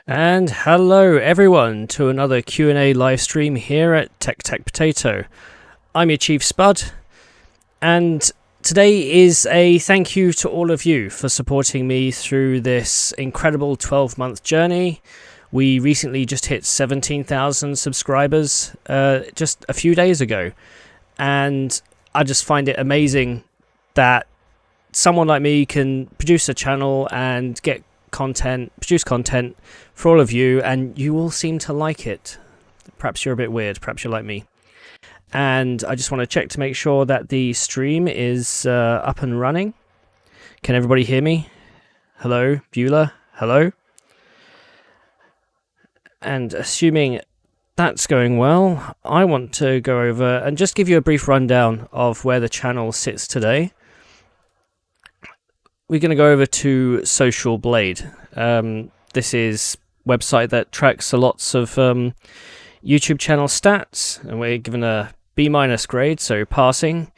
And hello everyone to another Q&A live stream here at TechTechPotato. I'm your Chief Spud, and today is a thank you to all of you for supporting me through this incredible 12-month journey. We recently just hit 17,000 subscribers just a few days ago, and I just find it amazing that someone like me can produce a channel and produce content for all of you, and you all seem to like it. Perhaps you're a bit weird, perhaps you're like me. And I just want to check to make sure that the stream is up and running. Can everybody hear me? Hello, Beulah? Hello? And assuming that's going well, I want to go over and just give you a brief rundown of where the channel sits today. We're going to go over to SocialBlade. This is a website that tracks lots of YouTube channel stats, and we're given a B- grade, so passing.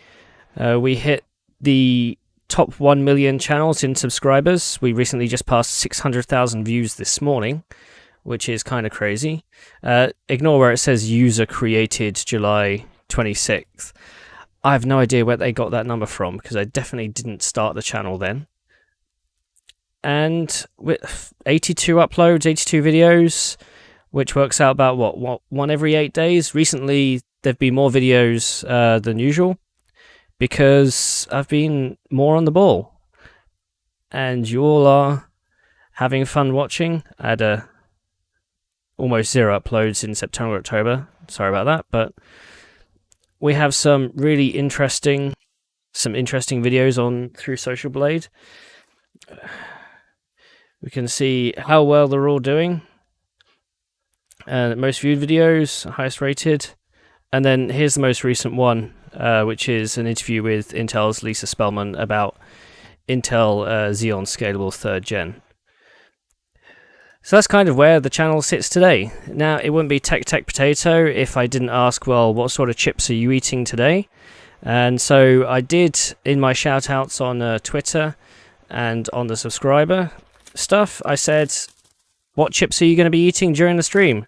We hit the top 1 million channels in subscribers. We recently just passed 600,000 views this morning, which is kind of crazy. Ignore where it says user created July 26th. I have no idea where they got that number from, because I definitely didn't start the channel then. And with 82 uploads, 82 videos, which works out about what one every 8 days. Recently, there've been more videos than usual because I've been more on the ball, and you all are having fun watching. I had almost 0 uploads in September, October. Sorry about that, but we have some really interesting videos on through SocialBlade. We can see how well they're all doing. Most viewed videos, highest rated. And then here's the most recent one, which is an interview with Intel's Lisa Spellman about Intel Xeon Scalable 3rd Gen. So that's kind of where the channel sits today. Now, it wouldn't be TechTechPotato if I didn't ask, well, what sort of chips are you eating today? And so I did in my shout-outs on Twitter and on the subscriber stuff. I said, what chips are you going to be eating during the stream?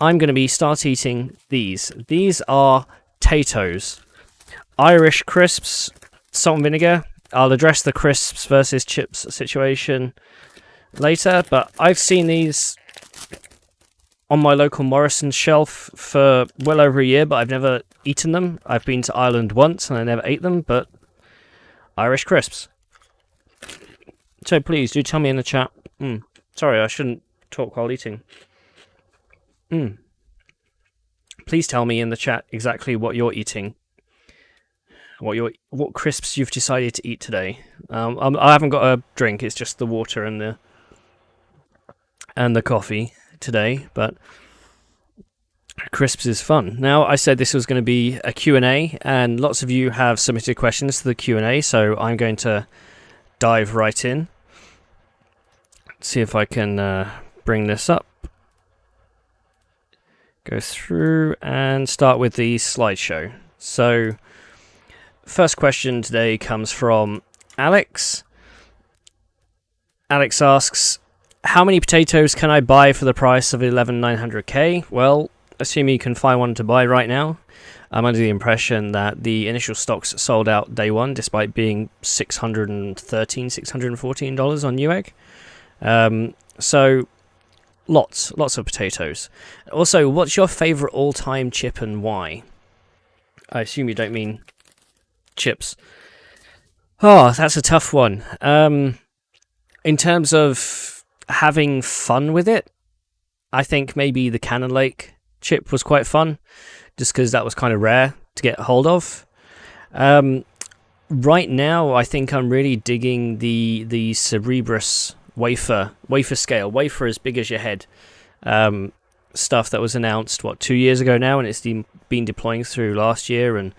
I'm going to start eating these. These are Tatoes. Irish crisps, salt and vinegar. I'll address the crisps versus chips situation later, but I've seen these on my local Morrison's shelf for well over a year, but I've never eaten them. I've been to Ireland once and I never ate them, but Irish crisps. So please do tell me in the chat. Sorry, I shouldn't talk while eating. Please tell me in the chat exactly what you're eating. What crisps you've decided to eat today. I haven't got a drink. It's just the water and the coffee today. But crisps is fun. Now, I said this was going to be a Q&A, and lots of you have submitted questions to the Q&A, so I'm going to dive right in. See if I can bring this up. Go through and start with the slideshow. So, first question today comes from Alex. Alex asks, how many potatoes can I buy for the price of 11,900K? Well, assuming you can find one to buy right now. I'm under the impression that the initial stocks sold out day one, despite being $614 on Newegg. So lots of potatoes. Also, what's your favorite all-time chip and why? I assume you don't mean chips. Oh, that's a tough one. In terms of having fun with it, I think maybe the Cannon Lake chip was quite fun, just because that was kind of rare to get a hold of. Right now, I think I'm really digging the Cerebrus Wafer scale, Wafer as big as your head stuff that was announced 2 years ago now, and it's been deploying through last year, and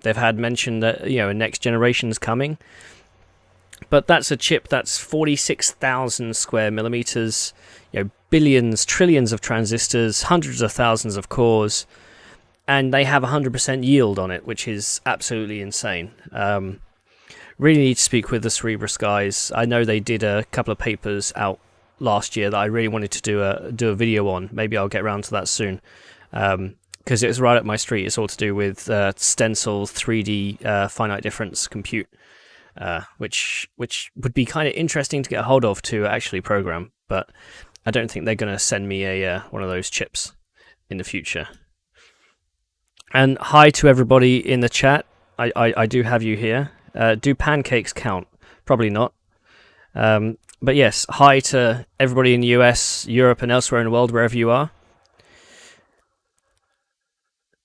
they've had mention that a next generation is coming. But that's a chip that's 46,000 square millimeters, billions, trillions of transistors, hundreds of thousands of cores, and they have 100% yield on it, which is absolutely insane. Really need to speak with the Cerebrus guys. I know they did a couple of papers out last year that I really wanted to do a video on. Maybe I'll get around to that soon, because it's right up my street. It's all to do with stencil 3D finite difference compute, which would be kind of interesting to get a hold of to actually program. But I don't think they're going to send me a one of those chips in the future. And hi to everybody in the chat. I do have you here. Do pancakes count? Probably not. But yes, hi to everybody in the US, Europe, and elsewhere in the world, wherever you are.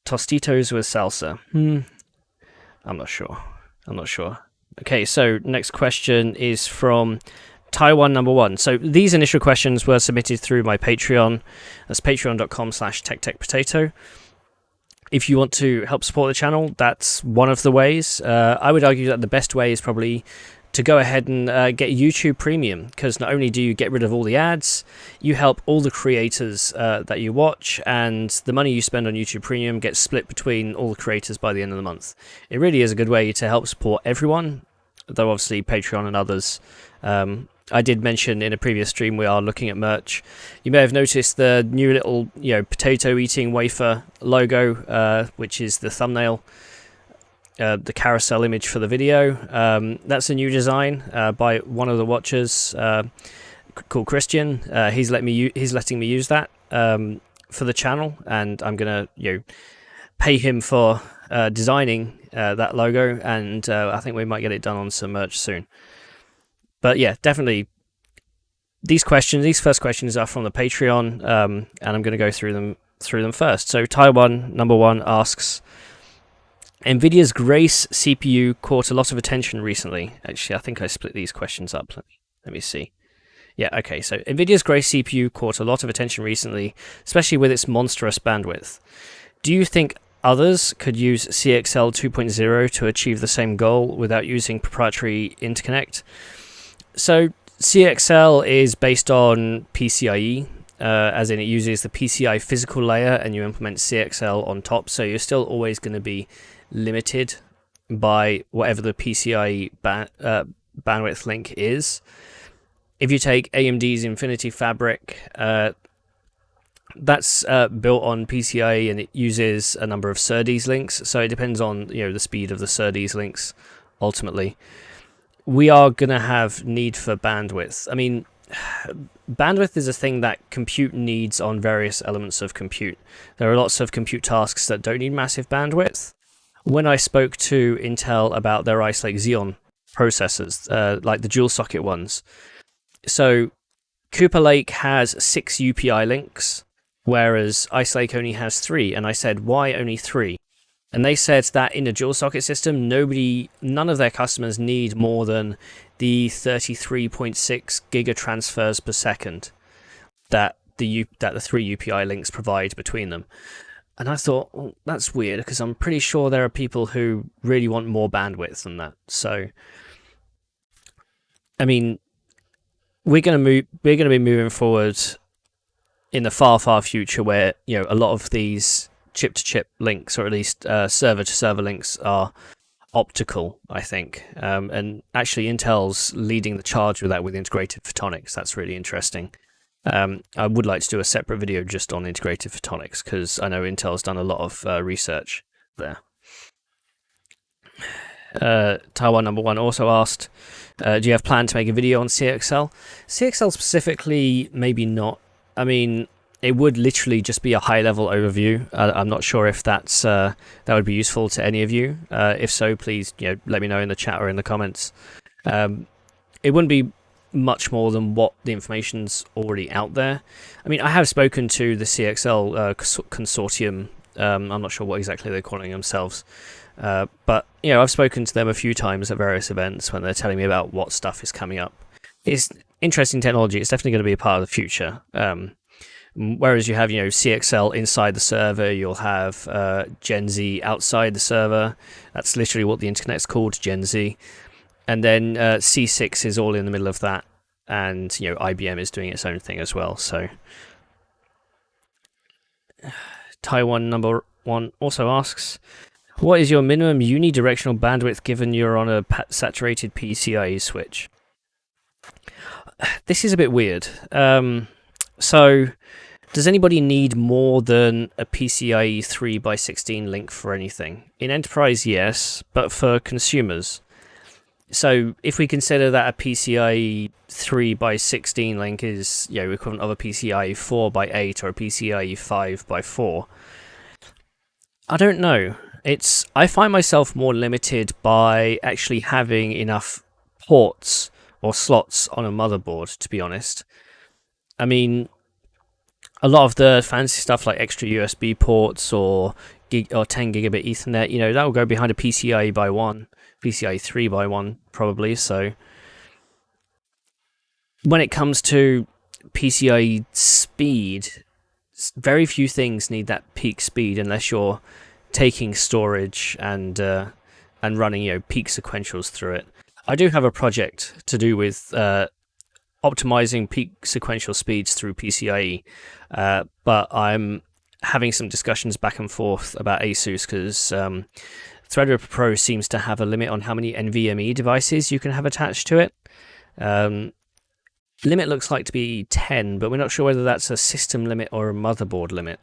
Tostitos with salsa. I'm not sure. Okay, so next question is from Taiwan number 1. So these initial questions were submitted through my Patreon. That's patreon.com/TechTechPotato. If you want to help support the channel, that's one of the ways. I would argue that the best way is probably to go ahead and get YouTube Premium, because not only do you get rid of all the ads, you help all the creators that you watch, and the money you spend on YouTube Premium gets split between all the creators by the end of the month. It really is a good way to help support everyone, though obviously Patreon and others. I did mention in a previous stream we are looking at merch. You may have noticed the new little, potato eating wafer logo, which is the thumbnail, the carousel image for the video. That's a new design by one of the watchers called Christian. He's letting me use that for the channel, and I'm gonna pay him for designing that logo, and I think we might get it done on some merch soon. But yeah, definitely, these first questions are from the Patreon, and I'm going to go through them first. So Taiwan number 1 asks, NVIDIA's Grace CPU caught a lot of attention recently. Actually, I think I split these questions up. Let me see. Yeah, okay, so NVIDIA's Grace CPU caught a lot of attention recently, especially with its monstrous bandwidth. Do you think others could use CXL 2.0 to achieve the same goal without using proprietary interconnect? So CXL is based on PCIe, as in it uses the PCI physical layer, and you implement CXL on top, so you're still always going to be limited by whatever the PCIe bandwidth link is. If you take AMD's Infinity Fabric, that's built on PCIe, and it uses a number of SerDes links, so it depends on the speed of the SerDes links ultimately. We are going to have need for bandwidth. I mean, bandwidth is a thing that compute needs on various elements of compute. There are lots of compute tasks that don't need massive bandwidth. When I spoke to Intel about their Ice Lake Xeon processors, like the dual socket ones, so Cooper Lake has 6 UPI links, whereas Ice Lake only has 3. And I said, why only 3? And they said that in the dual socket system, none of their customers need more than the 33.6 gigatransfers per second that the 3 UPI links provide between them. And I thought, well, that's weird, because I'm pretty sure there are people who really want more bandwidth than that. So, I mean, we're going to be moving forward in the far, far future where a lot of these chip-to-chip links, or at least server-to-server links, are optical, I think. And actually, Intel's leading the charge with that with integrated photonics. That's really interesting. I would like to do a separate video just on integrated photonics, because I know Intel's done a lot of research there. Taiwan number 1 also asked, do you have plan to make a video on CXL? CXL specifically, maybe not. I mean, it would literally just be a high-level overview. I'm not sure if that would be useful to any of you. If so, please let me know in the chat or in the comments. It wouldn't be much more than what the information's already out there. I mean, I have spoken to the CXL consortium. I'm not sure what exactly they're calling themselves. But I've spoken to them a few times at various events when they're telling me about what stuff is coming up. It's interesting technology. It's definitely going to be a part of the future. Whereas you have, CXL inside the server, you'll have Gen Z outside the server. That's literally what the Interconnects called, Gen Z. And then C6 is all in the middle of that, and IBM is doing its own thing as well. So Taiwan number 1 also asks, what is your minimum unidirectional bandwidth given you're on a saturated PCIe switch? this is a bit weird. So, does anybody need more than a PCIe 3x16 link for anything? In enterprise, yes, but for consumers. So, if we consider that a PCIe 3x16 link is, equivalent of a PCIe 4x8 or a PCIe 5x4, I don't know. I find myself more limited by actually having enough ports or slots on a motherboard, to be honest. I mean, a lot of the fancy stuff like extra USB ports or 10 gigabit Ethernet, that will go behind a PCIe by 1, PCIe 3 by 1 probably. So when it comes to PCIe speed, very few things need that peak speed unless you're taking storage and running peak sequentials through it. I do have a project to do with optimizing peak sequential speeds through PCIe, but I'm having some discussions back and forth about ASUS because Threadripper Pro seems to have a limit on how many NVMe devices you can have attached to it. Limit looks like to be 10, but we're not sure whether that's a system limit or a motherboard limit.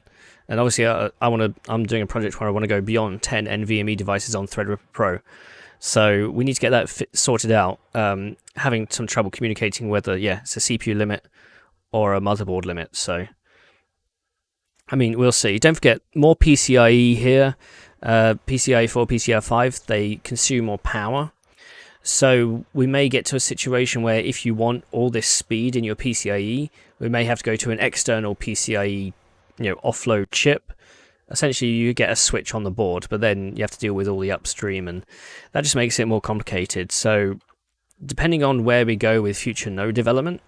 And obviously, I'm doing a project where I want to go beyond 10 NVMe devices on Threadripper Pro. So we need to get that sorted out. Having some trouble communicating whether, it's a CPU limit or a motherboard limit. So, I mean, we'll see. Don't forget, more PCIe here. PCIe 4, PCIe 5, they consume more power. So we may get to a situation where if you want all this speed in your PCIe, we may have to go to an external PCIe, offload chip. Essentially, you get a switch on the board, but then you have to deal with all the upstream, and that just makes it more complicated. So, depending on where we go with future node development,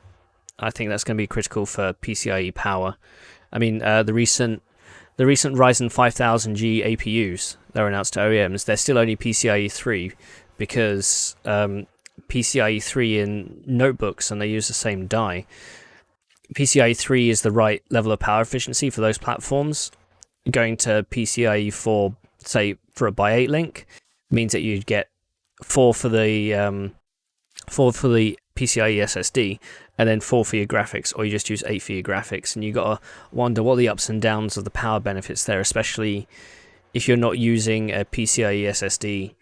I think that's going to be critical for PCIe power. I mean, the recent Ryzen 5000G APUs that were announced to OEMs, they're still only PCIe 3 because PCIe 3 in notebooks, and they use the same die. PCIe 3 is the right level of power efficiency for those platforms. Going to PCIe 4, say for a by 8 link, means that you'd get 4 for the PCIe SSD, and then 4 for your graphics, or you just use 8 for your graphics. And you got to wonder what the ups and downs of the power benefits there, especially if you're not using a PCIe SSD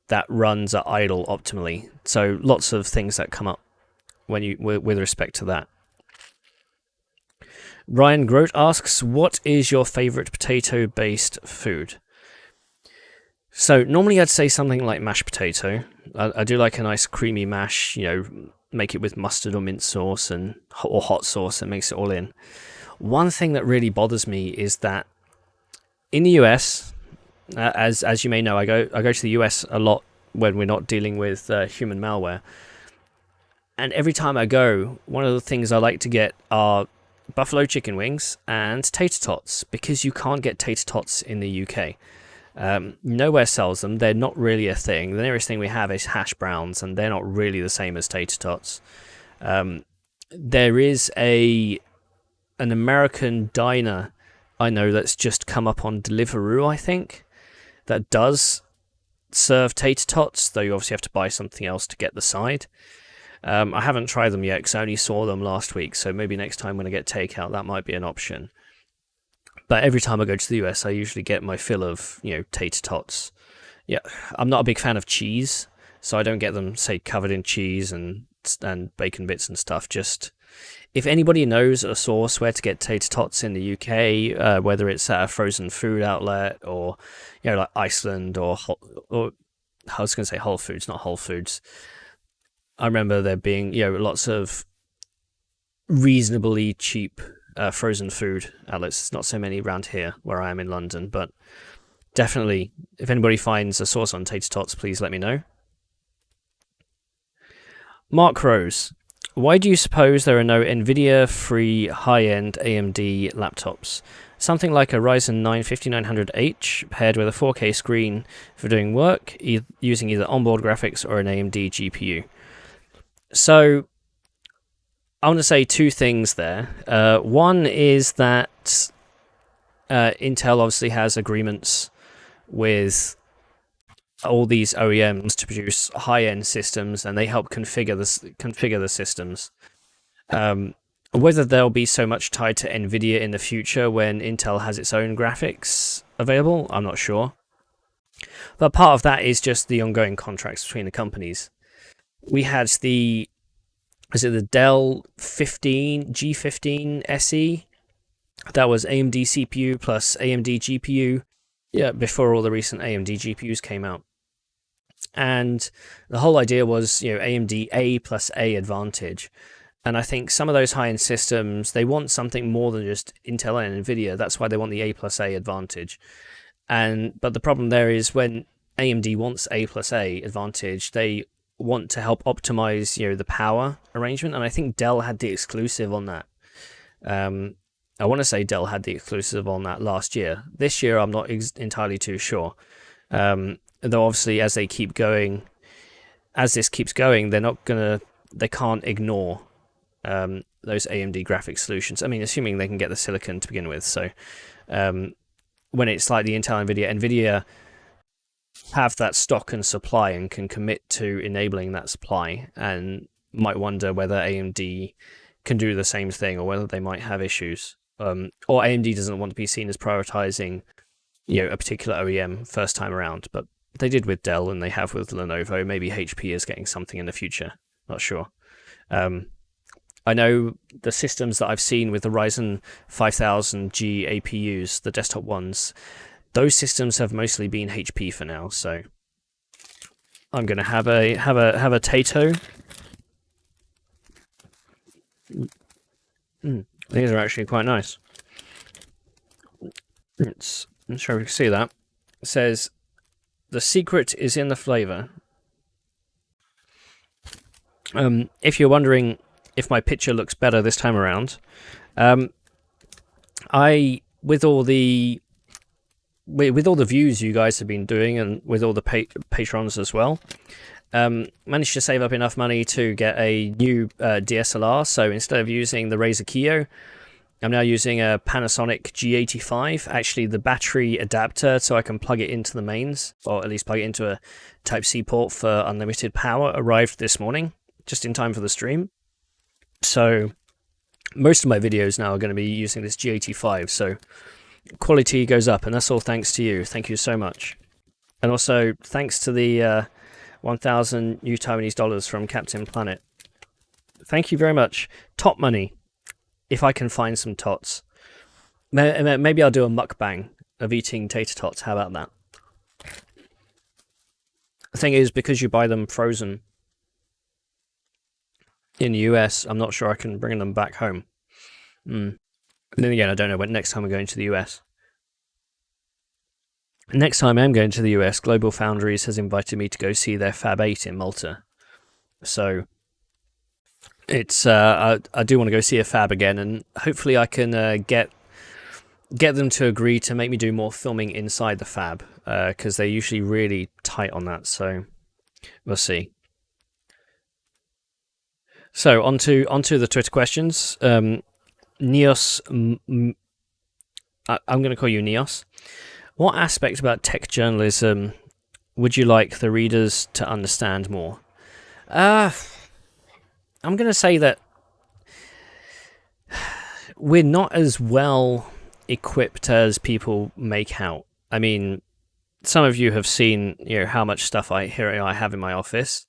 that runs at idle optimally. So lots of things that come up with respect to that. Ryan Grote asks, what is your favourite potato-based food? So normally I'd say something like mashed potato. I do like a nice creamy mash, make it with mustard or mint sauce or hot sauce that makes it all in. One thing that really bothers me is that in the US, as you may know, I go to the US a lot when we're not dealing with human malware. And every time I go, one of the things I like to get are buffalo chicken wings and tater tots, because you can't get tater tots in the UK. Nowhere sells them. They're not really a thing. The nearest thing we have is hash browns, and they're not really the same as tater tots. There is an American diner I know that's just come up on Deliveroo, I think, that does serve tater tots, though you obviously have to buy something else to get the side. I haven't tried them yet because I only saw them last week, so maybe next time when I get takeout that might be an option. But every time I go to the US, I usually get my fill of, tater tots. Yeah, I'm not a big fan of cheese, so I don't get them, say, covered in cheese and bacon bits and stuff. Just, if anybody knows a source where to get tater tots in the UK, whether it's at a frozen food outlet or, like Iceland or I was going to say Whole Foods, not Whole Foods. I remember there being, lots of reasonably cheap frozen food outlets. There's not so many around here where I am in London, but definitely, if anybody finds a source on tater tots, please let me know. Mark Rose, why do you suppose there are no NVIDIA-free high-end AMD laptops? Something like a Ryzen 9 5900H paired with a 4K screen for doing work, using either onboard graphics or an AMD GPU. So, I want to say two things there. One is that Intel obviously has agreements with all these OEMs to produce high-end systems, and they help configure the systems. Whether they'll be so much tied to Nvidia in the future when Intel has its own graphics available, I'm not sure. But part of that is just the ongoing contracts between the companies. We had the Dell 15 G15 SE? That was AMD CPU plus AMD GPU. Yeah, before all the recent AMD GPUs came out. And the whole idea was, AMD A plus A advantage. And I think some of those high-end systems, they want something more than just Intel and Nvidia. That's why they want the A plus A advantage. But the problem there is when AMD wants A plus A advantage, they want to help optimize, the power arrangement. And I think Dell had the exclusive on that. I want to say Dell had the exclusive on that last year. This year, I'm not entirely too sure. Though obviously, as this keeps going, they can't ignore those AMD graphics solutions. I mean, assuming they can get the silicon to begin with. So when it's like the Intel, Nvidia have that stock and supply and can commit to enabling that supply, and might wonder whether AMD can do the same thing or whether they might have issues. Or AMD doesn't want to be seen as prioritizing, a particular OEM first time around, but they did with Dell and they have with Lenovo. Maybe HP is getting something in the future. Not sure. I know the systems that I've seen with the Ryzen 5000G APUs, the desktop ones, those systems have mostly been HP for now. So I'm going to have a Tato. These are actually quite nice. I'm not sure if you can see that. It says, "The secret is in the flavor." If you're wondering if my picture looks better this time around, with all the views you guys have been doing and with all the patrons as well, managed to save up enough money to get a new DSLR. So instead of using the Razer Kiyo, I'm now using a Panasonic G85. Actually, the battery adapter, so I can plug it into the mains, or at least plug it into a Type-C port for unlimited power, arrived this morning, just in time for the stream. So most of my videos now are going to be using this G85, so quality goes up, and that's all thanks to you. Thank you so much. And also, thanks to the 1,000 new Taiwanese dollars from Captain Planet. Thank you very much. Top money, if I can find some tots. Maybe I'll do a mukbang of eating tater tots. How about that? The thing is, because you buy them frozen in the US, I'm not sure I can bring them back home. And then again, I don't know when next time I'm going to the US. Next time I'm going to the US, Global Foundries has invited me to go see their Fab 8 in Malta. So it's I do want to go see a Fab again, and hopefully I can get them to agree to make me do more filming inside the Fab, because they're usually really tight on that. So we'll see. So onto the Twitter questions. Neos, I'm going to call you Neos. What aspect about tech journalism would you like the readers to understand more? I'm going to say that we're not as well equipped as people make out. I mean, some of you have seen, how much stuff I have in my office.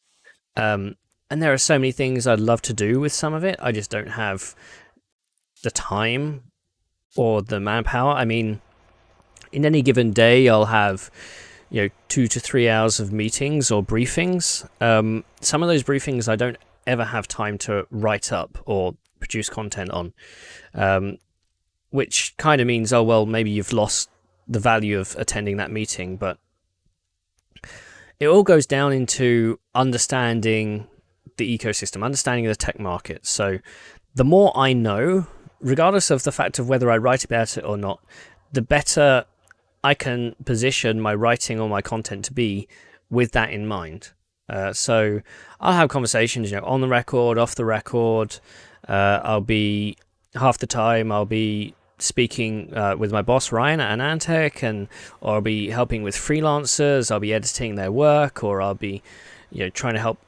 And there are so many things I'd love to do with some of it. I just don't have the time or the manpower. I mean, in any given day, I'll have 2 to 3 hours of meetings or briefings. Some of those briefings I don't ever have time to write up or produce content on, which kind of means, oh well, maybe you've lost the value of attending that meeting. But it all goes down into understanding the ecosystem, understanding the tech market. So the more I know, regardless of the fact of whether I write about it or not, the better I can position my writing or my content to be with that in mind. So I'll have conversations, on the record, off the record. I'll be half the time I'll be speaking with my boss Ryan at AnandTech, or I'll be helping with freelancers. I'll be editing their work, or I'll be trying to help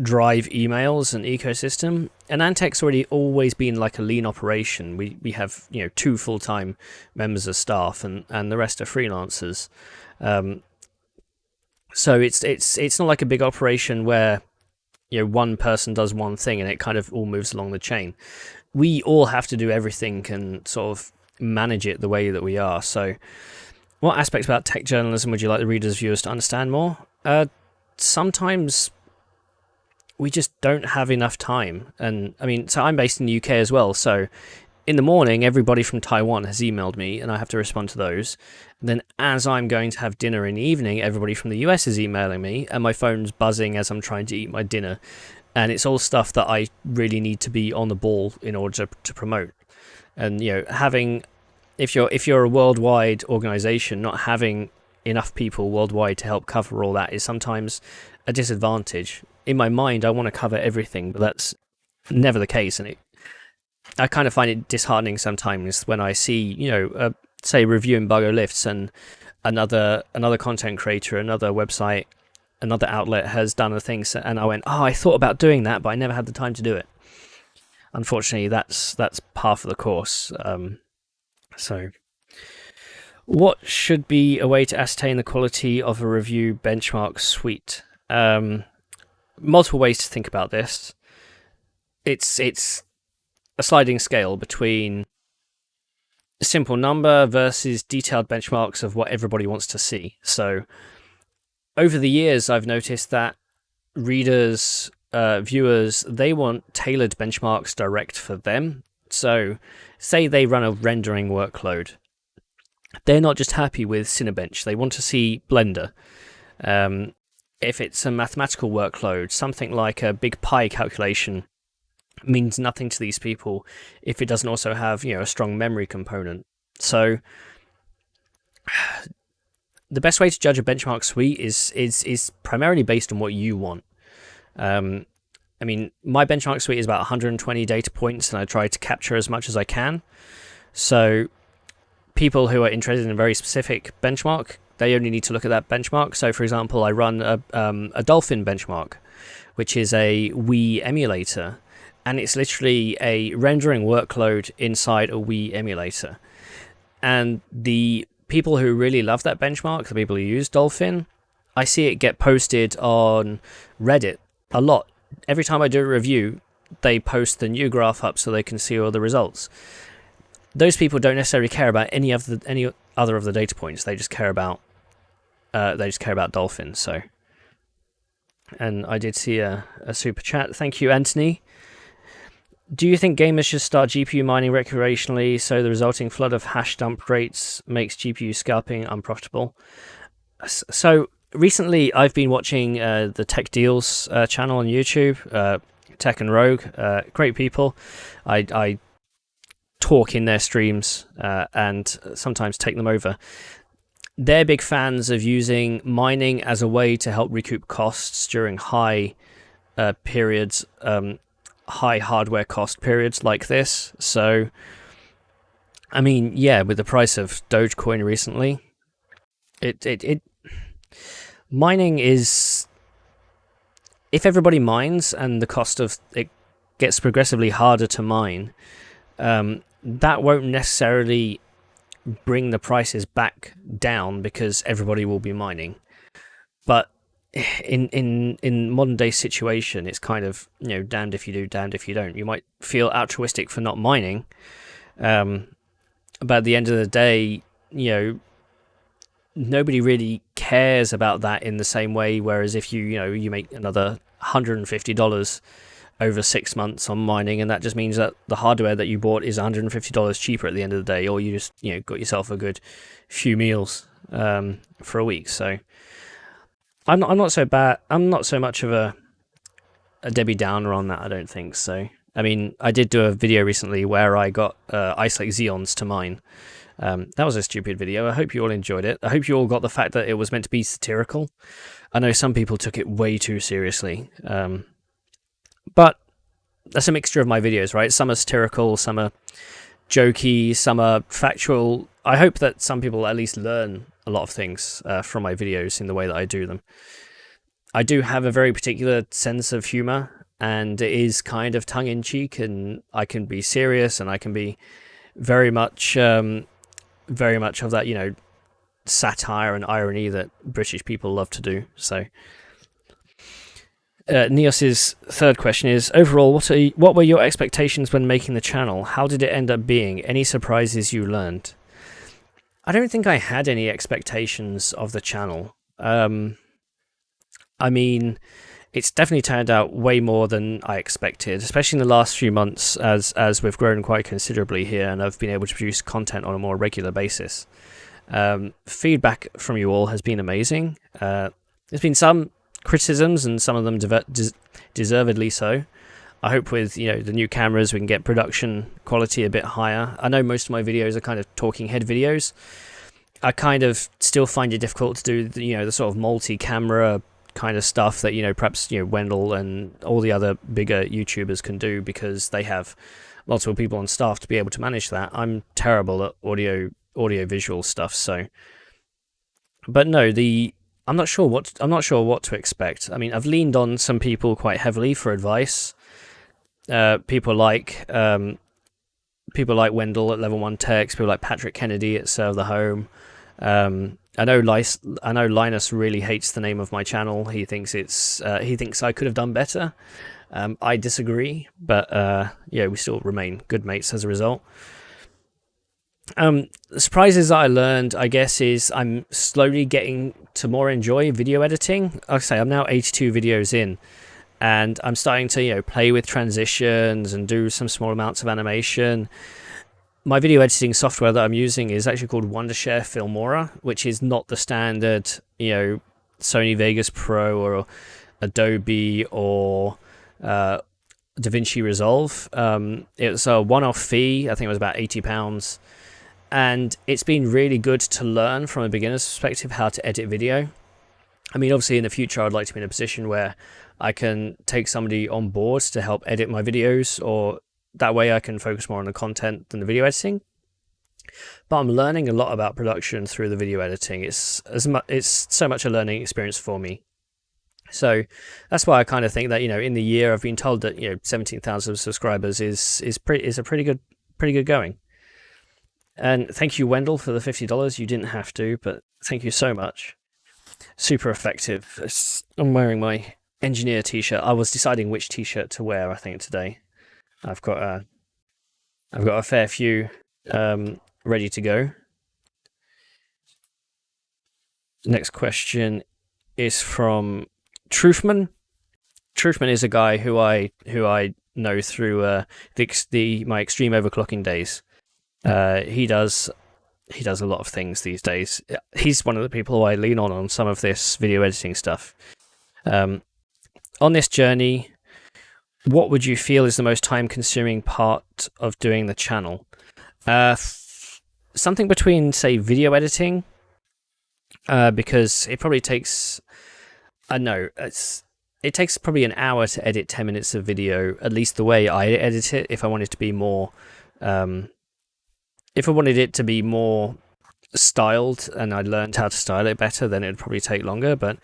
drive emails and ecosystem. And AnandTech's already always been like a lean operation. We have 2 full-time members of staff, and the rest are freelancers. So it's not like a big operation where one person does one thing and it kind of all moves along the chain. We all have to do everything and sort of manage it the way that we are. So what aspects about tech journalism would you like the readers, viewers to understand more? Sometimes we just don't have enough time. And I mean, so I'm based in the UK as well. So in the morning, everybody from Taiwan has emailed me and I have to respond to those. And then as I'm going to have dinner in the evening, everybody from the US is emailing me and my phone's buzzing as I'm trying to eat my dinner. And it's all stuff that I really need to be on the ball in order to promote. And, if you're a worldwide organization, not having enough people worldwide to help cover all that is sometimes a disadvantage. In my mind, I want to cover everything, but that's never the case. And I kind of find it disheartening sometimes when I see, say reviewing Bugger lifts and another content creator, another website, another outlet has done a thing, and I went, I thought about doing that, but I never had the time to do it. Unfortunately, that's par for the course. So, what should be a way to ascertain the quality of a review benchmark suite? Multiple ways to think about this. It's a sliding scale between a simple number versus detailed benchmarks of what everybody wants to see. So over the years, I've noticed that readers, viewers, they want tailored benchmarks direct for them. So say they run a rendering workload. They're not just happy with Cinebench. They want to see Blender. If it's a mathematical workload, something like a big pi calculation means nothing to these people if it doesn't also have a strong memory component. So the best way to judge a benchmark suite is primarily based on what you want. I mean, my benchmark suite is about 120 data points, and I try to capture as much as I can. So people who are interested in a very specific benchmark, they only need to look at that benchmark. So, for example, I run a Dolphin benchmark, which is a Wii emulator, and it's literally a rendering workload inside a Wii emulator. And the people who really love that benchmark, the people who use Dolphin, I see it get posted on Reddit a lot. Every time I do a review, they post the new graph up so they can see all the results. Those people don't necessarily care about any other of the data points. They just care about Dolphin. So, and I did see a super chat. Thank you, Anthony. Do you think gamers should start GPU mining recreationally so the resulting flood of hash dump rates makes GPU scalping unprofitable? So recently I've been watching the Tech Deals channel on YouTube, Tech and Rogue, great people. I talk in their streams and sometimes take them over. They're big fans of using mining as a way to help recoup costs during high periods, high hardware cost periods like this. So, I mean, yeah, with the price of Dogecoin recently, it mining is, if everybody mines and the cost of it gets progressively harder to mine, that won't necessarily bring the prices back down because everybody will be mining. But in modern day situation, it's kind of damned if you do, damned if you don't. You might feel altruistic for not mining, but at the end of the day, nobody really cares about that in the same way. Whereas if you make another $150 over 6 months on mining, and that just means that the hardware that you bought is $150 cheaper at the end of the day, or you just got yourself a good few meals for a week. So I'm not so bad. I'm not so much of a Debbie Downer on that, I don't think so. I mean, I did do a video recently where I got Ice Lake Xeons to mine. That was a stupid video. I hope you all enjoyed it. I hope you all got the fact that it was meant to be satirical. I know some people took it way too seriously. But that's a mixture of my videos, right? Some are satirical, some are jokey, some are factual. I hope that some people at least learn a lot of things from my videos in the way that I do them. I do have a very particular sense of humor, and it is kind of tongue in cheek, and I can be serious, and I can be very much, very much of that, satire and irony that British people love to do. So, Neos's third question is: overall, what were your expectations when making the channel? How did it end up being? Any surprises you learned? I don't think I had any expectations of the channel. I mean, it's definitely turned out way more than I expected, especially in the last few months as we've grown quite considerably here and I've been able to produce content on a more regular basis. Feedback from you all has been amazing. There's been some criticisms and some of them deservedly so. I hope with the new cameras we can get production quality a bit higher. I know most of my videos are kind of talking head videos. I kind of still find it difficult to do the sort of multi-camera kind of stuff that perhaps Wendell and all the other bigger YouTubers can do because they have multiple people on staff to be able to manage that. I'm terrible at audio visual stuff, so but no, I'm not sure what to expect. I mean, I've leaned on some people quite heavily for advice. People like Wendell at Level 1 Techs, people like Patrick Kennedy at Serve the Home. I know Linus really hates the name of my channel. He thinks he thinks I could have done better. I disagree, but we still remain good mates as a result. The surprises that I learned, I guess, is I'm slowly getting to more enjoy video editing. Like I say, I'm now 82 videos in, and I'm starting to play with transitions and do some small amounts of animation. My video editing software that I'm using is actually called Wondershare Filmora, which is not the standard, Sony Vegas Pro or Adobe or DaVinci Resolve. It was a one-off fee. I think it was about £80. And it's been really good to learn from a beginner's perspective how to edit video. I mean, obviously in the future, I'd like to be in a position where I can take somebody on board to help edit my videos, or that way I can focus more on the content than the video editing. But I'm learning a lot about production through the video editing. It's so much a learning experience for me. So that's why I kind of think that in the year I've been told that 17,000 subscribers is a pretty good going. And thank you, Wendell, for the $50. You didn't have to, but thank you so much. Super effective. I'm wearing my engineer t-shirt. I was deciding which t-shirt to wear, I think, today. I've got a fair few ready to go. Next question is from Truthman. Truthman is a guy who I know through my extreme overclocking days. He does a lot of things these days. He's one of the people who I lean on some of this video editing stuff. On this journey, what would you feel is the most time-consuming part of doing the channel? Something between, say, video editing, because it probably takes, it takes probably an hour to edit 10 minutes of video, at least the way I edit it. If I wanted to be more, styled and I learned how to style it better, then it'd probably take longer. But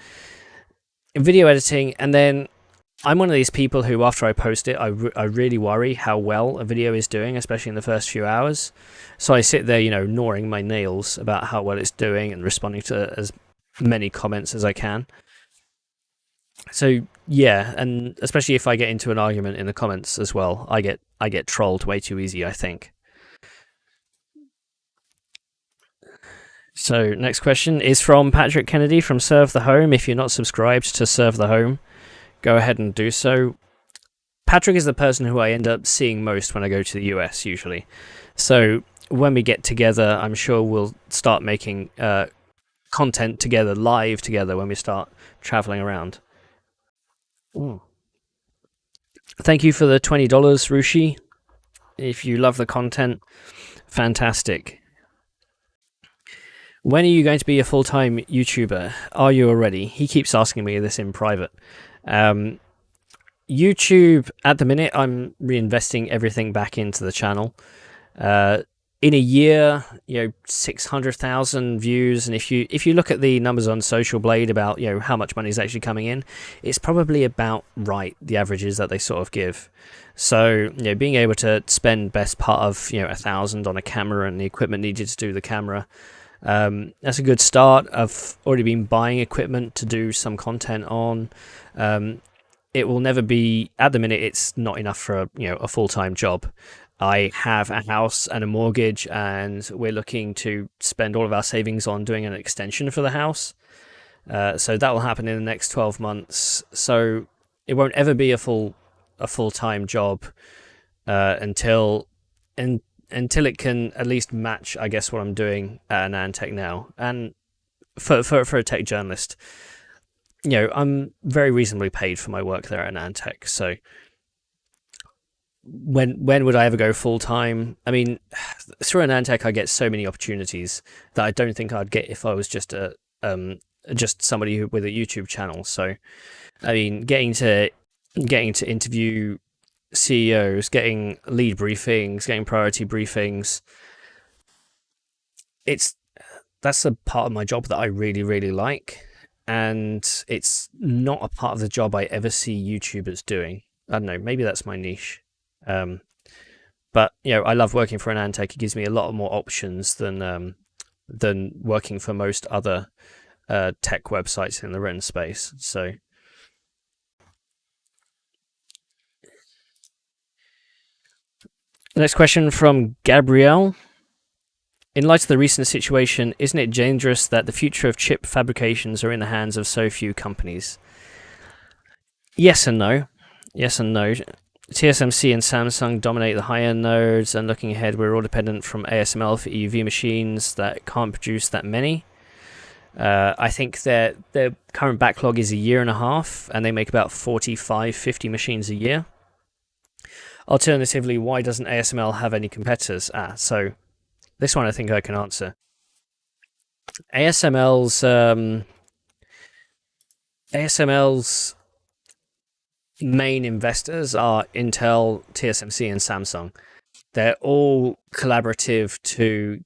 in video editing, and then I'm one of these people who, after I post it, I really worry how well a video is doing, especially in the first few hours. So I sit there, gnawing my nails about how well it's doing and responding to as many comments as I can. So yeah, and especially if I get into an argument in the comments as well, I get trolled way too easy, I think. So next question is from Patrick Kennedy from Serve the Home. If you're not subscribed to Serve the Home, go ahead and do so. Patrick is the person who I end up seeing most when I go to the US usually. So when we get together, I'm sure we'll start making content together, live together, when we start traveling around. Ooh. Thank you for the $20, Rushi. If you love the content, fantastic. When are you going to be a full-time YouTuber? Are you already? He keeps asking me this in private. YouTube, at the minute, I'm reinvesting everything back into the channel. in a year, 600,000 views, and if you look at the numbers on SocialBlade about how much money is actually coming in, it's probably about right, the averages that they sort of give. So being able to spend best part of 1,000 on a camera and the equipment needed to do the camera, that's a good start. I've already been buying equipment to do some content on. It will never be, at the minute, it's not enough for a full-time job. I have a house and a mortgage, and we're looking to spend all of our savings on doing an extension for the house. So that will happen in the next 12 months. So it won't ever be a full-time job until it can at least match, I guess, what I'm doing at AnandTech now. And for a tech journalist, I'm very reasonably paid for my work there at AnandTech. So when would I ever go full time? I mean, through AnandTech, I get so many opportunities that I don't think I'd get if I was just somebody with a YouTube channel. So, I mean, getting to interview CEOs, getting lead briefings, getting priority briefings, that's a part of my job that I really, really like, and it's not a part of the job I ever see YouTubers doing. I don't know, maybe that's my niche. But I love working for AnandTech. It gives me a lot more options than working for most other tech websites in the written space. So the next question from Gabrielle. In light of the recent situation, isn't it dangerous that the future of chip fabrications are in the hands of so few companies? Yes and no. Yes and no. TSMC and Samsung dominate the high-end nodes, and looking ahead, we're all dependent from ASML for EUV machines that can't produce that many. I think their current backlog is a year and a half, and they make about 45, 50 machines a year. Alternatively, why doesn't ASML have any competitors? So this one I think I can answer. ASML's main investors are Intel, TSMC, and Samsung. They're all collaborative to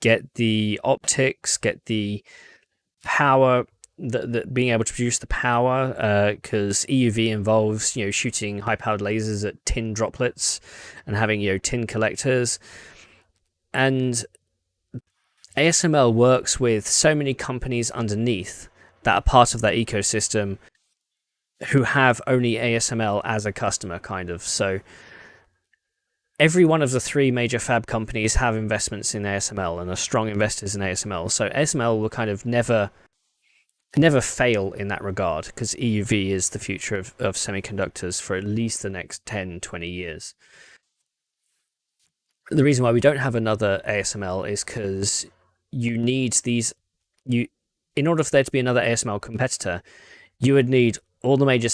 get the optics, get the power, being able to produce the power, because EUV involves shooting high-powered lasers at tin droplets and having tin collectors. And ASML works with so many companies underneath that are part of that ecosystem who have only ASML as a customer, kind of. So every one of the three major fab companies have investments in ASML and are strong investors in ASML. So ASML will kind of never fail in that regard, because EUV is the future of semiconductors for at least the next 10, 20 years. The reason why we don't have another ASML is because you need these. In order for there to be another ASML competitor, you would need all the major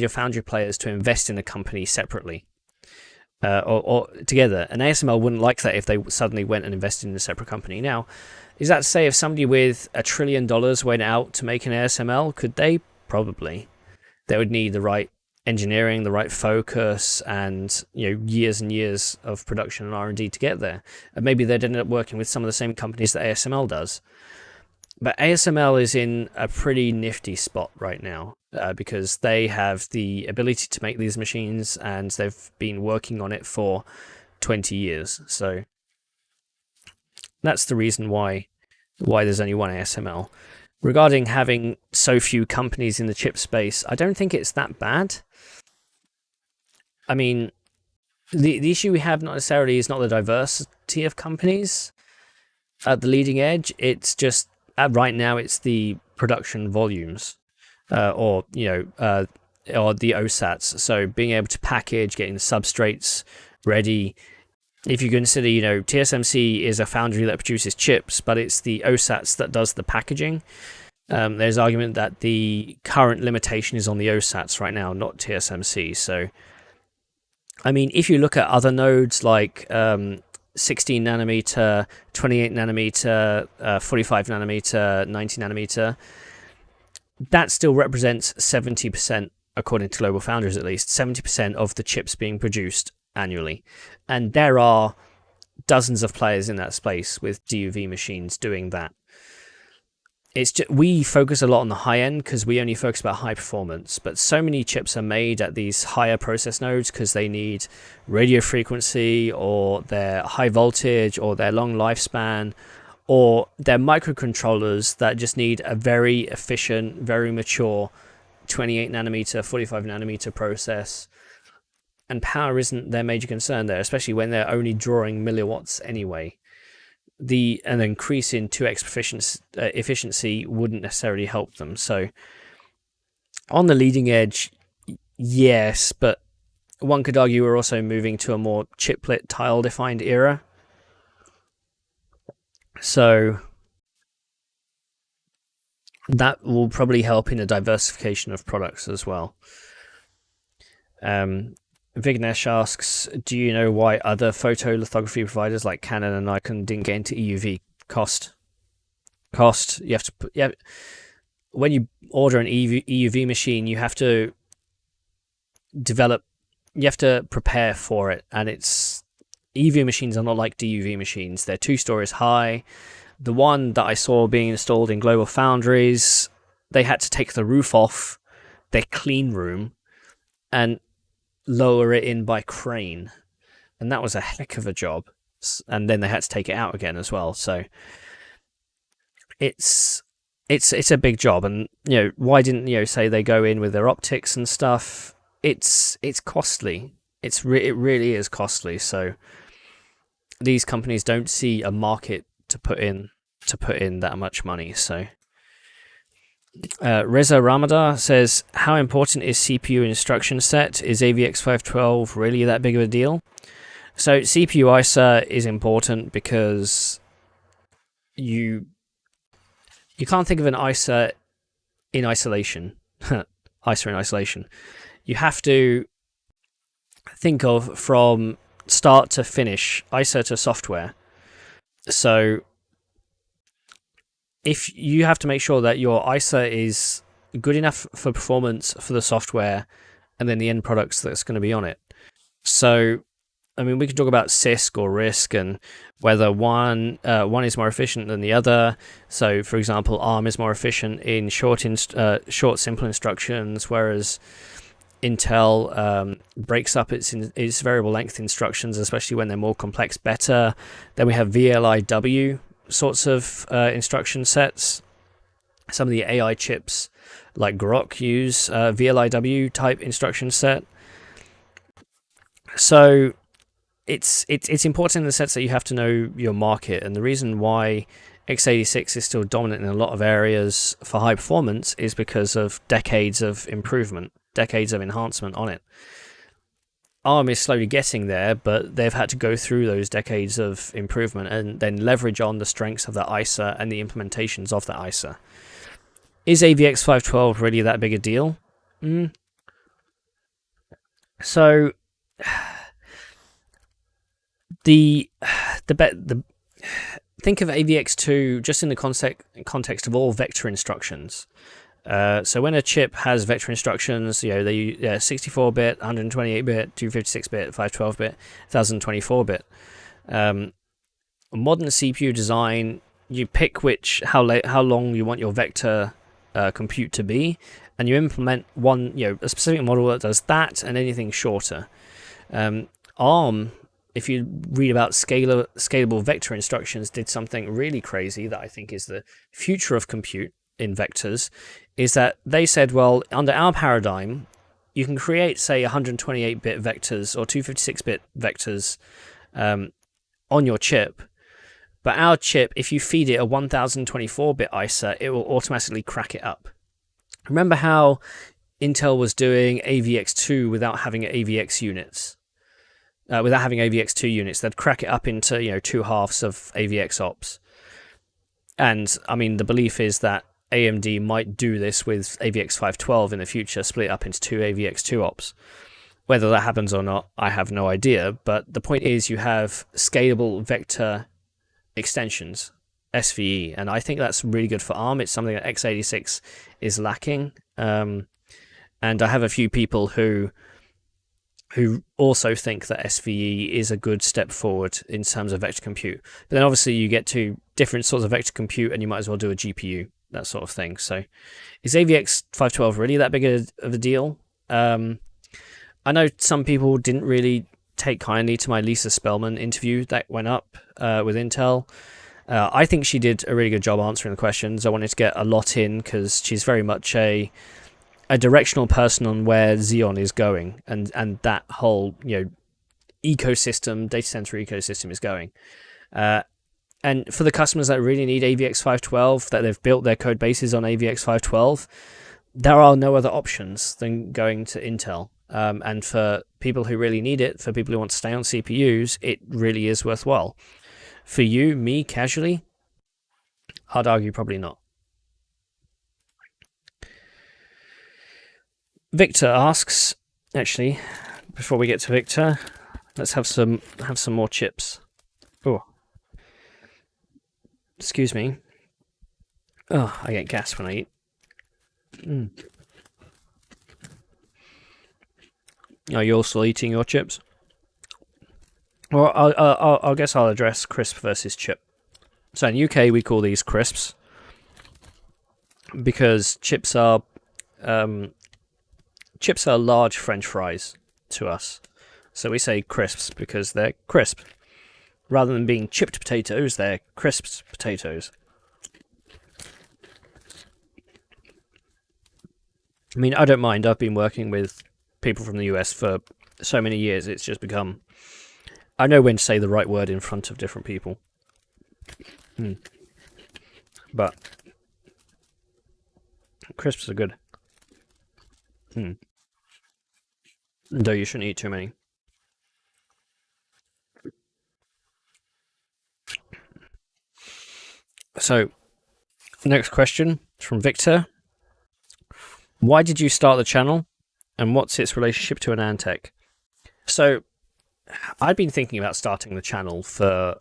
foundry players to invest in a company separately, or together. And ASML wouldn't like that if they suddenly went and invested in a separate company. Now, is that to say if somebody with $1 trillion went out to make an ASML, could they? Probably. They would need the right engineering, the right focus, and years and years of production and R&D to get there. And maybe they'd end up working with some of the same companies that ASML does. But ASML is in a pretty nifty spot right now, because they have the ability to make these machines, and they've been working on it for 20 years. So that's the reason why there's only one ASML. Regarding having so few companies in the chip space, I don't think it's that bad. I mean, the issue we have not necessarily is not the diversity of companies at the leading edge. It's just right now it's the production volumes, or the OSATs. So being able to package, getting the substrates ready. If you consider, TSMC is a foundry that produces chips, but it's the OSATs that does the packaging. There's argument that the current limitation is on the OSATs right now, not TSMC. So, I mean, if you look at other nodes like 16 nanometer, 28 nanometer, 45 nanometer, 90 nanometer, that still represents 70%, according to Global Foundries at least, 70% of the chips being produced annually. And there are dozens of players in that space with DUV machines doing that. We focus a lot on the high end because we only focus about high performance, but so many chips are made at these higher process nodes because they need radio frequency, or they're high voltage, or they're long lifespan, or they're microcontrollers that just need a very efficient, very mature 28 nanometer, 45 nanometer process. And power isn't their major concern there, especially when they're only drawing milliwatts anyway. An increase in 2x efficiency wouldn't necessarily help them. So on the leading edge, yes, but one could argue we're also moving to a more chiplet tile defined era. So that will probably help in a diversification of products as well. Vignesh asks, do you know why other photolithography providers like Canon and Nikon didn't get into EUV? Cost. You have to when you order an EUV machine, you have to prepare for it, and EUV machines are not like DUV machines. They're 2 stories high. The one that I saw being installed in Global Foundries, they had to take the roof off their clean room and lower it in by crane, and that was a heck of a job. And then they had to take it out again as well. So it's a big job. And why didn't say they go in with their optics and stuff? It's costly. It really is costly. So these companies don't see a market to put in that much money. So Reza Ramadar says, how important is CPU instruction set? Is AVX512 really that big of a deal? So CPU ISA is important because you can't think of an ISA in isolation. ISA in isolation. You have to think of from start to finish, ISA to software. So if you have to make sure that your ISA is good enough for performance for the software and then the end products that's going to be on it. So, I mean, we can talk about CISC or RISC and whether one is more efficient than the other. So, for example, ARM is more efficient in short, simple instructions, whereas Intel breaks up its variable length instructions, especially when they're more complex, better. Then we have VLIW sorts of instruction sets. Some of the AI chips like Grok use VLIW type instruction set. So it's important in the sense that you have to know your market, and the reason why x86 is still dominant in a lot of areas for high performance is because of decades of improvement, decades of enhancement on it. ARM is slowly getting there, but they've had to go through those decades of improvement and then leverage on the strengths of the ISA and the implementations of the ISA. Is AVX512 really that big a deal? So the think of AVX2 just in the context of all vector instructions. So when a chip has vector instructions, they use 64-bit, 128-bit, 256-bit, 512-bit, 1024-bit. Modern CPU design, you pick how long you want your vector compute to be, and you implement a specific model that does that and anything shorter. ARM, if you read about scalable vector instructions, did something really crazy that I think is the future of compute in vectors, is that they said, well, under our paradigm, you can create, say, 128-bit vectors or 256-bit vectors on your chip, but our chip, if you feed it a 1024-bit ISA, it will automatically crack it up. Remember how Intel was doing AVX2 without having AVX units? Without having AVX2 units, they'd crack it up into 2 halves of AVX ops. And I mean, the belief is that AMD might do this with AVX512 in the future, split it up into 2 AVX2 ops. Whether that happens or not, I have no idea. But the point is, you have scalable vector extensions, SVE, and I think that's really good for ARM. It's something that x86 is lacking. And I have a few people who who also think that SVE is a good step forward in terms of vector compute. But then obviously you get to different sorts of vector compute, and you might as well do a GPU, that sort of thing. So is AVX 512 really that big of a deal? I know some people didn't really take kindly to my Lisa Spellman interview that went up with Intel. I think she did a really good job answering the questions. I wanted to get a lot in because she's very much a directional person on where Xeon is going, and that whole ecosystem, data center ecosystem is going. And for the customers that really need AVX 512, that they've built their code bases on AVX 512, there are no other options than going to Intel. And for people who really need it, for people who want to stay on CPUs, it really is worthwhile. For you, me, casually, I'd argue probably not. Victor asks, actually, before we get to Victor, let's have some more chips. Oh, excuse me. Oh, I get gas when I eat. Are you also eating your chips? Well, I guess I'll address crisp versus chip. So in UK we call these crisps because chips are large French fries to us. So we say crisps because they're crisp. Rather than being chipped potatoes, they're crisp potatoes. I mean, I don't mind. I've been working with people from the US for so many years. It's just become... I know when to say the right word in front of different people. But crisps are good. Though you shouldn't eat too many. So, next question is from Victor. Why did you start the channel, and what's its relationship to AnandTech? So, I'd been thinking about starting the channel for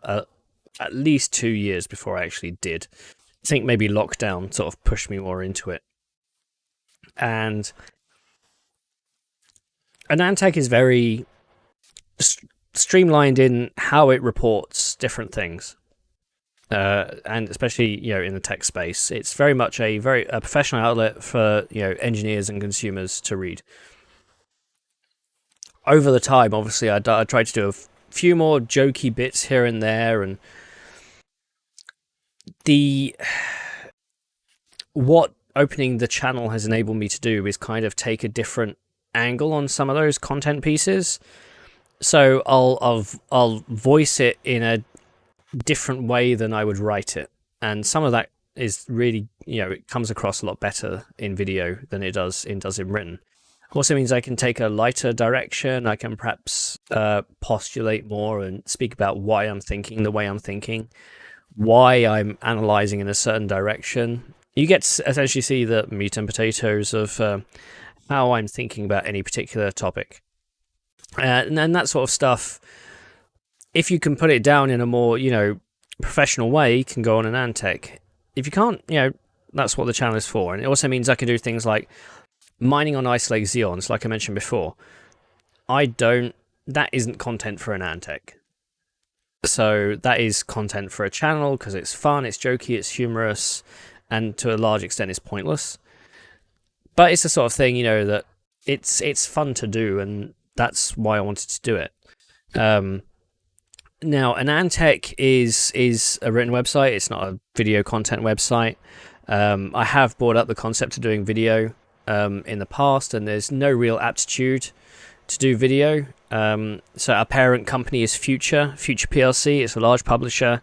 at least 2 years before I actually did. I think maybe lockdown sort of pushed me more into it. And AnandTech is very streamlined in how it reports different things. And especially, in the tech space, it's very much a professional outlet for, engineers and consumers to read. Over the time, obviously, I tried to do a few more jokey bits here and there, and what opening the channel has enabled me to do is kind of take a different angle on some of those content pieces. So I'll voice it in a different way than I would write it, and some of that is really, it comes across a lot better in video than it does in written. Also means I can take a lighter direction. I can perhaps postulate more and speak about why I'm thinking the way I'm thinking, why I'm analyzing in a certain direction. You get to essentially see the meat and potatoes of how I'm thinking about any particular topic. And that sort of stuff, if you can put it down in a more, professional way, can go on AnandTech. If you can't, that's what the channel is for. And it also means I can do things like mining on isolated Xeons, like I mentioned before. That isn't content for AnandTech. So that is content for a channel because it's fun, it's jokey, it's humorous, and to a large extent it's pointless. But it's the sort of thing, that it's fun to do, and that's why I wanted to do it. Now, AnandTech is a written website. It's not a video content website. I have brought up the concept of doing video in the past, and there's no real aptitude to do video. So our parent company is Future PLC. It's a large publisher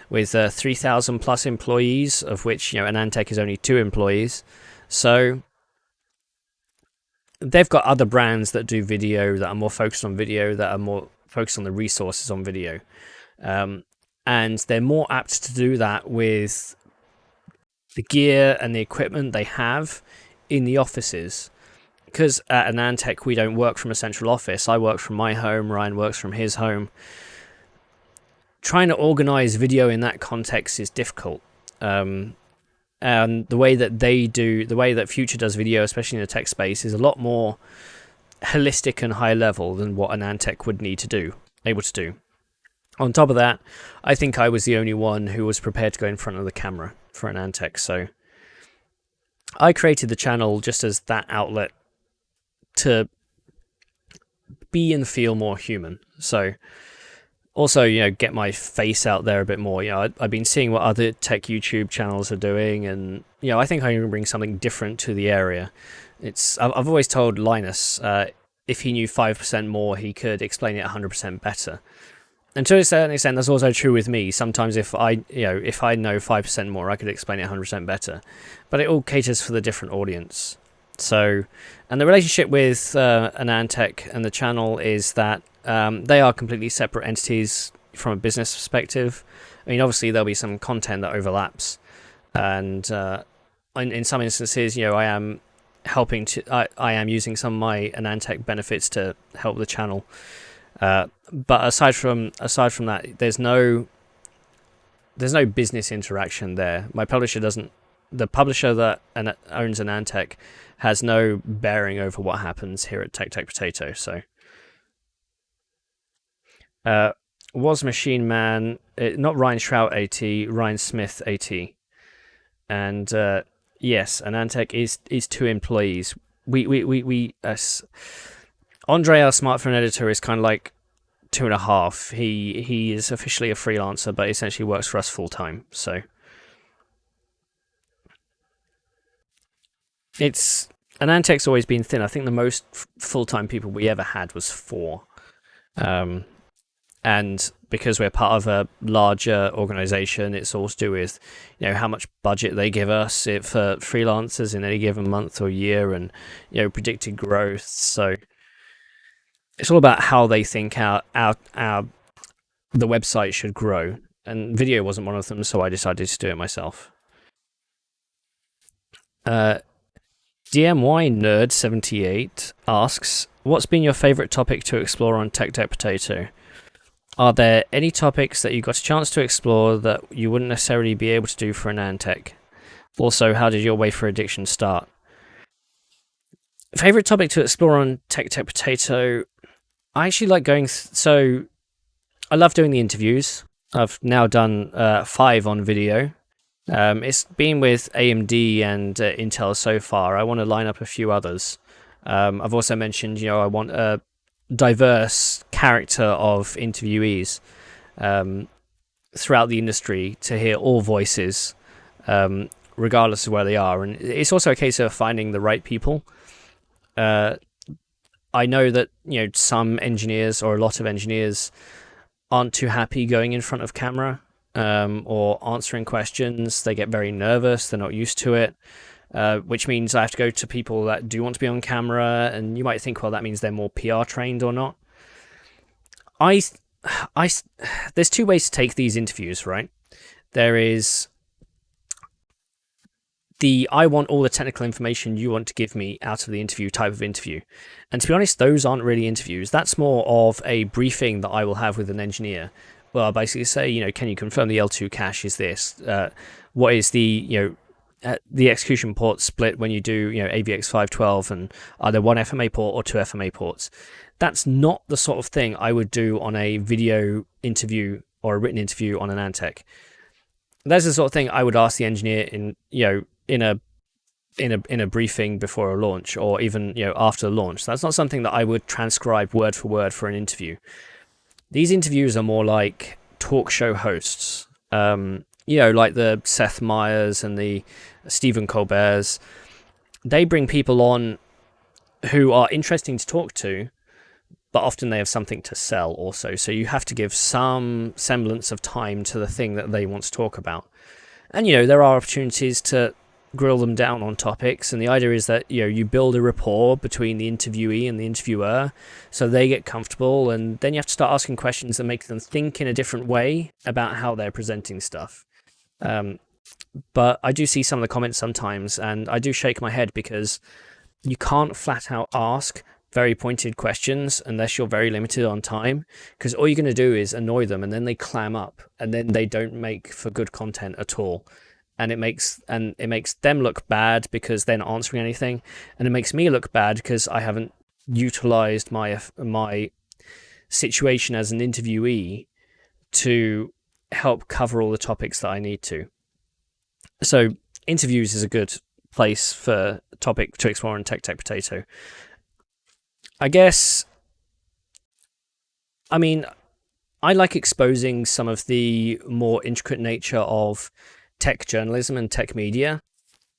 with 3,000 plus employees, of which AnandTech is only 2 employees. So they've got other brands that do video, that are more focused on video, that are more focused on the resources on video. And they're more apt to do that with the gear and the equipment they have in the offices. Because at AnandTech, we don't work from a central office. I work from my home, Ryan works from his home. Trying to organize video in that context is difficult. And the way that Future does video, especially in the tech space, is a lot more holistic and high level than what AnandTech would need to do, able to do. On top of that, I think I was the only one who was prepared to go in front of the camera for AnandTech, so I created the channel just as that outlet to be and feel more human. So also, get my face out there a bit more. I've been seeing what other tech YouTube channels are doing, and I think I can bring something different to the area. I've always told Linus, if he knew 5% more, he could explain it 100% better. And to a certain extent, that's also true with me. Sometimes if I know 5% more, I could explain it 100% better. But it all caters for the different audience. So, and the relationship with AnandTech and the channel is that they are completely separate entities from a business perspective. I mean, obviously there'll be some content that overlaps, and in some instances, I am I am using some of my AnandTech benefits to help the channel. But aside from that, there's no business interaction there. My publisher doesn't. The publisher that owns AnandTech has no bearing over what happens here at TechTechPotato. So, was Machine Man not Ryan Shrout AT, Ryan Smith AT, and yes, AnandTech is 2 employees. We Andre, our smartphone editor, is kind of like 2.5. He is officially a freelancer, but essentially works for us full time. So AnandTech's always been thin. I think the most full time people we ever had was 4. And because we're part of a larger organization, it's all to do with how much budget they give us for freelancers in any given month or year, and predicted growth. So it's all about how they think the website should grow, and video wasn't one of them, so I decided to do it myself. DMY Nerd 78 asks, "What's been your favorite topic to explore on TechTechPotato? Are there any topics that you got a chance to explore that you wouldn't necessarily be able to do for AnandTech? Also, how did your wafer addiction start?" Favorite topic to explore on TechTechPotato? I actually like going. So I love doing the interviews. I've now done 5 on video. It's been with AMD and Intel so far. I want to line up a few others. I've also mentioned, I want a diverse character of interviewees throughout the industry to hear all voices, regardless of where they are. And it's also a case of finding the right people. I know that some engineers, or a lot of engineers, aren't too happy going in front of camera or answering questions. They get very nervous. They're not used to it, which means I have to go to people that do want to be on camera. And you might think, well, that means they're more PR trained or not. There's 2 ways to take these interviews, right? There is I want all the technical information you want to give me out of the interview type of interview. And to be honest, those aren't really interviews. That's more of a briefing that I will have with an engineer. Well, I'll basically say, can you confirm the L2 cache is this? What is the execution port split when you do, AVX512, and are there 1 FMA port or 2 FMA ports? That's not the sort of thing I would do on a video interview or a written interview on AnandTech. That's the sort of thing I would ask the engineer in a briefing before a launch, or even after the launch. That's not something that I would transcribe word for word for an interview. These interviews are more like talk show hosts, like the Seth Meyers and the Stephen Colberts. They bring people on who are interesting to talk to, but often they have something to sell also. So you have to give some semblance of time to the thing that they want to talk about. And there are opportunities to grill them down on topics, and the idea is that you build a rapport between the interviewee and the interviewer, so they get comfortable, and then you have to start asking questions that make them think in a different way about how they're presenting stuff. But I do see some of the comments sometimes, and I do shake my head, because you can't flat out ask very pointed questions unless you're very limited on time, because all you're going to do is annoy them, and then they clam up, and then they don't make for good content at all. And it makes them look bad because they're not answering anything, and it makes me look bad because I haven't utilized my situation as an interviewee to help cover all the topics that I need to. So interviews is a good place for a topic to explore in TechTechPotato. I guess, I mean, I like exposing some of the more intricate nature of tech journalism and tech media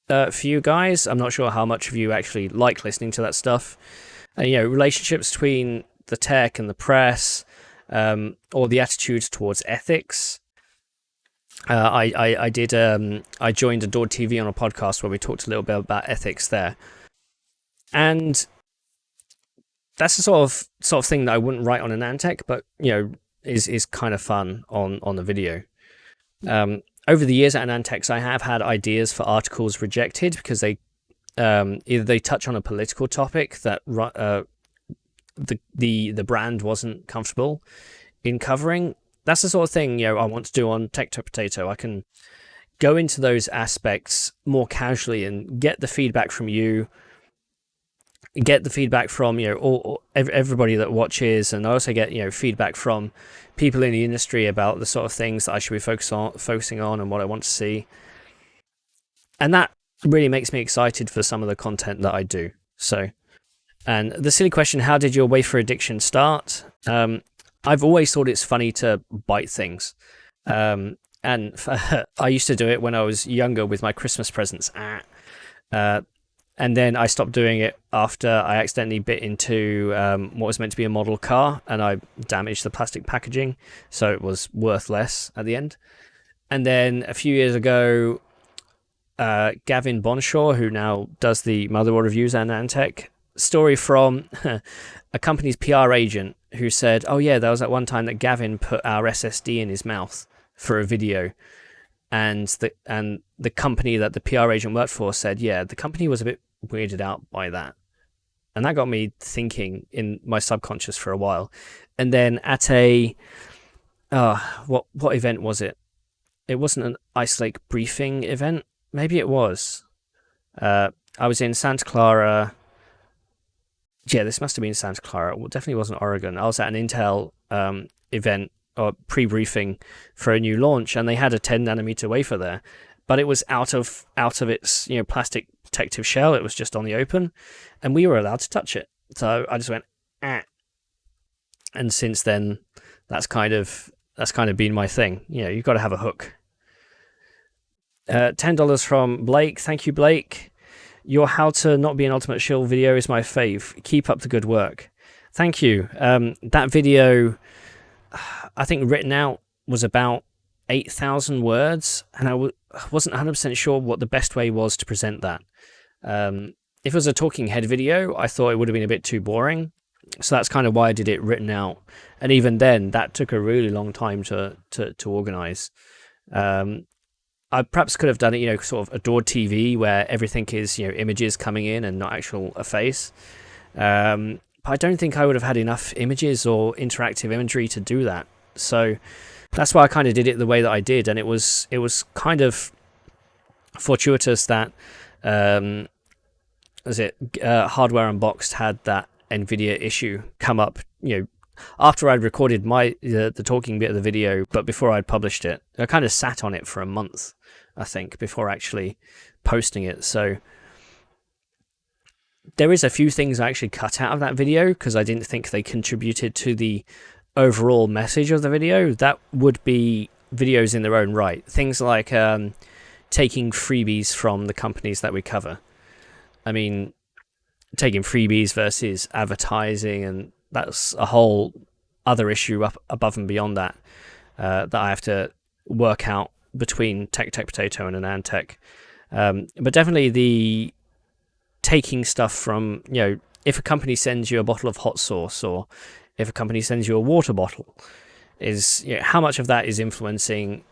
for you guys. I'm not sure how much of you actually like listening to that stuff. Relationships between the tech and the press, or the attitudes towards ethics. I joined Adored TV on a podcast where we talked a little bit about ethics there, and that's the sort of thing that I wouldn't write on AnandTech, but is kind of fun on the video. Over the years at AnandTech, I have had ideas for articles rejected because they either they touch on a political topic that the brand wasn't comfortable in covering. That's the sort of thing I want to do on TechTechPotato. I can go into those aspects more casually and get the feedback from you, get the feedback from everybody that watches, and I also get feedback from people in the industry about the sort of things that I should be focusing on and what I want to see, and that really makes me excited for some of the content that I do. So, and the silly question, how did your wafer addiction start? I've always thought it's funny to bite things. And I used to do it when I was younger with my Christmas presents. And then I stopped doing it after I accidentally bit into what was meant to be a model car, and I damaged the plastic packaging, so it was worth less at the end. And then a few years ago, Gavin Bonshaw, who now does the motherboard reviews at AnandTech, story from a company's PR agent who said, oh yeah, there was that one time that Gavin put our SSD in his mouth for a video, and the company that the PR agent worked for said, yeah, the company was a bit weirded out by that. And that got me thinking in my subconscious for a while. And then at a what event was it? It wasn't an Ice Lake briefing event. Maybe it was. I was in Santa Clara. Yeah, this must have been Santa Clara. Well, definitely wasn't Oregon. I was at an Intel event or pre-briefing for a new launch, and they had a 10 nanometer wafer there, but it was out of its plastic protective shell. It was just on the open, and we were allowed to touch it. So I just went, ah. And since then, that's kind of been my thing. You've got to have a hook. $10 from Blake. Thank you, Blake. Your how to not be an ultimate shill video is my fave. Keep up the good work. Thank you. That video, I think written out, was about 8,000 words, and I wasn't 100% sure what the best way was to present that. If it was a talking head video, I thought it would have been a bit too boring, so that's kind of why I did it written out. And even then, that took a really long time to organize. I perhaps could have done it, sort of Adored TV, where everything is, images coming in and not actual a face. But I don't think I would have had enough images or interactive imagery to do that. So that's why I kind of did it the way that I did. And it was kind of fortuitous that, Hardware Unboxed had that NVIDIA issue come up, after I'd recorded the talking bit of the video, but before I'd published it. I kind of sat on it for a month, I think, before actually posting it. So there is a few things I actually cut out of that video because I didn't think they contributed to the overall message of the video. That would be videos in their own right. Things like taking freebies from the companies that we cover. I mean, taking freebies versus advertising, and that's a whole other issue up above and beyond that that I have to work out between TechTechPotato and AnandTech. But definitely the taking stuff from, if a company sends you a bottle of hot sauce, or if a company sends you a water bottle, is how much of that is influencing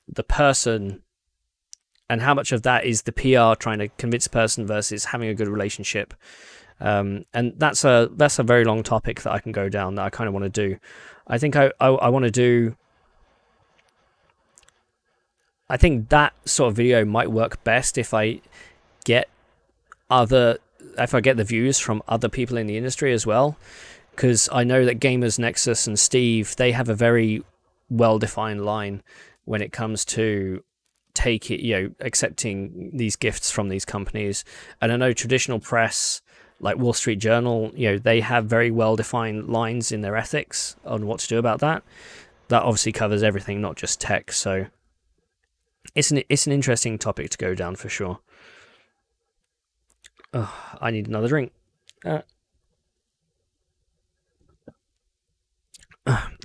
the person, and how much of that is the PR trying to convince the person versus having a good relationship. And that's a very long topic that I can go down that I kind of want to do. I think I want to do. I think that sort of video might work best if I get other the views from other people in the industry as well, because I know that Gamers Nexus and Steve, they have a very well-defined line when it comes to accepting these gifts from these companies. And I know traditional press like Wall Street Journal, they have very well-defined lines in their ethics on what to do about that. That obviously covers everything, not just tech. So it's an interesting topic to go down for sure. I need another drink.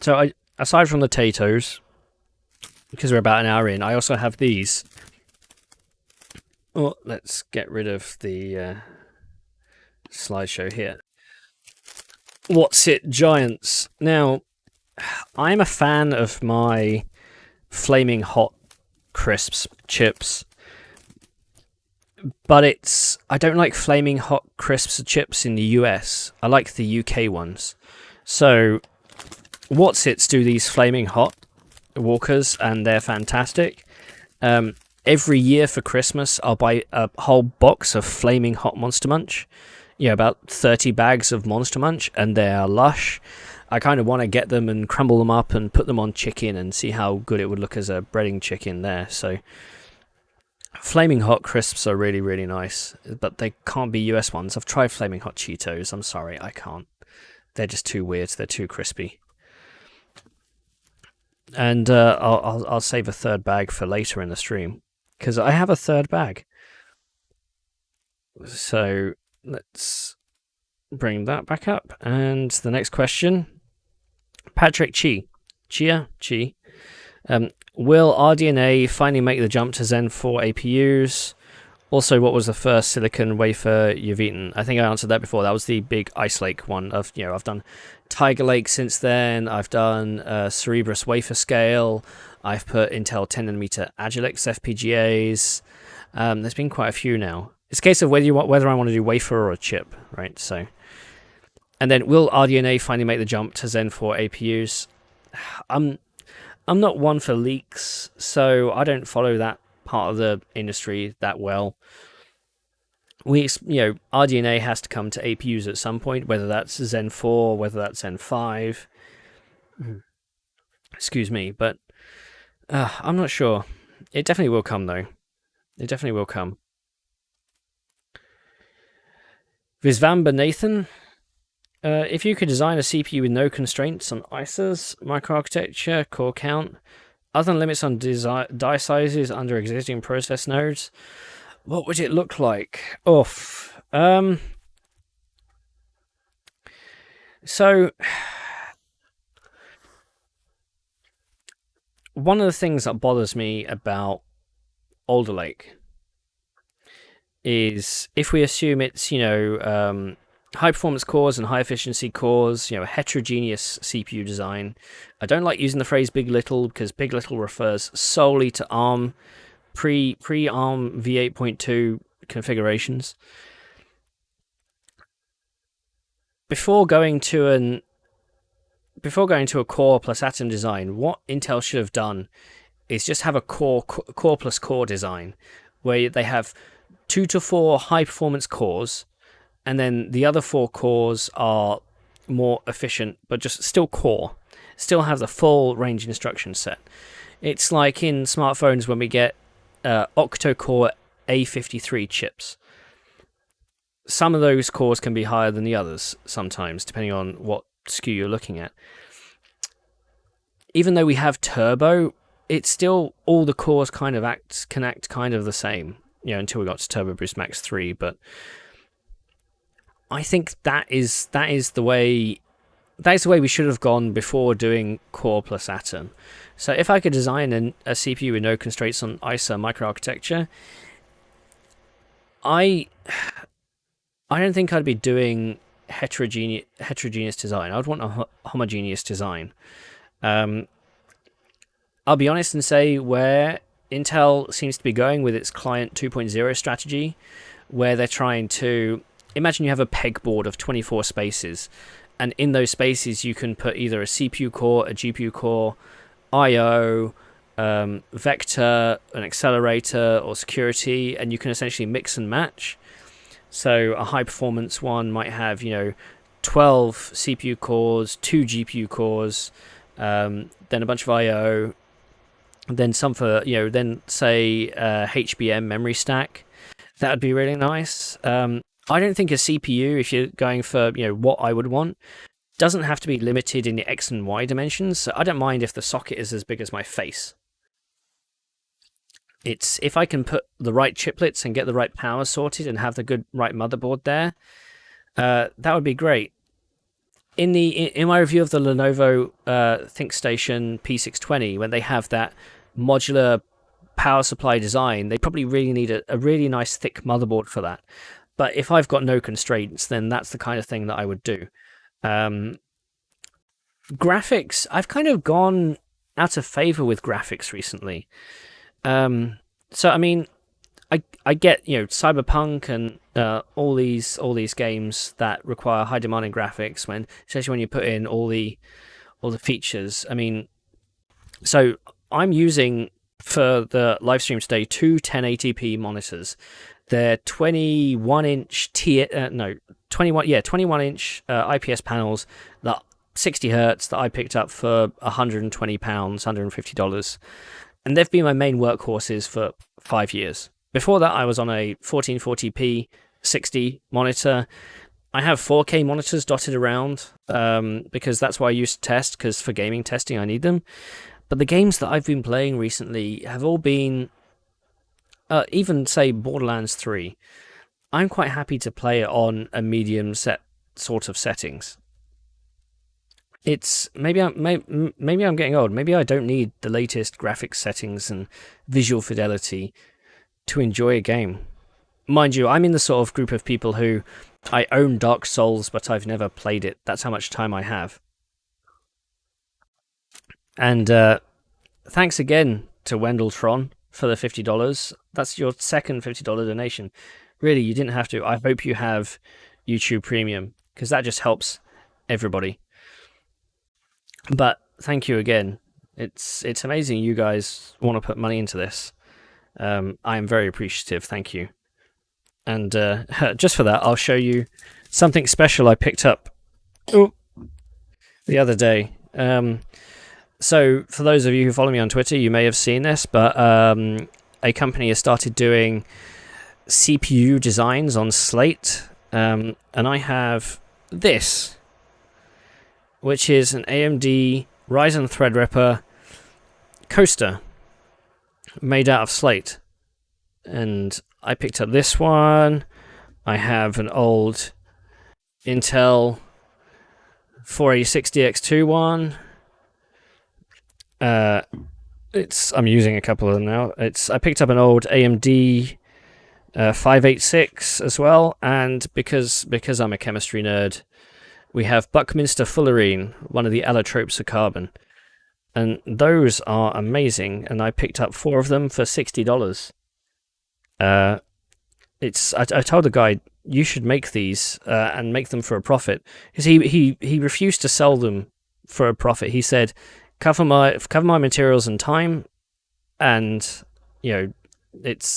So aside from the potatoes, because we're about an hour in, I also have these. Oh, let's get rid of the slideshow here. What's it Giants? Now, I'm a fan of my flaming hot crisps chips, but I don't like flaming hot crisps chips in the US. I like the UK ones. So What's It's do these flaming hot walkers, and they're fantastic. Every year for Christmas, I'll buy a whole box of flaming hot Monster Munch. About 30 bags of Monster Munch, and they're lush. I kind of want to get them and crumble them up and put them on chicken and see how good it would look as a breading chicken there. So flaming hot crisps are really, really nice, but they can't be US ones. I've tried flaming hot Cheetos. I'm sorry, I can't. They're just too weird. They're too crispy. And I'll save a third bag for later in the stream, because I have a third bag. So let's bring that back up. And the next question, Patrick Chi. Will RDNA finally make the jump to Zen 4 APUs? Also, what was the first silicon wafer you've eaten? I think I answered that before. That was the big Ice Lake one. I've done Tiger Lake since then. I've done Cerebrus wafer scale. I've put Intel 10nm Agilex FPGAs. There's been quite a few now. It's a case of whether I want to do wafer or a chip, right? So, and then will RDNA finally make the jump to Zen 4 APUs? I'm not one for leaks, so I don't follow that part of the industry that well. RDNA has to come to APUs at some point, whether that's Zen 4, whether that's Zen 5. Excuse me, but I'm not sure. It definitely will come, though. It definitely will come. Visvamba Nathan, if you could design a CPU with no constraints on ISAs, microarchitecture, core count, other than limits on die sizes under existing process nodes, what would it look like? So, one of the things that bothers me about Alder Lake is if we assume it's, high performance cores and high efficiency cores, a heterogeneous CPU design. I don't like using the phrase big little, because big little refers solely to ARM, pre-ARM v8.2 configurations. Before going to a core plus atom design, what Intel should have done is just have a core plus core design, where they have 2 to 4 high performance cores, and then the other 4 cores are more efficient, but just still core. Still have the full range instruction set. It's like in smartphones when we get octo-core A53 chips. Some of those cores can be higher than the others sometimes, depending on what SKU you're looking at. Even though we have turbo, it's still all the cores kind of can act kind of the same, until we got to Turbo Boost Max 3, but I think that is the way we should have gone before doing core plus atom. So if I could design a CPU with no constraints on ISA microarchitecture, I don't think I'd be doing heterogeneous design. I'd want a homogeneous design. I'll be honest and say where Intel seems to be going with its Client 2.0 strategy, where they're trying to imagine you have a pegboard of 24 spaces, and in those spaces you can put either a CPU core, a GPU core, I/O, vector, an accelerator, or security, and you can essentially mix and match. So a high performance one might have 12 CPU cores, 2 GPU cores, then a bunch of I/O, then some for then say HBM memory stack. That would be really nice. I don't think a CPU, if you're going for what I would want, doesn't have to be limited in the X and Y dimensions. So I don't mind if the socket is as big as my face. It's if I can put the right chiplets and get the right power sorted and have the good right motherboard there, that would be great. In my review of the Lenovo ThinkStation P620, when they have that modular power supply design, they probably really need a really nice thick motherboard for that. But if I've got no constraints, then that's the kind of thing that I would do. Graphics, I've kind of gone out of favor with graphics recently. So I mean, I get Cyberpunk and all these games that require high demanding graphics, especially when you put in all the features. I mean, so I'm using for the live stream today 2 1080p monitors. They're 21-inch 21-inch IPS panels that 60 hertz that I picked up for £120, $150. And they've been my main workhorses for 5 years. Before that, I was on a 1440p 60 monitor. I have 4K monitors dotted around because that's what I used to test, because for gaming testing I need them. But the games that I've been playing recently have all been, even say Borderlands 3, I'm quite happy to play it on a medium set sort of settings. It's maybe I'm getting old. Maybe I don't need the latest graphics settings and visual fidelity to enjoy a game. Mind you, I'm in the sort of group of people who I own Dark Souls, but I've never played it. That's how much time I have. And thanks again to Wendell Tron for the $50. That's your second $50 donation. Really, you didn't have to. I hope you have YouTube Premium, because that just helps everybody. But thank you again. It's amazing you guys want to put money into this. I am very appreciative. Thank you. And just for that, I'll show you something special I picked up the other day. So for those of you who follow me on Twitter, you may have seen this, but a company has started doing CPU designs on Slate, and I have this, which is an AMD Ryzen Threadripper coaster made out of Slate. And I picked up this one. I have an old Intel 48060X2 one. I'm using a couple of them now. I picked up an old AMD 586 as well, and because I'm a chemistry nerd, we have Buckminster fullerene, one of the allotropes of carbon, and those are amazing. And I picked up 4 of them for $60. I told the guy, you should make these and make them for a profit, because he refused to sell them for a profit. He said, cover my materials and time, and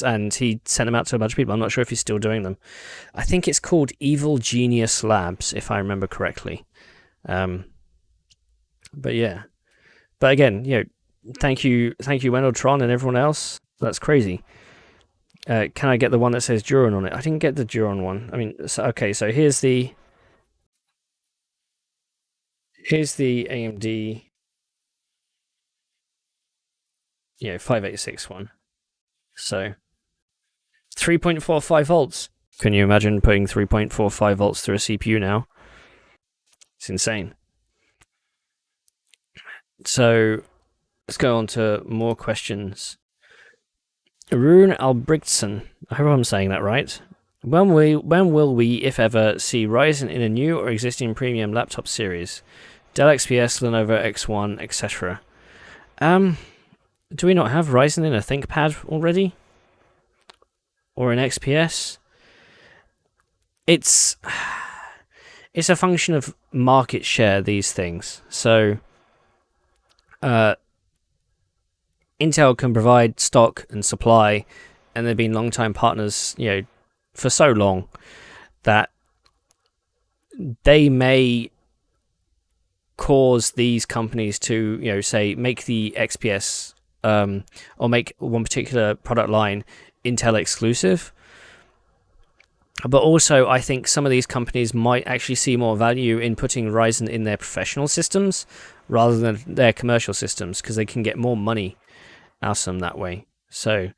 and he sent them out to a bunch of people. I'm not sure if he's still doing them. I think it's called Evil Genius Labs, if I remember correctly. But yeah, but again, thank you, Wendell Tron and everyone else. That's crazy. Can I get the one that says Duron on it? I didn't get the Duron one. I mean, so here's the AMD 586 one. So 3.45 volts. Can you imagine putting 3.45 volts through a CPU now? It's insane. So let's go on to more questions. Rune Albrigtson, I hope I'm saying that right. When will we, if ever, see Ryzen in a new or existing premium laptop series? Dell XPS, Lenovo X1, etc. Do we not have Ryzen in a ThinkPad already? Or an XPS? It's a function of market share, these things. So Intel can provide stock and supply, and they've been long-time partners, for so long. that they may cause these companies to, say, make the XPS or make one particular product line Intel exclusive. But also, I think some of these companies might actually see more value in putting Ryzen in their professional systems rather than their commercial systems, because they can get more money out of them that way. So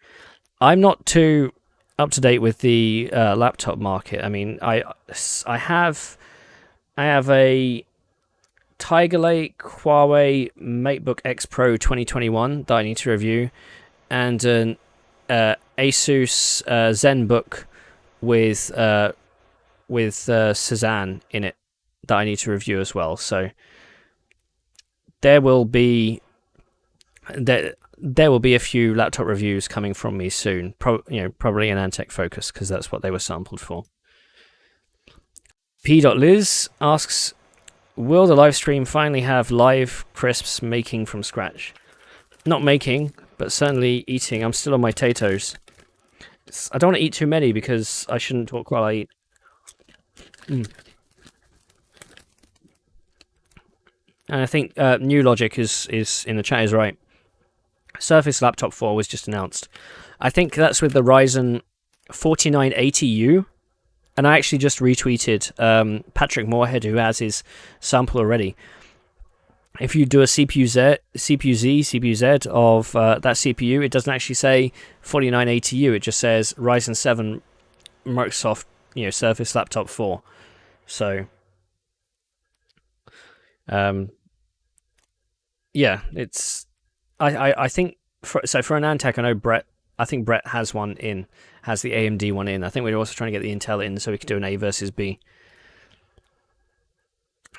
I'm not too up to date with the laptop market. I mean, I have a Tiger Lake Huawei MateBook X Pro 2021 that I need to review, and an Asus ZenBook with Cezanne in it that I need to review as well. So there will be a few laptop reviews coming from me soon. Probably an AnandTech focus, because that's what they were sampled for. P.Liz asks, will the live stream finally have live crisps making from scratch? Not making, but certainly eating. I'm still on my potatoes. I don't want to eat too many because I shouldn't talk while I eat. And I think New Logic is in the chat is right. Surface Laptop 4 was just announced. I think that's with the Ryzen 4980U. And I actually just retweeted Patrick Moorhead, who has his sample already. If you do a CPU-Z of that CPU, it doesn't actually say 4980U. It just says Ryzen 7 Microsoft, Surface Laptop 4. So, yeah, it's. I think for AnandTech, I know Brett. I think Brett has the AMD one in. I think we're also trying to get the Intel in so we can do an A versus B.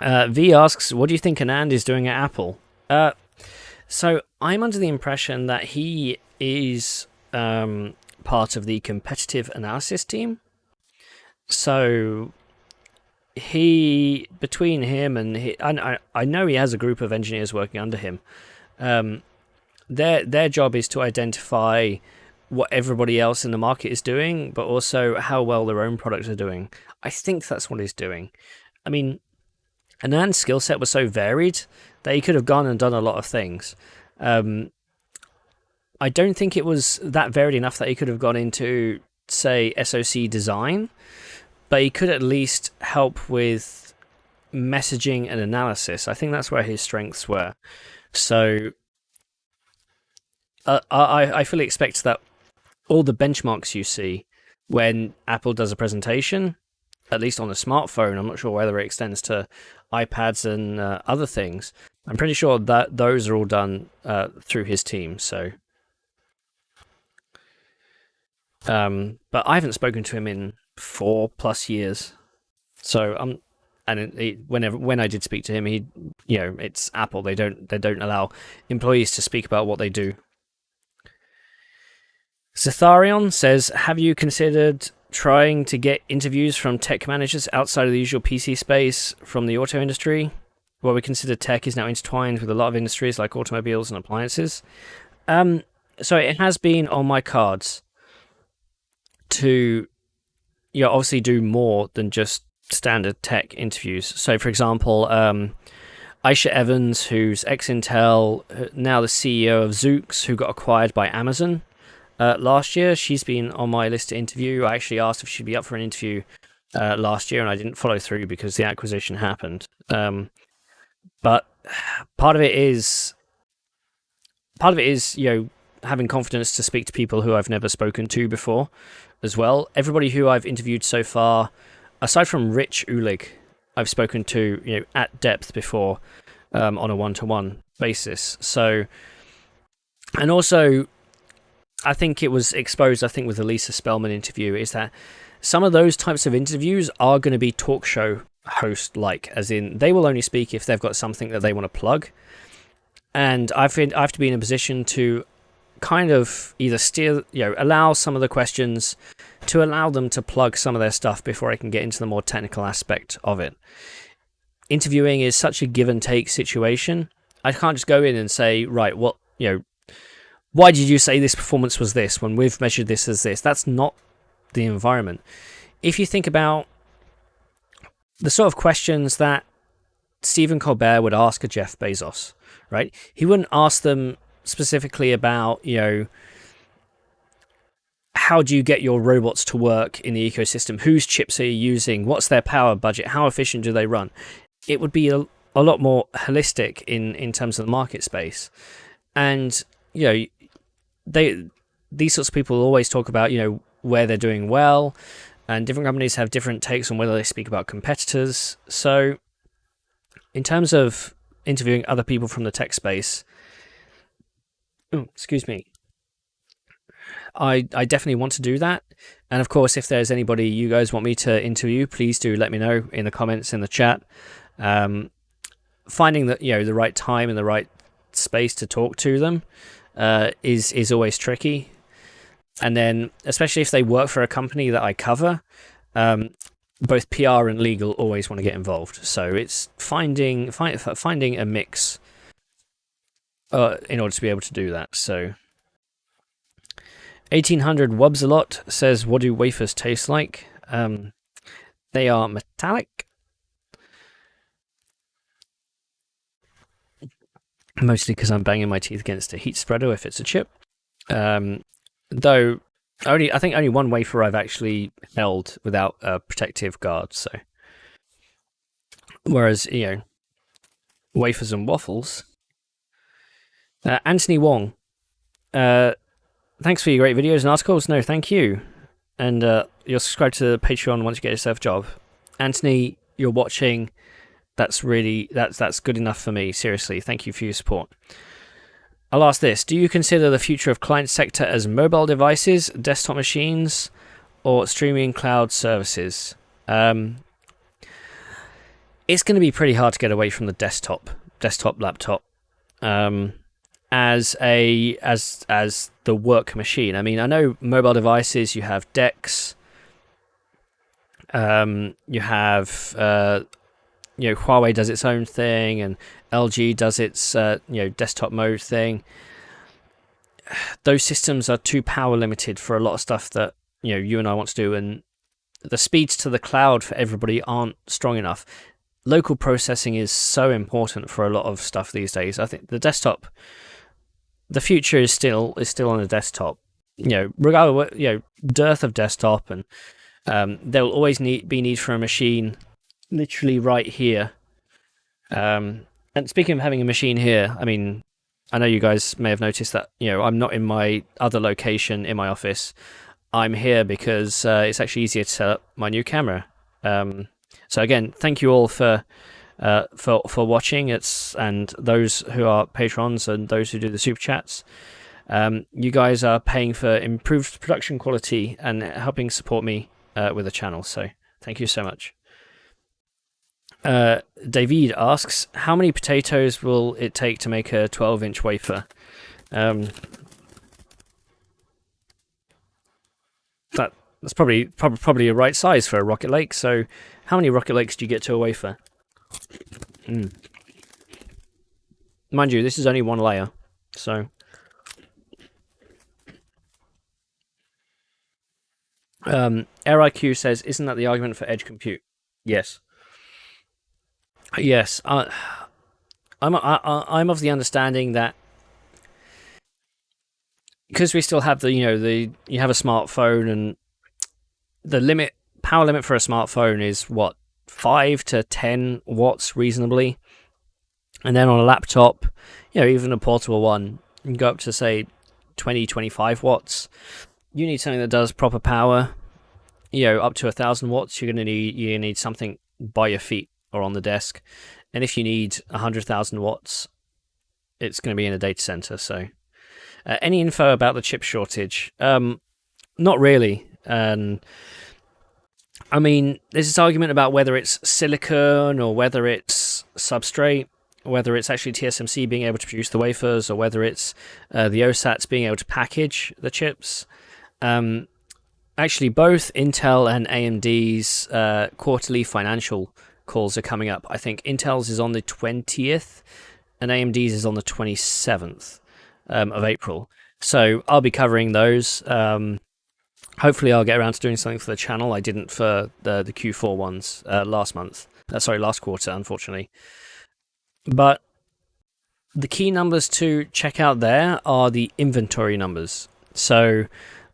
V asks, what do you think Anand is doing at Apple? So I'm under the impression that he is part of the competitive analysis team. So between him and I know he has a group of engineers working under him. Their job is to identify what everybody else in the market is doing, but also how well their own products are doing. I think that's what he's doing. I mean, Anand's skill set was so varied that he could have gone and done a lot of things. I don't think it was that varied enough that he could have gone into, say, SoC design, but he could at least help with messaging and analysis. I think that's where his strengths were. So I fully expect that all the benchmarks you see when Apple does a presentation, at least on a smartphone, I'm not sure whether it extends to iPads and other things. I'm pretty sure that those are all done through his team. So, but I haven't spoken to him in 4+ years. So when I did speak to him, it's Apple. They don't allow employees to speak about what they do. Zetharion says, have you considered trying to get interviews from tech managers outside of the usual PC space from the auto industry? Well, we consider tech is now intertwined with a lot of industries like automobiles and appliances. So it has been on my cards to obviously do more than just standard tech interviews. So, for example, Aisha Evans, who's ex-Intel, now the CEO of Zoox, who got acquired by Amazon last year, she's been on my list to interview. I actually asked if she'd be up for an interview last year, and I didn't follow through because the acquisition happened. But part of it is having confidence to speak to people who I've never spoken to before as well. Everybody who I've interviewed so far, aside from Rich Ulig, I've spoken to at depth before on a one-to-one basis. So, and also, I think it was exposed, with the Lisa Spellman interview, is that some of those types of interviews are going to be talk show host-like, as in they will only speak if they've got something that they want to plug. And I have to be in a position to kind of either allow some of the questions to allow them to plug some of their stuff before I can get into the more technical aspect of it. Interviewing is such a give and take situation. I can't just go in and say, right, why did you say this performance was this when we've measured this as this? That's not the environment. If you think about the sort of questions that Stephen Colbert would ask a Jeff Bezos, right? He wouldn't ask them specifically about, how do you get your robots to work in the ecosystem? Whose chips are you using? What's their power budget? How efficient do they run? It would be a lot more holistic in terms of the market space. And, these sorts of people always talk about, where they're doing well, and different companies have different takes on whether they speak about competitors. So in terms of interviewing other people from the tech space, excuse me, I definitely want to do that. And of course, if there's anybody you guys want me to interview, please do let me know in the comments, in the chat. Finding that, the right time and the right space to talk to them is always tricky. And then, especially if they work for a company that I cover, both PR and legal always want to get involved. So it's finding a mix in order to be able to do that. So 1800 Wubs a lot says, what do wafers taste like? They are metallic. Mostly because I'm banging my teeth against a heat spreader if it's a chip. Though I think only one wafer I've actually held without a protective guard. So, whereas wafers and waffles. Anthony Wong, thanks for your great videos and articles. No, thank you. And you'll subscribe to the Patreon once you get yourself a job. Anthony, you're watching. That's good enough for me. Seriously, thank you for your support. I'll ask this. Do you consider the future of client sector as mobile devices, desktop machines, or streaming cloud services? It's going to be pretty hard to get away from the desktop laptop as the work machine. I mean, I know mobile devices, you have DeX, you have Huawei does its own thing, and LG does its desktop mode thing. Those systems are too power limited for a lot of stuff that you and I want to do, and the speeds to the cloud for everybody aren't strong enough. Local processing is so important for a lot of stuff these days. I think the future is still on the desktop. Regardless, dearth of desktop, and there will always be need for a machine literally right here. And speaking of having a machine here, I mean, I know you guys may have noticed that I'm not in my other location in my office. I'm here because it's actually easier to set up my new camera. So again, thank you all for watching. And those who are patrons and those who do the super chats. You guys are paying for improved production quality and helping support me with the channel. So thank you so much. David asks, how many potatoes will it take to make a 12-inch wafer? That's probably a right size for a Rocket Lake. So how many Rocket Lakes do you get to a wafer? Mind you, this is only one layer. So AirIQ says, isn't that the argument for edge compute? Yes. Yes, I'm of the understanding that because we still have you have a smartphone, and the power limit for a smartphone is what, 5 to 10 watts reasonably, and then on a laptop, even a portable one, you can go up to say 20-25 watts. You need something that does proper power, up to 1,000 watts. You're gonna need something by your feet or on the desk, and if you need 100,000 watts, it's going to be in a data center. So any info about the chip shortage? Not really. I mean, there's this argument about whether it's silicon or whether it's substrate, whether it's actually TSMC being able to produce the wafers, or whether it's the OSATs being able to package the chips. Actually, both Intel and AMD's quarterly financial calls are coming up. I think Intel's is on the 20th and AMD's is on the 27th of April. So I'll be covering those. Hopefully, I'll get around to doing something for the channel. I didn't for the Q4 ones last month. Last quarter, unfortunately. But the key numbers to check out there are the inventory numbers. So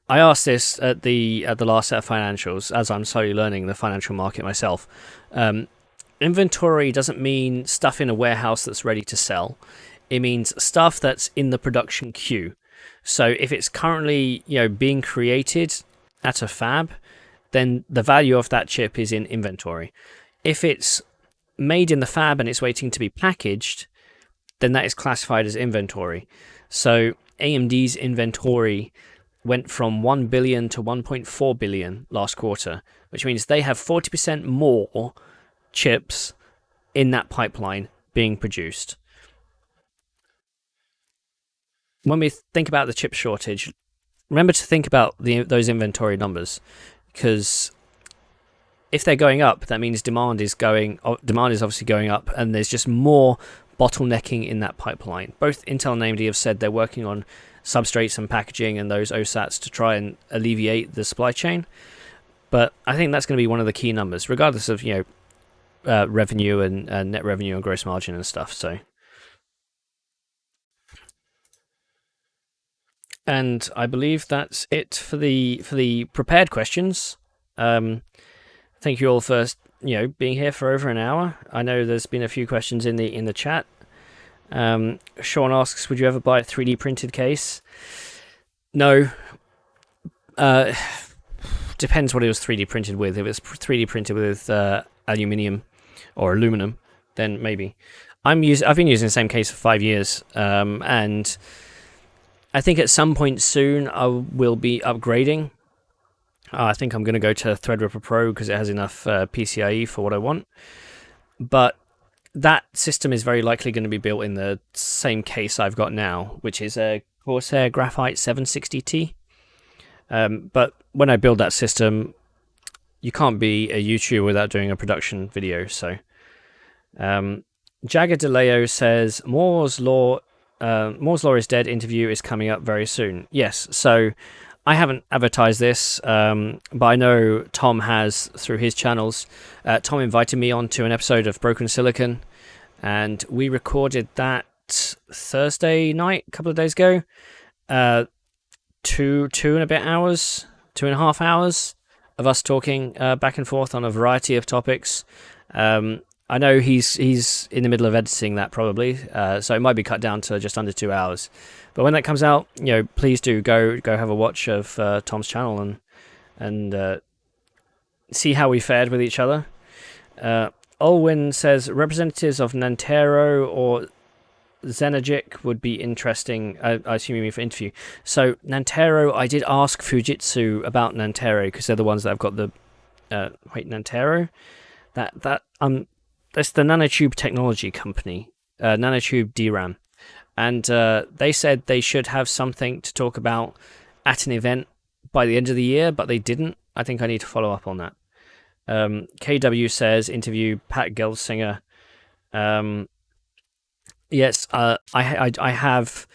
I asked this at the last set of financials, as I'm slowly learning the financial market myself. Inventory doesn't mean stuff in a warehouse that's ready to sell. It means stuff that's in the production queue. So if it's currently being created at a fab, then the value of that chip is in inventory. If it's made in the fab and it's waiting to be packaged, then that is classified as inventory. So AMD's inventory went from 1 billion to 1.4 billion last quarter, which means they have 40% more chips in that pipeline being produced. When we think about the chip shortage, remember to think about those inventory numbers, because if they're going up, that means demand is obviously going up, and there's just more bottlenecking in that pipeline. Both Intel and AMD have said they're working on substrates and packaging and those OSATs to try and alleviate the supply chain. But I think that's going to be one of the key numbers, regardless of revenue and net revenue and gross margin and stuff. So, and I believe that's it for the prepared questions. Thank you all for being here for over an hour. I know there's been a few questions in the chat. Sean asks, would you ever buy a 3D printed case? No. Depends what it was 3D printed with. If it's 3D printed with aluminium or aluminum, then maybe. I've been using the same case for 5 years, and I think at some point soon I will be upgrading. I think I'm going to go to Threadripper Pro because it has enough PCIe for what I want. But that system is very likely going to be built in the same case I've got now, which is a Corsair Graphite 760T. But when I build that system, you can't be a YouTuber without doing a production video. So, Jagger DeLeo says Moore's Law is Dead interview is coming up very soon. Yes, so I haven't advertised this, but I know Tom has through his channels. Tom invited me onto an episode of Broken Silicon, and we recorded that Thursday night, a couple of days ago. 2.5 hours of us talking back and forth on a variety of topics. I know he's in the middle of editing that probably, so it might be cut down to just under 2 hours. But when that comes out, please do go have a watch of Tom's channel and see how we fared with each other. Olwyn says representatives of Nantero or Xenergic would be interesting. I assume you mean for interview. So Nantero, I did ask Fujitsu about Nantero because they're the ones that have got the Nantero. That's the nanotube technology company, nanotube DRAM. And they said they should have something to talk about at an event by the end of the year, but they didn't. I think I need to follow up on that. KW says interview Pat Gelsinger. Yes, I have.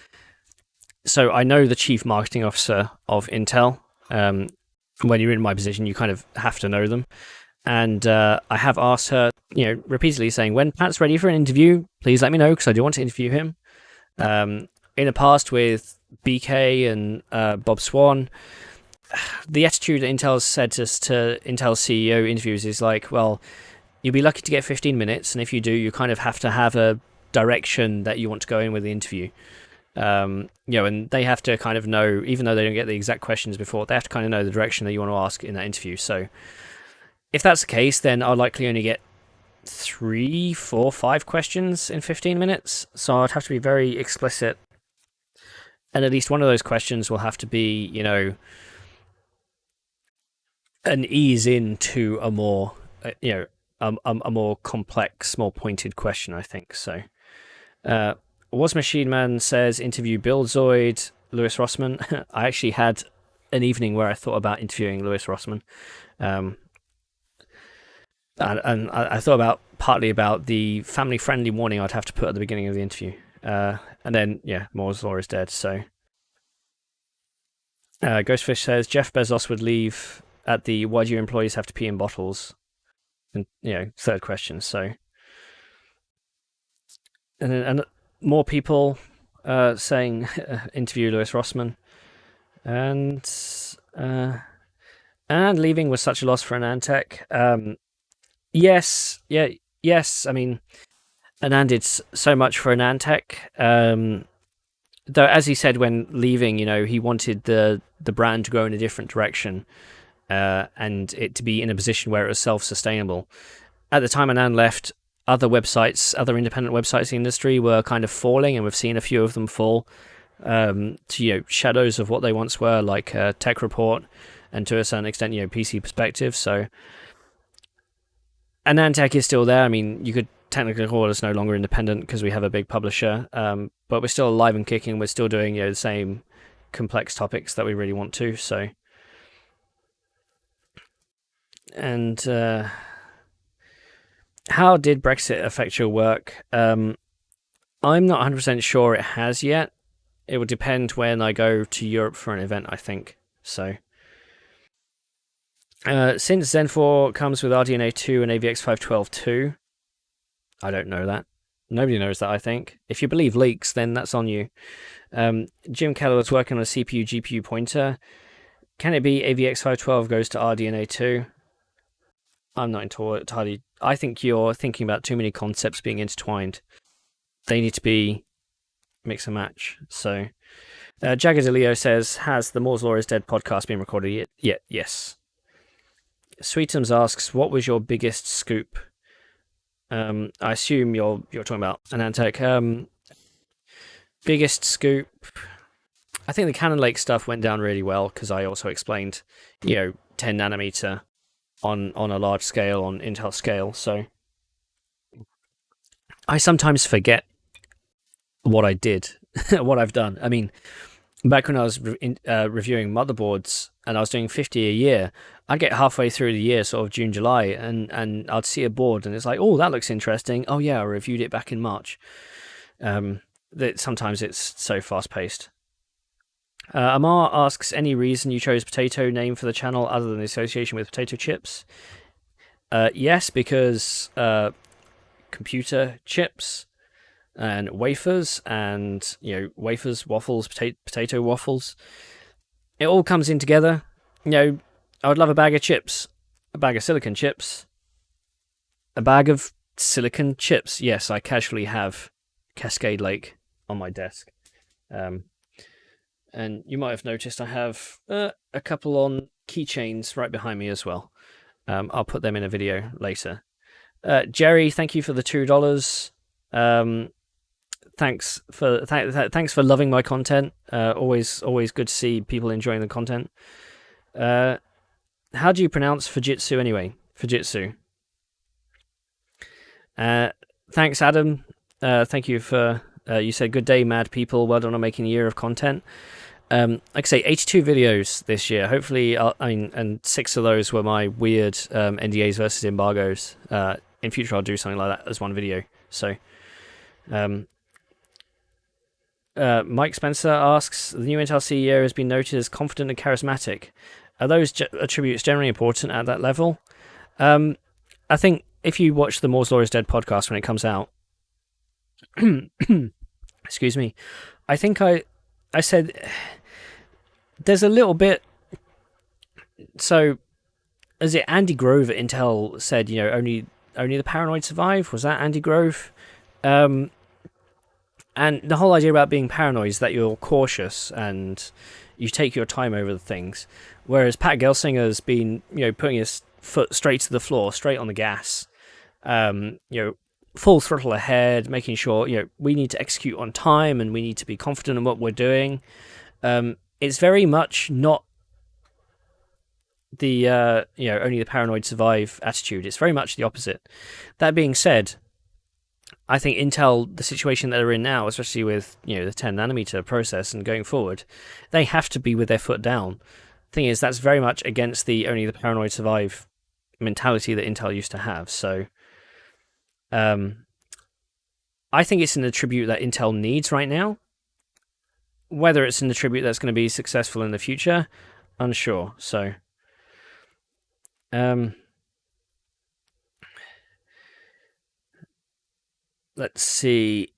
So I know the chief marketing officer of Intel. When you're in my position, you kind of have to know them. And I have asked her, repeatedly saying, when Pat's ready for an interview, please let me know because I do want to interview him. In the past with BK and Bob Swan, the attitude that Intel's said to Intel's CEO interviews is like, well, you'll be lucky to get 15 minutes, and if you do, you kind of have to have a direction that you want to go in with the interview. And they have to kind of know, even though they don't get the exact questions before, they have to kind of know the direction that you want to ask in that interview. So if that's the case, then I'll likely only get 3, 4, 5 questions in 15 minutes. So I'd have to be very explicit. And at least one of those questions will have to be, an ease into a more, a more complex, more pointed question, I think. So, Was Machine Man says interview Buildzoid, Lewis Rossman. I actually had an evening where I thought about interviewing Lewis Rossman. And I thought partly about the family-friendly warning I'd have to put at the beginning of the interview. And then, Moore's Law is Dead, so... Ghostfish says Jeff Bezos would leave at the "Why do your employees have to pee in bottles?" And third question. So, and more people saying interview Lewis Rossman, and leaving was such a loss for AnandTech. Yes, yeah, yes. I mean, Anand did so much for AnandTech. Though, as he said when leaving, he wanted the brand to go in a different direction, and it to be in a position where it was self-sustainable. At the time Anand left, other independent websites in the industry were kind of falling, and we've seen a few of them fall to shadows of what they once were, like Tech Report, and to a certain extent, PC Perspective. So AnandTech is still there. I mean, you could technically call us no longer independent because we have a big publisher, but we're still alive and kicking. We're still doing the same complex topics that we really want to. So, and how did Brexit affect your work? I'm not 100% sure it has yet. It will depend when I go to Europe for an event, I think. So, since Zen 4 comes with RDNA 2 and AVX 512.2, I don't know that. Nobody knows that, I think. If you believe leaks, then that's on you. Jim Keller was working on a CPU GPU pointer. Can it be AVX 512 goes to RDNA 2? I'm not entirely. I think you're thinking about too many concepts being intertwined. They need to be mix and match. So, Jagger DeLeo says, has the Moore's Law is Dead podcast been recorded yet? Yes. Sweetums asks, what was your biggest scoop? I assume you're talking about AnandTech. Biggest scoop. I think the Cannon Lake stuff went down really well because I also explained, 10 nanometer on a large scale, on Intel scale. So I sometimes forget what I did, what I've done. I mean, back when I was reviewing motherboards and I was doing 50 a year, I'd get halfway through the year, sort of June, July, and I'd see a board and it's like, oh, that looks interesting. Oh yeah, I reviewed it back in March. That sometimes it's so fast paced. Amar asks, any reason you chose potato name for the channel other than the association with potato chips? Yes, because computer chips and wafers and wafers, waffles, potato waffles, it all comes in together. I would love a bag of chips, a bag of silicon chips, a bag of silicon chips. Yes, I casually have Cascade Lake on my desk. And you might have noticed I have a couple on keychains right behind me as well. I'll put them in a video later. Jerry, thank you for the $2. Thanks for loving my content. Always good to see people enjoying the content. How do you pronounce Fujitsu anyway? Fujitsu. Thanks, Adam. Thank you for. You said, good day, mad people. Well done on making a year of content. Like I say, 82 videos this year. Hopefully, and 6 of those were my weird NDAs versus embargoes. In future, I'll do something like that as one video. So, Mike Spencer asks, the new Intel CEO has been noted as confident and charismatic. Are those attributes generally important at that level? I think if you watch the Moore's Law is Dead podcast when it comes out, excuse me, I think I said there's a little bit. So, is it Andy Grove at Intel said, only the paranoid survive? Was that Andy Grove? And the whole idea about being paranoid is that you're cautious and you take your time over the things. Whereas Pat Gelsinger's been, putting his foot straight to the floor, straight on the gas. Full throttle ahead, making sure we need to execute on time and we need to be confident in what we're doing. It's very much not the only the paranoid survive attitude. It's very much the opposite. That being said, I think Intel, the situation that they're in now, especially with the 10 nanometer process and going forward, they have to be with their foot down. Thing is, that's very much against the only the paranoid survive mentality that Intel used to have. So. I think it's an attribute that Intel needs right now. whether it's an attribute that's going to be successful in the future, unsure. So, let's see.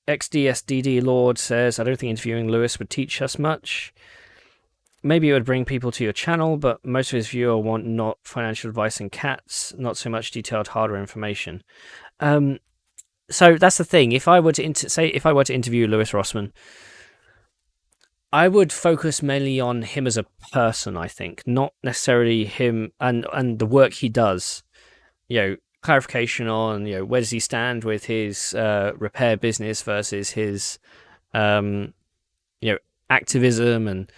XDSDD Lord says, I don't think interviewing Lewis would teach us much. Maybe it would bring people to your channel, but most of his viewers want not financial advice and cats, not so much detailed hardware information. So that's the thing. If I were to interview Lewis Rossman, I would focus mainly on him as a person. I think, not necessarily him and the work he does. Clarification on where does he stand with his repair business versus his activism and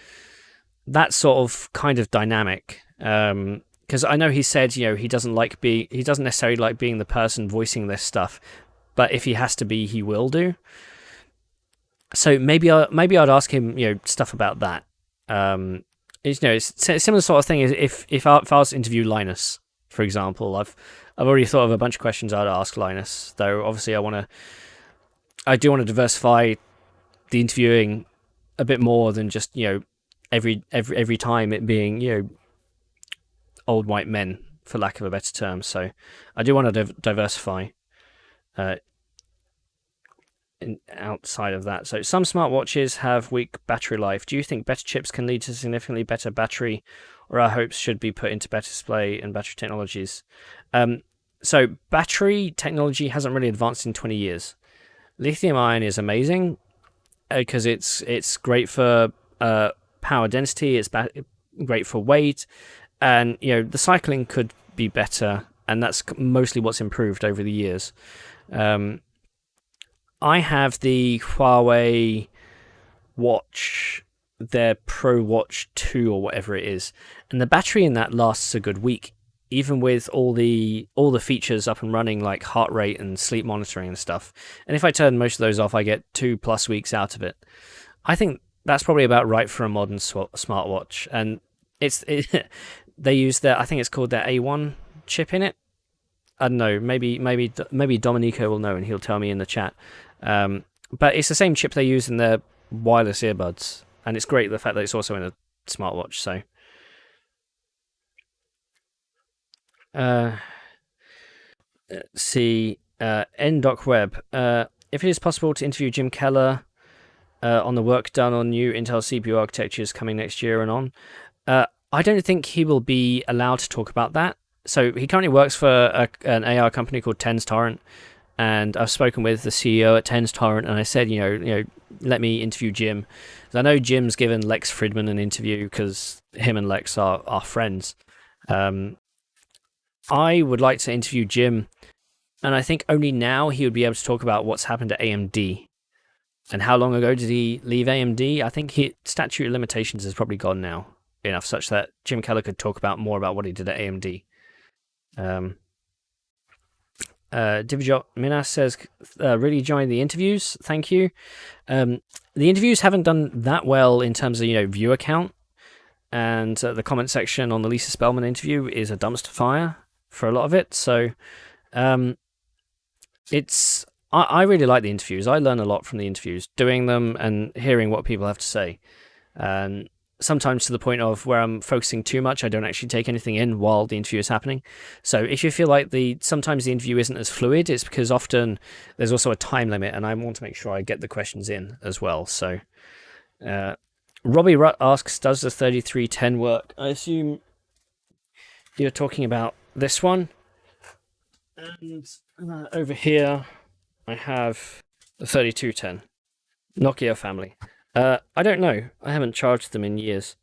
that sort of kind of dynamic. Because I know he said he doesn't necessarily like being the person voicing this stuff, but if he has to be, he will do. So maybe I'd ask him stuff about that. It's a similar sort of thing as if I was to interview Linus, for example. I've already thought of a bunch of questions I'd ask Linus, though obviously I do want to diversify the interviewing a bit more than just every time it being old white men, for lack of a better term. So I do want to diversify outside of that. So some smartwatches have weak battery life. Do you think better chips can lead to significantly better battery, or our hopes should be put into better display and battery technologies? So battery technology hasn't really advanced in 20 years. Lithium ion is amazing because it's great for power density. It's great for weight, and the cycling could be better, and that's mostly what's improved over the years. I have the Huawei watch, their Pro Watch 2 or whatever it is, and the battery in that lasts a good week, even with all the features up and running, like heart rate and sleep monitoring and stuff. And if I turn most of those off, I get 2+ weeks out of it. I think that's probably about right for a modern smartwatch. And they use I think it's called their A1 chip in it. I don't know. Maybe Dominico will know and he'll tell me in the chat. But it's the same chip they use in their wireless earbuds, and it's great the fact that it's also in a smartwatch. So, let's see. NDocWeb. If it is possible to interview Jim Keller on the work done on new Intel CPU architectures coming next year and on, I don't think he will be allowed to talk about that. So he currently works for an AI company called TensTorrent, and I've spoken with the CEO at TensTorrent, and I said, let me interview Jim. I know Jim's given Lex Fridman an interview because him and Lex are friends. I would like to interview Jim, and I think only now he would be able to talk about what's happened at AMD. And how long ago did he leave AMD? I think statute of limitations has probably gone now, enough such that Jim Keller could talk about more about what he did at AMD. Divijot Minas says, really enjoying the interviews. Thank you. The interviews haven't done that well in terms of viewer count, and the comment section on the Lisa Spellman interview is a dumpster fire for a lot of it. So I really like the interviews. I learn a lot from the interviews, doing them and hearing what people have to say. And sometimes to the point of where I'm focusing too much, I don't actually take anything in while the interview is happening. So if you feel like sometimes the interview isn't as fluid, it's because often there's also a time limit, and I want to make sure I get the questions in as well. So Robbie Rutt asks, does the 3310 work? I assume you're talking about this one. And over here, I have the 3210 Nokia family. I don't know. I haven't charged them in years.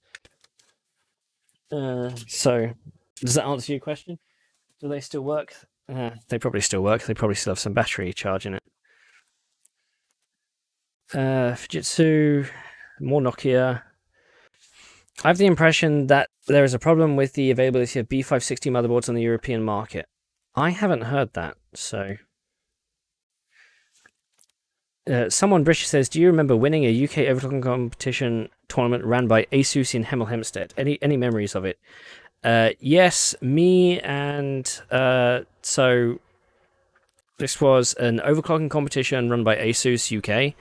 So, does that answer your question? Do they still work? They probably still work. They probably still have some battery charge in it. Fujitsu, more Nokia. I have the impression that there is a problem with the availability of B560 motherboards on the European market. I haven't heard that, so... Someone British says, do you remember winning a UK overclocking competition tournament ran by ASUS in Hemel Hempstead? Any memories of it? Yes, me and... so this was an overclocking competition run by ASUS UK.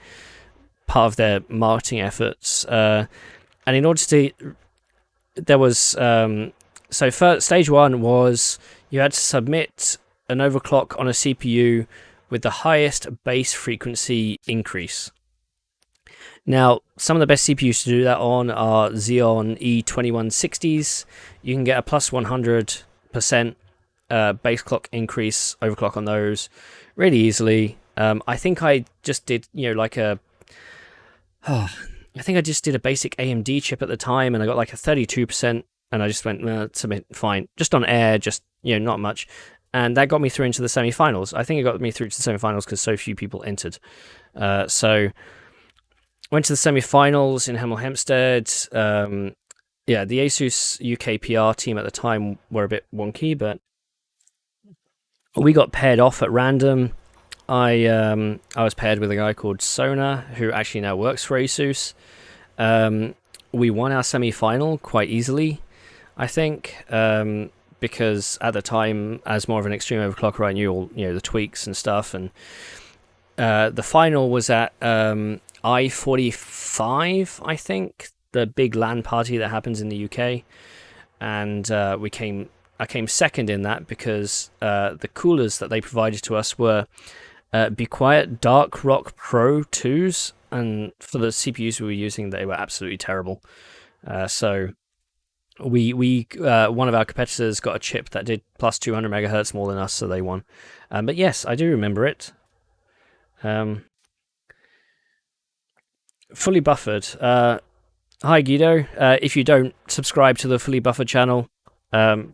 part of their marketing efforts. And in order to, there was so first, stage one was you had to submit an overclock on a CPU with the highest base frequency increase. Now, some of the best CPUs to do that on are Xeon E2160s. You can get a plus 100% base clock increase overclock on those really easily. I think I just did, I think I just did a basic AMD chip at the time, and I got like a 32%, and I just went, submit, fine. Just on air, just, not much. And that got me through into the semi-finals. I think it got me through to the semi-finals because so few people entered. So went to the semi-finals in Hemel Hempstead. The Asus UK PR team at the time were a bit wonky, but we got paired off at random. I was paired with a guy called Sona, who actually now works for Asus. We won our semi-final quite easily, I think, because at the time, as more of an extreme overclocker, I knew all the tweaks and stuff. And the final was at I-45, I think, the big LAN party that happens in the UK, and I came second in that because the coolers that they provided to us were Be Quiet Dark Rock Pro 2s, and for the CPUs we were using, they were absolutely terrible. So we one of our competitors got a chip that did plus 200 megahertz more than us, so they won. But yes, I do remember it. Fully Buffered. Hi Guido. If you don't subscribe to the Fully Buffered channel,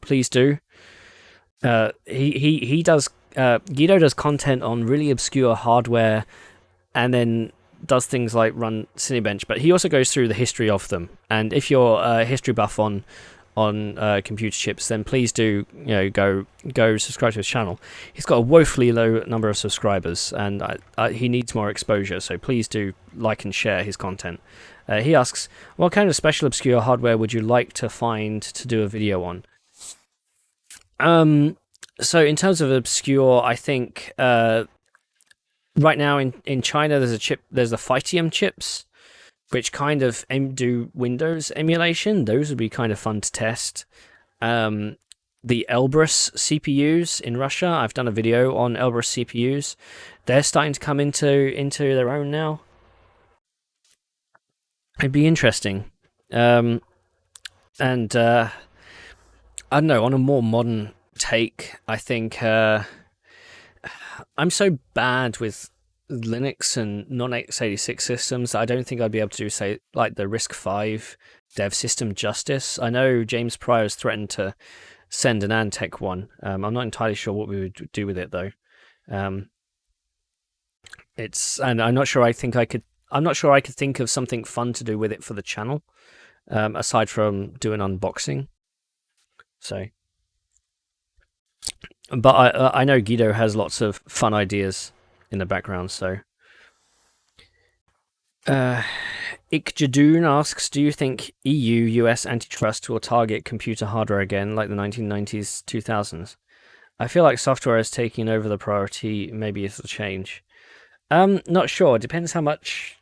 please do. He does. Guido does content on really obscure hardware, and then does things like run Cinebench. But he also goes through the history of them. And if you're a history buff on computer chips, then please do go subscribe to his channel. He's got a woefully low number of subscribers, and he needs more exposure. So please do like and share his content. He asks, what kind of special obscure hardware would you like to find to do a video on? So in terms of obscure, I think right now in China there's the Phytium chips, which kind of do Windows emulation. Those would be kind of fun to test. The Elbrus CPUs in Russia, I've done a video on Elbrus CPUs. They're starting to come into their own now. It'd be interesting. And I don't know, on a more modern take, I think I'm so bad with Linux and non-x86 systems that I don't think I'd be able to do, say, like the RISC-V dev system justice. I know James Pryor's threatened to send an AnandTech one. I'm not entirely sure what we would do with it though. And I'm not sure I could think of something fun to do with it for the channel, aside from do an unboxing. So, but I know Guido has lots of fun ideas in the background. So, Ikjadoon asks, do you think EU-US antitrust will target computer hardware again like the 1990s, 2000s? I feel like software is taking over the priority. Maybe it'll change. Not sure. It depends how much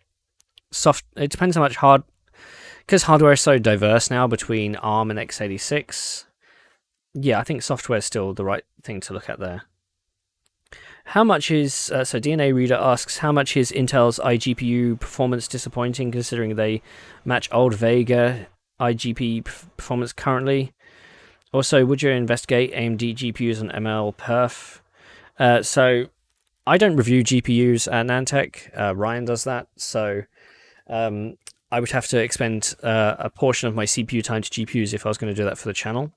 because hardware is so diverse now between ARM and x86. Yeah, I think software is still the right thing to look at there. How much is so DNA Reader asks, how much is Intel's iGPU performance disappointing considering they match old Vega iGPU performance currently? Also, would you investigate AMD GPUs and ML perf? So I don't review GPUs at AnandTech. Ryan does that. So I would have to expend a portion of my CPU time to GPUs if I was going to do that for the channel.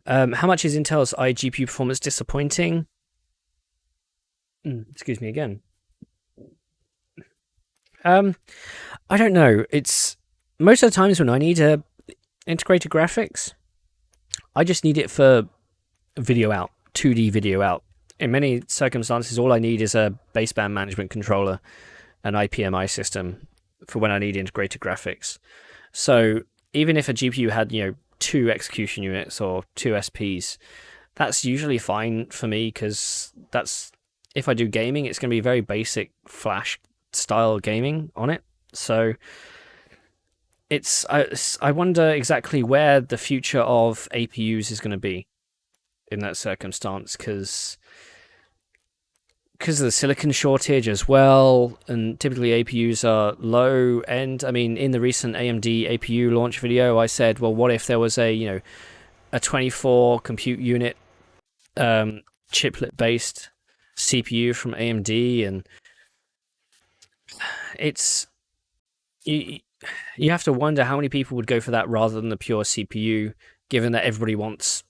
How much is Intel's iGPU performance disappointing? Excuse me again. I don't know. It's most of the times when I need integrated graphics, I just need it for video out, 2D video out. In many circumstances, all I need is a baseband management controller, an IPMI system for when I need integrated graphics. So even if a GPU had, 2 execution units or 2 SPs, that's usually fine for me because that's, if I do gaming, it's going to be very basic Flash style gaming on it. So I wonder exactly where the future of APUs is going to be in that circumstance, because of the silicon shortage as well, and typically APUs are low end. I mean, in the recent AMD APU launch video, I said, well, what if there was a 24 compute unit chiplet based CPU from AMD, and it's you have to wonder how many people would go for that rather than the pure CPU, given that everybody wants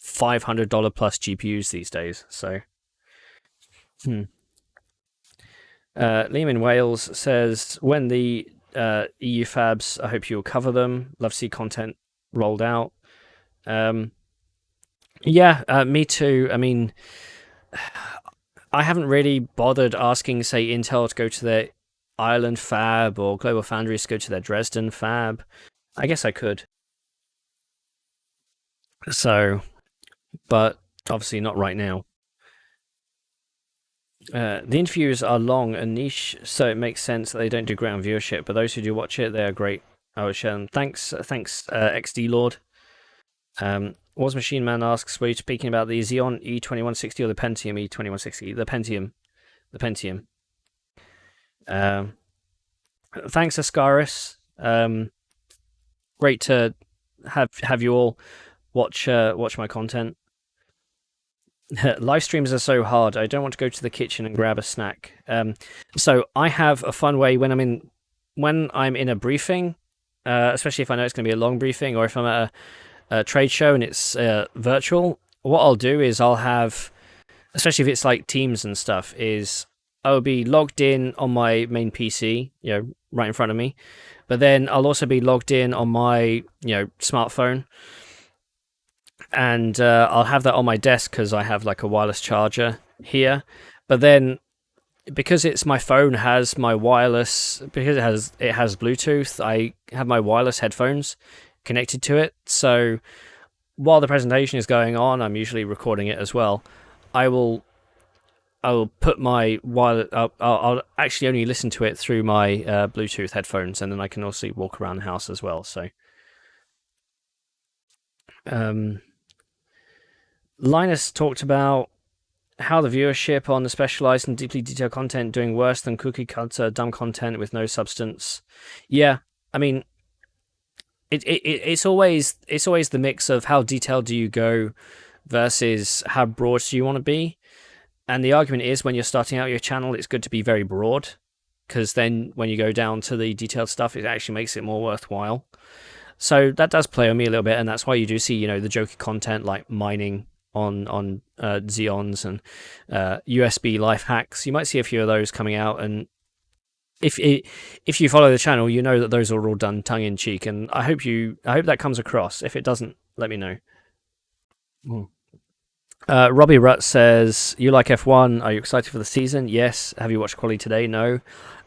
$500 plus GPUs these days. So, Liam in Wales says, when the EU fabs, I hope you'll cover them. Love to see content rolled out. Me too. I mean, I haven't really bothered asking, say, Intel to go to their Ireland fab or Global Foundries to go to their Dresden fab. I guess I could. So, but obviously not right now. The interviews are long and niche, so it makes sense that they don't do great on viewership. But those who do watch it, they are great. I would share them. Thanks, XD Lord. Was Machine Man asks, were you speaking about the Xeon E2160 or the Pentium E2160? The Pentium. Thanks, Ascaris. Great to have you all watch my content. Live streams are so hard. I don't want to go to the kitchen and grab a snack. So I have a fun way when I'm in a briefing, especially if I know it's going to be a long briefing, or if I'm at a trade show and it's virtual. What I'll do is I'll have, especially if it's like Teams and stuff, is I'll be logged in on my main PC, right in front of me, but then I'll also be logged in on my smartphone. And I'll have that on my desk because I have like a wireless charger here. But then, because my phone has my wireless, because it has Bluetooth, I have my wireless headphones connected to it. So while the presentation is going on, I'm usually recording it as well. I will put my wireless. I'll actually only listen to it through my Bluetooth headphones, and then I can also walk around the house as well. So. Linus talked about how the viewership on the specialized and deeply detailed content doing worse than cookie cutter dumb content with no substance. Yeah, I mean, it's always the mix of how detailed do you go versus how broad do you want to be. And the argument is, when you're starting out your channel, it's good to be very broad, because then when you go down to the detailed stuff, it actually makes it more worthwhile. So that does play on me a little bit, and that's why you do see, the jokey content like mining on Xeons and USB life hacks. You might see a few of those coming out, and if you follow the channel, you know that those are all done tongue in cheek, and I hope that comes across. If it doesn't, let me know. Robbie Rutt says, you like F1? Are you excited for the season? Yes. Have you watched quali today? No.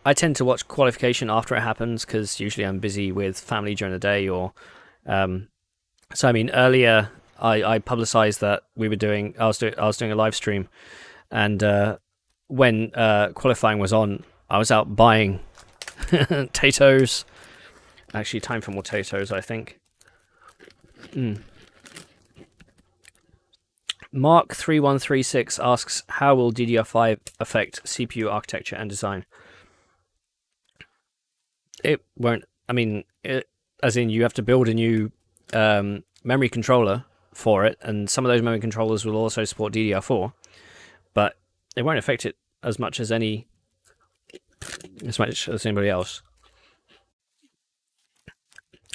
I tend to watch qualification after it happens, because usually I'm busy with family during the day, or so I mean, earlier I publicized that I was doing a live stream, and when qualifying was on, I was out buying potatoes. Actually, time for more potatoes, I think. Mark3136 asks, how will DDR5 affect CPU architecture and design? It won't. I mean, as in, you have to build a new memory controller for it, and some of those memory controllers will also support DDR4, but it won't affect it as much as anybody else.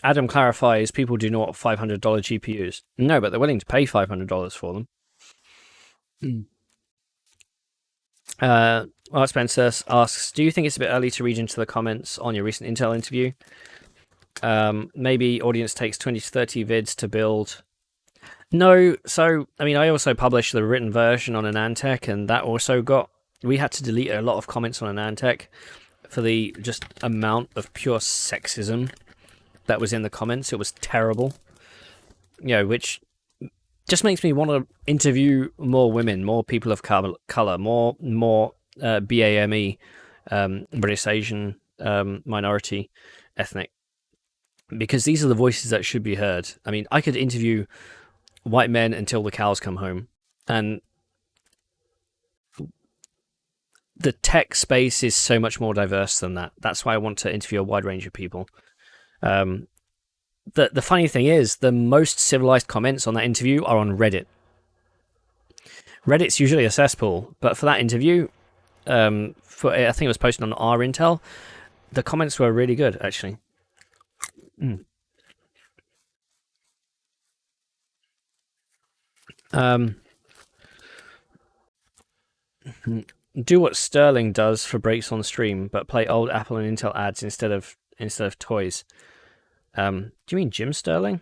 Adam clarifies, people do not want $500 GPUs. No, but they're willing to pay $500 for them. Art Spencer asks, do you think it's a bit early to read into the comments on your recent Intel interview? Maybe audience takes 20 to 30 vids to build. No, so, I mean, I also published the written version on AnandTech, and that also we had to delete a lot of comments on AnandTech for the just amount of pure sexism that was in the comments. It was terrible. Which just makes me want to interview more women, more people of color, more BAME British Asian, minority, ethnic, because these are the voices that should be heard. I mean, I could interview white men until the cows come home, and the tech space is so much more diverse than that. That's why I want to interview a wide range of people. Um, the funny thing is, the most civilized comments on that interview are on Reddit. Reddit's usually a cesspool, but for that interview, I think it was posted on RIntel, the comments were really good, actually. Um, do what Sterling does for breaks on stream, but play old Apple and Intel ads instead of toys. Do you mean Jim Sterling,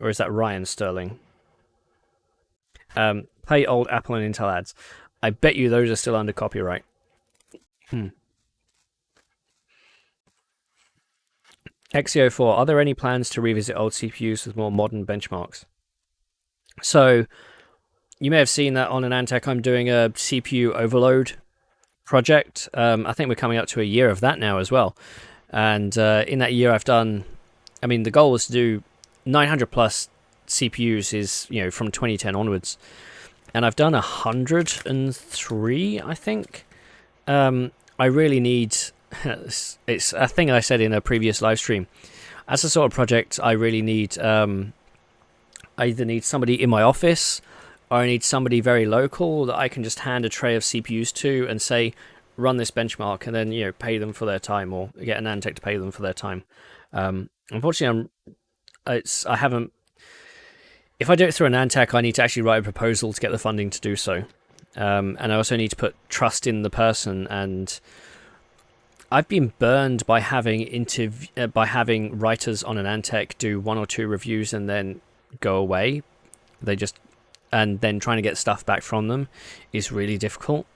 or is that Ryan Sterling? Play old Apple and Intel ads. I bet you those are still under copyright. XEO4, are there any plans to revisit old CPUs with more modern benchmarks? So, you may have seen that on AnandTech I'm doing a CPU overload project. I think we're coming up to a year of that now as well. And in that year I've done, I mean, the goal was to do 900 plus CPUs is, from 2010 onwards. And I've done 103, I think. I really need, it's a thing I said in a previous live stream. As a sort of project, I really need, I either need somebody in my office, or I need somebody very local that I can just hand a tray of CPUs to and say, run this benchmark, and then pay them for their time, or get AnandTech to pay them for their time. Unfortunately, I haven't. If I do it through AnandTech, I need to actually write a proposal to get the funding to do so, and I also need to put trust in the person. And I've been burned by having writers on AnandTech do 1 or 2 reviews and then go away. And then trying to get stuff back from them is really difficult.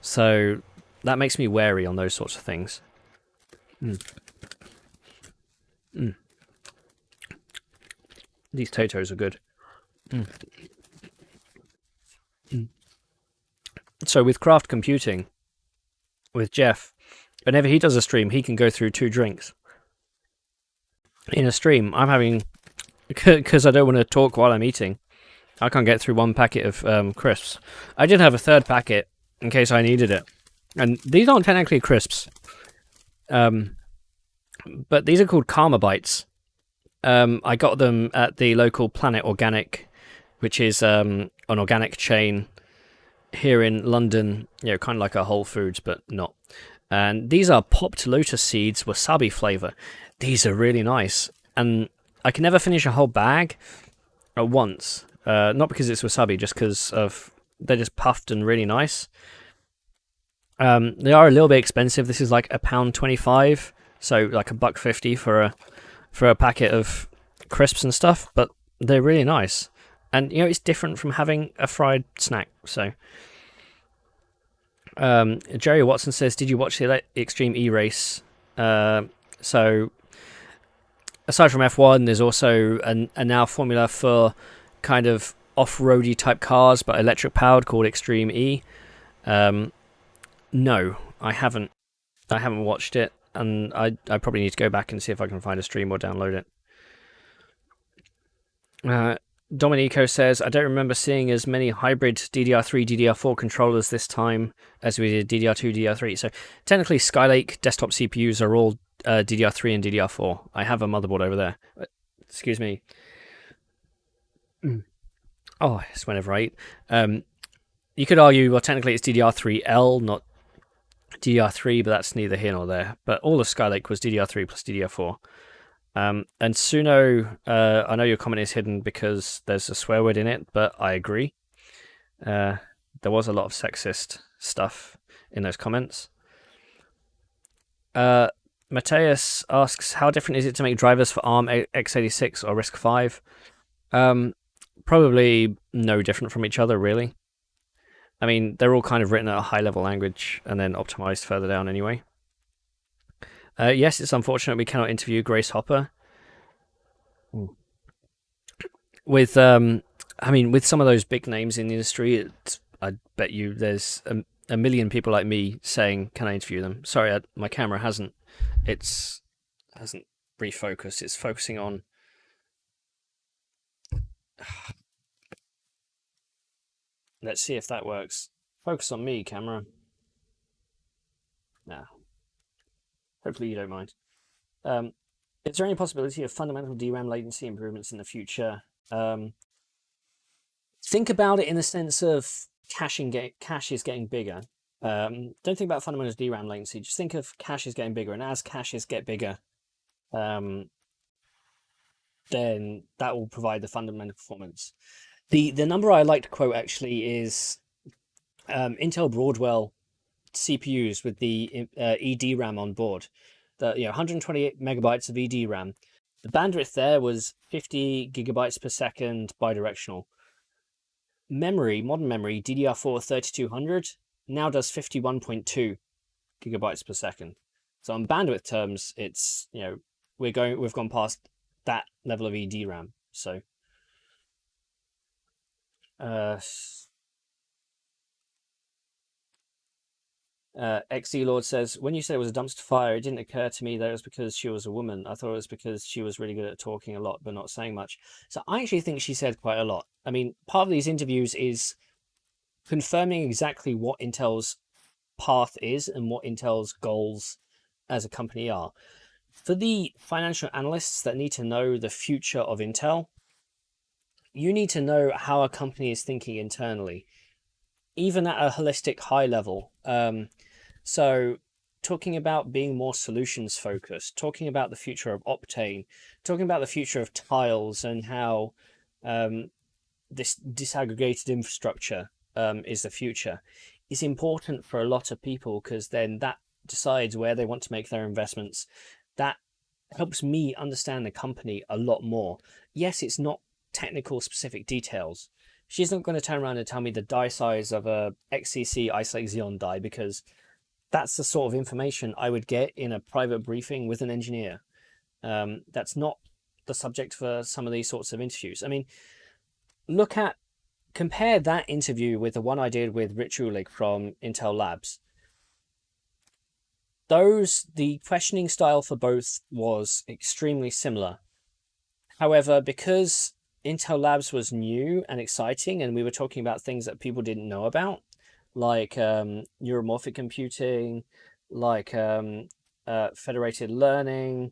So that makes me wary on those sorts of things. These potatoes are good. So with craft computing, with Jeff, whenever he does a stream, he can go through 2 drinks. In a stream, I'm having, because I don't want to talk while I'm eating, I can't get through 1 packet of crisps. I did have a 3rd packet in case I needed it. And these aren't technically crisps. But these are called Karma Bites. I got them at the local Planet Organic, which is an organic chain here in London, kind of like a Whole Foods, but not. And these are popped lotus seeds, wasabi flavour. These are really nice. And I can never finish a whole bag at once. Not because it's wasabi, just because they're just puffed and really nice. They are a little bit expensive. This is like £1.25, so like $1.50 for a packet of crisps and stuff. But they're really nice, and it's different from having a fried snack. So, Jerry Watson says, "Did you watch the Extreme E race?" So, aside from F1, there's also a now formula for kind of off-roady type cars, but electric powered, called Extreme E. No, I haven't watched it, and I probably need to go back and see if I can find a stream or download it. Dominico says, I don't remember seeing as many hybrid DDR3, DDR4 controllers this time as we did DDR2, DDR3. So technically Skylake desktop CPUs are all DDR3 and DDR4. I have a motherboard over there. Excuse me. Oh, it's whenever I eat. You could argue, well, technically it's DDR3L, not DDR3, but that's neither here nor there. But all of Skylake was DDR3 plus DDR4. And Suno, I know your comment is hidden because there's a swear word in it, but I agree. There was a lot of sexist stuff in those comments. Mateus asks, how different is it to make drivers for ARM x86 or RISC-V? Probably no different from each other, really. I mean, they're all kind of written at a high-level language and then optimized further down anyway. Yes, it's unfortunate we cannot interview Grace Hopper. With, with some of those big names in the industry, I bet you there's a million people like me saying, "Can I interview them?" Sorry, my camera hasn't refocused. It's focusing on. Let's see if that works. Focus on me, camera. Nah. Hopefully you don't mind. Is there any possibility of fundamental DRAM latency improvements in the future? Think about it in the sense of cache is getting bigger. Don't think about fundamental DRAM latency. Just think of caches getting bigger, and as caches get bigger, then that will provide the fundamental performance. The number I like to quote actually is Intel Broadwell CPUs with the EDRAM on board. The 128 megabytes of EDRAM. The bandwidth there was 50 gigabytes per second bidirectional. Memory, modern memory, DDR4 3200 now does 51.2 gigabytes per second. So on bandwidth terms, it's we've gone past that level of EDRAM. So XE Lord says, when you said it was a dumpster fire, it didn't occur to me that it was because she was a woman. I thought it was because she was really good at talking a lot but not saying much. So I actually think she said quite a lot. I mean, part of these interviews is confirming exactly what Intel's path is and what Intel's goals as a company are. For the financial analysts that need to know the future of Intel, you need to know how a company is thinking internally, even at a holistic high level. So talking about being more solutions focused, talking about the future of Optane, talking about the future of tiles and how this disaggregated infrastructure is the future, is important for a lot of people, because then that decides where they want to make their investments. That helps me understand the company a lot more. Yes, it's not technical specific details. She's not going to turn around and tell me the die size of a XCC Ice Lake Xeon die, because that's the sort of information I would get in a private briefing with an engineer. That's not the subject for some of these sorts of interviews. I mean, compare that interview with the one I did with Rich Ulig from Intel Labs. The questioning style for both was extremely similar. However, because Intel Labs was new and exciting, and we were talking about things that people didn't know about, like neuromorphic computing, like federated learning,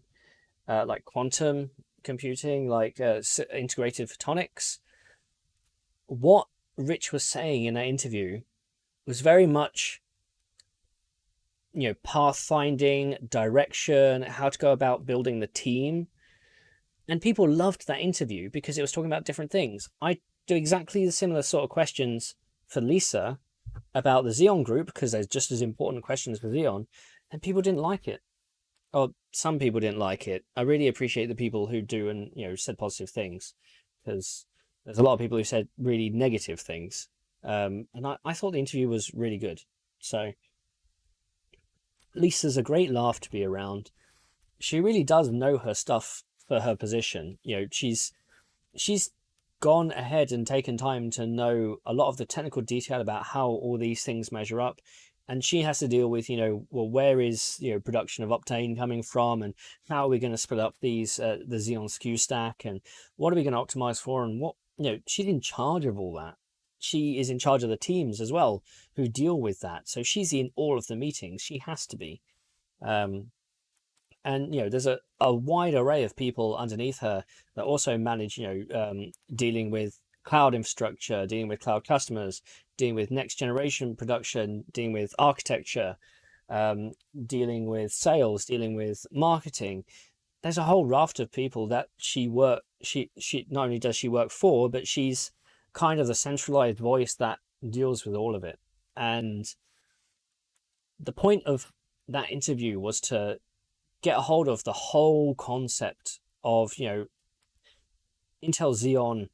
like quantum computing, like integrated photonics. What Rich was saying in that interview was very much, pathfinding, direction, how to go about building the team. And people loved that interview because it was talking about different things. I do exactly the similar sort of questions for Lisa about the Xeon group, because there's just as important questions for Xeon, and people didn't like it. Or some people didn't like it. I really appreciate the people who do and said positive things, because there's a lot of people who said really negative things. And I thought the interview was really good. So Lisa's a great laugh to be around. She really does know her stuff for her position. She's gone ahead and taken time to know a lot of the technical detail about how all these things measure up, and she has to deal with where is production of Optane coming from, and how are we going to split up these the Xeon SKU stack, and what are we going to optimize for, and what she's in charge of all that. She is in charge of the teams as well who deal with that, so she's in all of the meetings. She has to be. And there's a wide array of people underneath her that also manage dealing with cloud infrastructure, dealing with cloud customers, dealing with next generation production, dealing with architecture, dealing with sales, dealing with marketing. There's a whole raft of people that she not only does she work for, but she's kind of the centralized voice that deals with all of it. And the point of that interview was to get a hold of the whole concept of Intel Xeon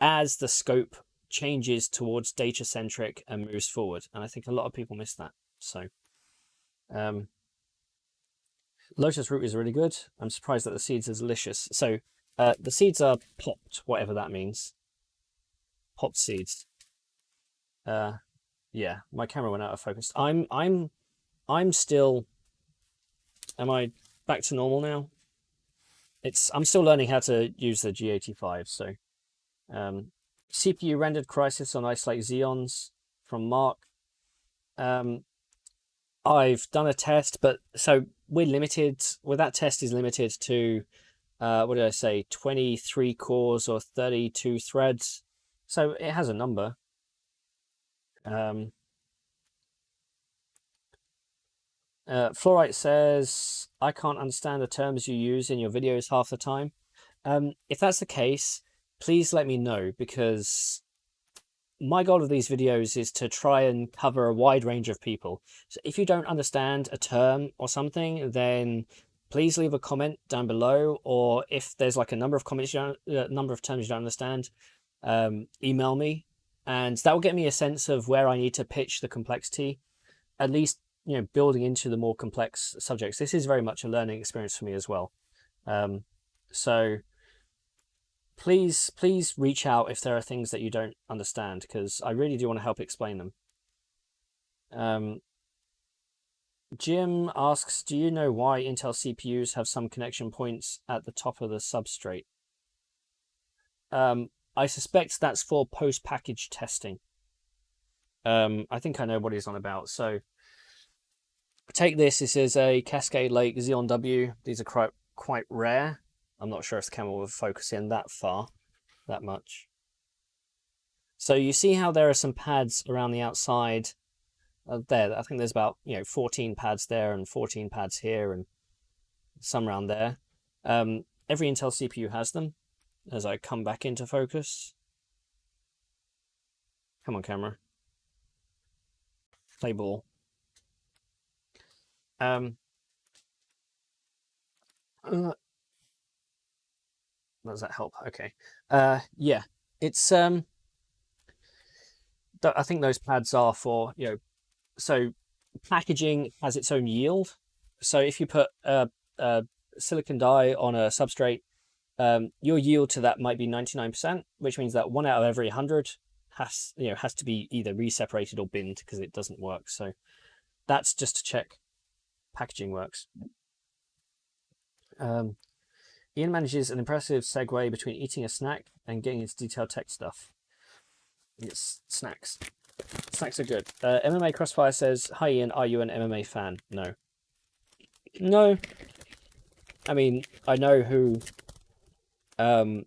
as the scope changes towards data centric and moves forward. And I think a lot of people miss that. So Lotus root is really good. I'm surprised that the seeds are delicious. So the seeds are popped, whatever that means. Popped seeds. Yeah, Yeah, my camera went out of focus. I'm still. Am I back to normal now? I'm still learning how to use the G85. So, CPU rendered crisis on Isolate Xeons from Mark. I've done a test, but so we're limited. Well, that test is limited to what did I say? 23 cores or 32 threads. So it has a number. Fluorite says, I can't understand the terms you use in your videos half the time. If that's the case, please let me know, because my goal of these videos is to try and cover a wide range of people. So if you don't understand a term or something, then please leave a comment down below, or if there's like a number of comments number of terms you don't understand, email me, and that will get me a sense of where I need to pitch the complexity, at least, you know, building into the more complex subjects. This is very much a learning experience for me as well. So please reach out if there are things that you don't understand, because I really do want to help explain them. Jim asks, do you know why Intel CPUs have some connection points at the top of the substrate? I suspect that's for post-package testing. I think I know what he's on about. So take this. This is a Cascade Lake Xeon W. These are quite rare. I'm not sure if the camera will focus in that much. So you see how there are some pads around the outside there. I think there's about 14 pads there and 14 pads here and some around there. Every Intel CPU has them. As I come back into focus. Come on, camera. Play ball. Does that help? Okay. Yeah, it's I think those pads are for, so packaging has its own yield. So if you put a silicon die on a substrate, your yield to that might be 99%, which means that 1 out of every 100 has to be either re-separated or binned because it doesn't work. So that's just to check packaging works. Ian manages an impressive segue between eating a snack and getting into detailed tech stuff. Yes, snacks. Snacks are good. MMA Crossfire says, hi Ian, are you an MMA fan? No. No. I mean, I know who Ronda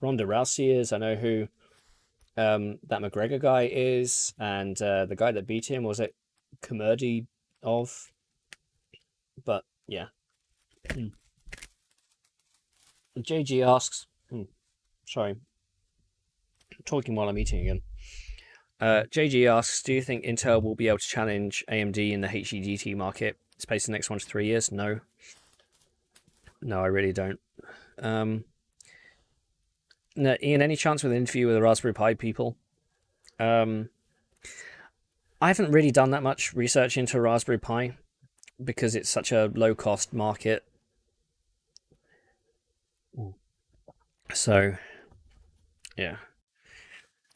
Rousey is. I know who that McGregor guy is. And the guy that beat him, was it Comedy of? But, yeah. JG asks, sorry, talking while I'm eating again. JG asks, do you think Intel will be able to challenge AMD in the HEDT market space the next 1 to 3 years? No. No, I really don't. No, Ian, any chance with an interview with the Raspberry Pi people? I haven't really done that much research into Raspberry Pi because it's such a low-cost market. So, yeah.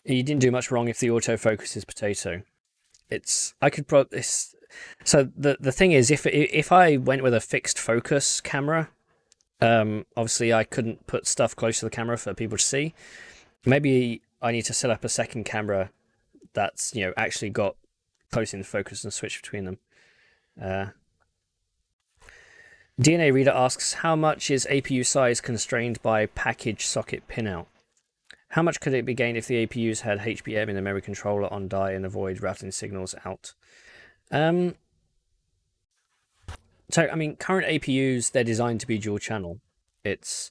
You didn't do much wrong if the autofocus is potato. I could put this. So the thing is, if I went with a fixed focus camera, obviously I couldn't put stuff close to the camera for people to see. Maybe I need to set up a second camera that's actually got close in focus and switch between them. DNA Reader asks, how much is APU size constrained by package socket pinout? How much could it be gained if the APUs had HBM in the memory controller on die and avoid routing signals out? So, I mean, current APUs, they're designed to be dual channel. If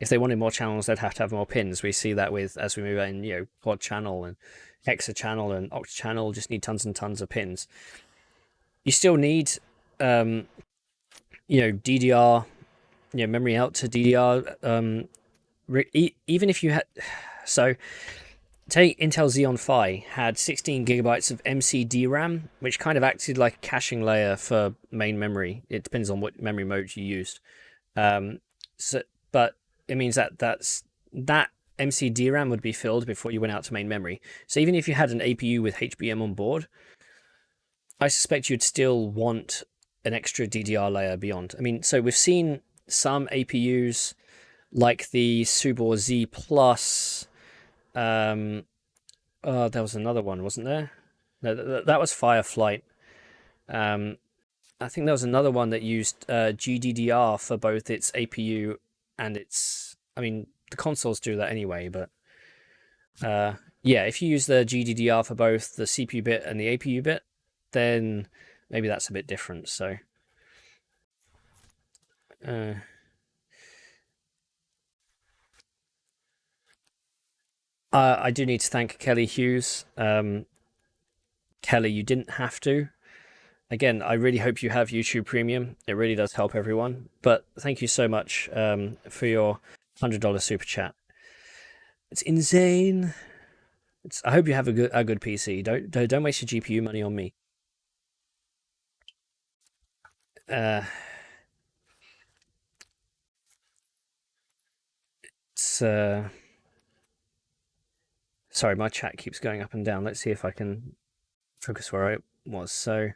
they wanted more channels, they'd have to have more pins. We see that as we move in, quad channel and hexa channel and oct channel, just need tons and tons of pins. You still need, DDR, memory out to DDR. Even if you had, so take Intel Xeon Phi had 16 gigabytes of MC DRAM, which kind of acted like a caching layer for main memory. It depends on what memory mode you used. But it means that MC DRAM would be filled before you went out to main memory. So even if you had an APU with HBM on board, I suspect you'd still want an extra DDR layer beyond. I mean, so we've seen some APUs like the Subor Z Plus. There was another one, wasn't there? No, that was Fireflight. Um, I think there was another one that used GDDR for both its APU and its. I mean, the consoles do that anyway, but yeah, if you use the GDDR for both the CPU bit and the APU bit, then maybe that's a bit different. So, uh, I do need to thank Kelly Hughes. Kelly, you didn't have to. Again, I really hope you have YouTube Premium. It really does help everyone. But thank you so much for your $100 super chat. It's insane. I hope you have a good PC. Don't waste your GPU money on me. Uh, it's sorry, my chat keeps going up and down. Let's see if I can focus where I was. So,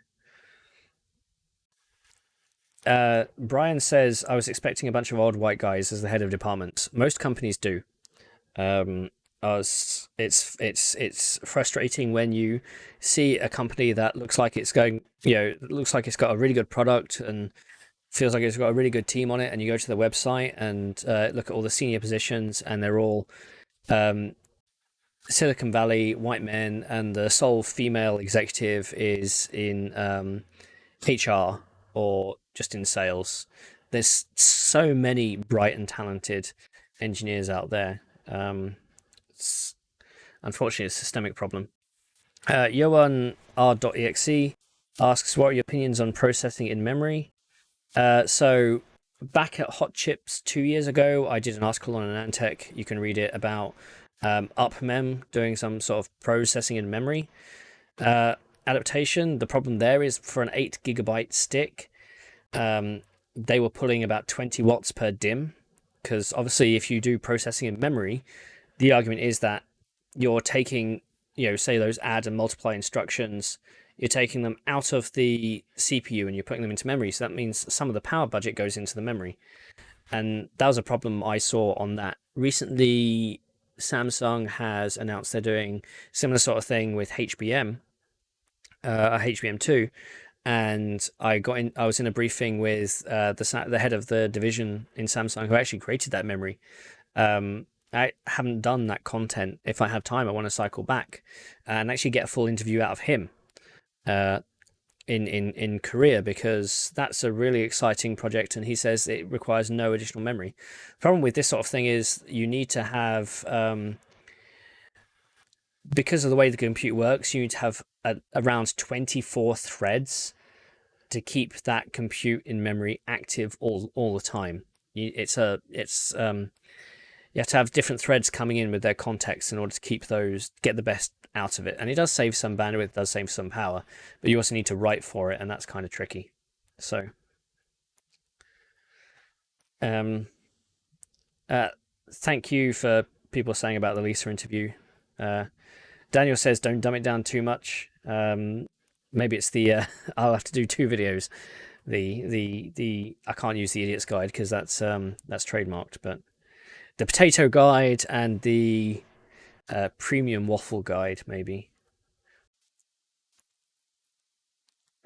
Brian says I was expecting a bunch of old white guys as the head of departments. Most companies do. It's frustrating when you see a company that looks like it's going, looks like it's got a really good product and feels like it's got a really good team on it, and you go to the website and look at all the senior positions, and they're all Silicon Valley white men, and the sole female executive is in HR or just in sales. There's so many bright and talented engineers out there. Unfortunately, it's a systemic problem. Yohan R.exe asks, what are your opinions on processing in memory? So back at Hot Chips 2 years ago, I did an article on AnandTech. You can read it about UpMem doing some sort of processing in memory adaptation. The problem there is for an 8 gigabyte stick, they were pulling about 20 watts per DIMM, because obviously if you do processing in memory, the argument is that you're taking, say those add and multiply instructions, you're taking them out of the CPU and you're putting them into memory. So that means some of the power budget goes into the memory. And that was a problem I saw on that. Recently, Samsung has announced they're doing similar sort of thing with HBM, HBM2. And I was in a briefing with the head of the division in Samsung who actually created that memory. I haven't done that content. If I have time, I want to cycle back and actually get a full interview out of him in Korea, because that's a really exciting project, and he says it requires no additional memory. The problem with this sort of thing is you need to have, because of the way the compute works, you need to have around 24 threads to keep that compute in memory active all the time. You have to have different threads coming in with their context in order to get the best out of it. And it does save some bandwidth, does save some power, but you also need to write for it, and that's kind of tricky. So, thank you for people saying about the Lisa interview. Daniel says don't dumb it down too much. Maybe it's the I'll have to do 2 videos. The I can't use the idiot's guide because that's trademarked, but the potato guide and the premium waffle guide, maybe.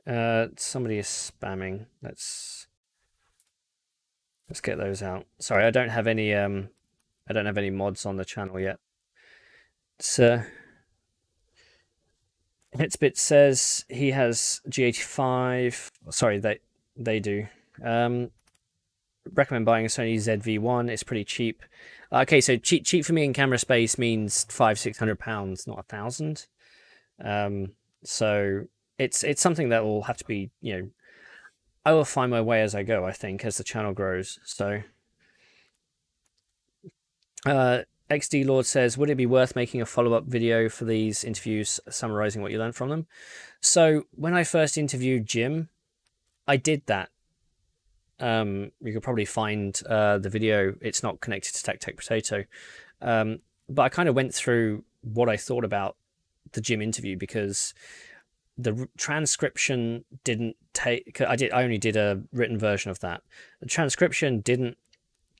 Somebody is spamming. Let's get those out. Sorry, I don't have any mods on the channel yet. So Hitsbit says he has G85. Sorry, they do. Recommend buying a Sony ZV-1. It's pretty cheap. Okay, so cheap for me in camera space means £500-600, not £1,000. So it's something that will have to be, I will find my way as I go, I think, as the channel grows. So XD Lord says, would it be worth making a follow-up video for these interviews summarizing what you learned from them? So when I first interviewed Jim, I did that. You could probably find the video. It's not connected to TechTechPotato, but I kind of went through what I thought about the Jim interview, because the transcription didn't take. I only did a written version of that. The transcription didn't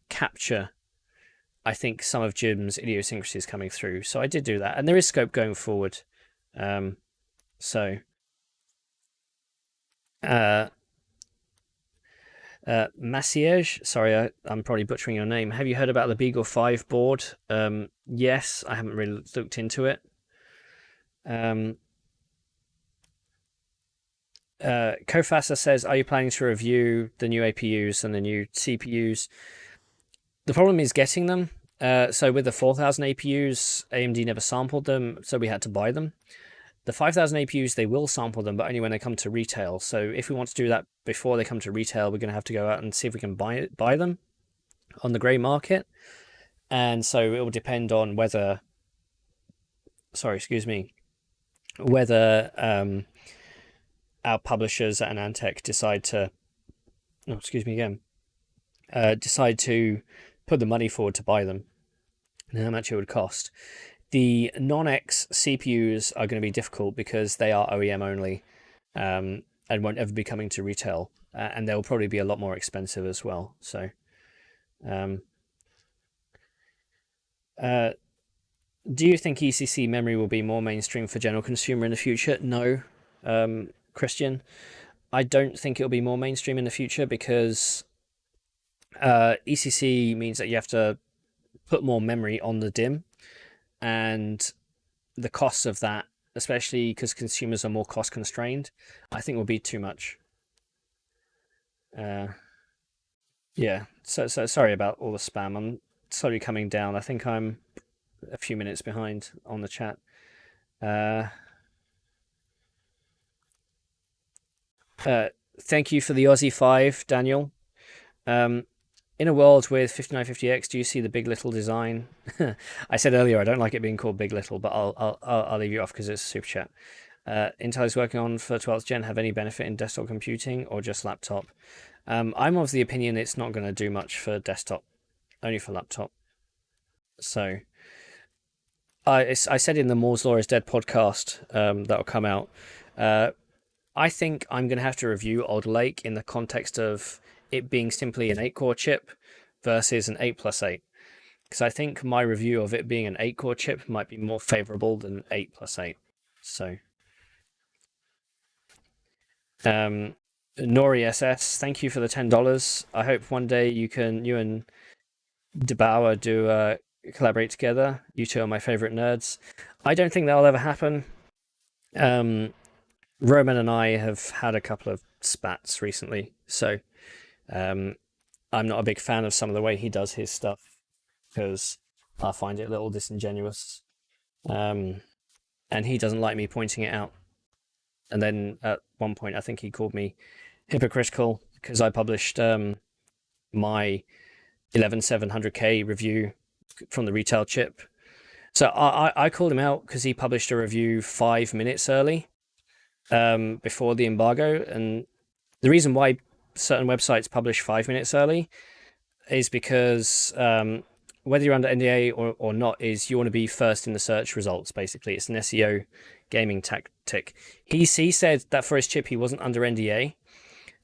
capture, I think, some of Jim's idiosyncrasies coming through. So I did do that, and there is scope going forward. So Massiege, sorry, I'm probably butchering your name. Have you heard about the Beagle 5 board? Yes, I haven't really looked into it. Kofasa says, are you planning to review the new APUs and the new CPUs? The problem is getting them. So with the 4000 APUs, AMD never sampled them, so we had to buy them. The 5000 APUs, they will sample them, but only when they come to retail. So if we want to do that before they come to retail, we're going to have to go out and see if we can buy them on the grey market. And so it will depend on whether, whether our publishers at AnandTech decide to, decide to put the money forward to buy them and how much it would cost. The non-X CPUs are going to be difficult because they are OEM only and won't ever be coming to retail. And they'll probably be a lot more expensive as well. So, do you think ECC memory will be more mainstream for general consumer in the future? No, Christian. I don't think it'll be more mainstream in the future because ECC means that you have to put more memory on the DIMM. And the costs of that, especially because consumers are more cost constrained, I think will be too much. Yeah, so sorry about all the spam. I'm slowly coming down. I think I'm a few minutes behind on the chat. Thank you for the Aussie 5, Daniel. In a world with 5950X, do you see the Big Little design? I said earlier I don't like it being called Big Little, but I'll leave you off because it's a super chat. Intel is working on for 12th gen have any benefit in desktop computing or just laptop? I'm of the opinion it's not going to do much for desktop, only for laptop. So I said in the Moore's Law is Dead podcast that'll come out. I think I'm going to have to review Alder Lake in the context of it being simply an 8-core chip versus an 8+8. Because I think my review of it being an 8-core chip might be more favorable than 8+8. So, Nori SS, thank you for the $10. I hope one day you and DeBauer collaborate together. You two are my favorite nerds. I don't think that'll ever happen. Roman and I have had a couple of spats recently, so I'm not a big fan of some of the way he does his stuff because I find it a little disingenuous. And he doesn't like me pointing it out. And then at one point, I think he called me hypocritical because I published my 11700K review from the retail chip. So I called him out because he published a review 5 minutes early before the embargo. And the reason why certain websites publish 5 minutes early is because whether you're under NDA or not, is you want to be first in the search results. Basically, it's an SEO gaming tactic. He said that for his chip he wasn't under NDA,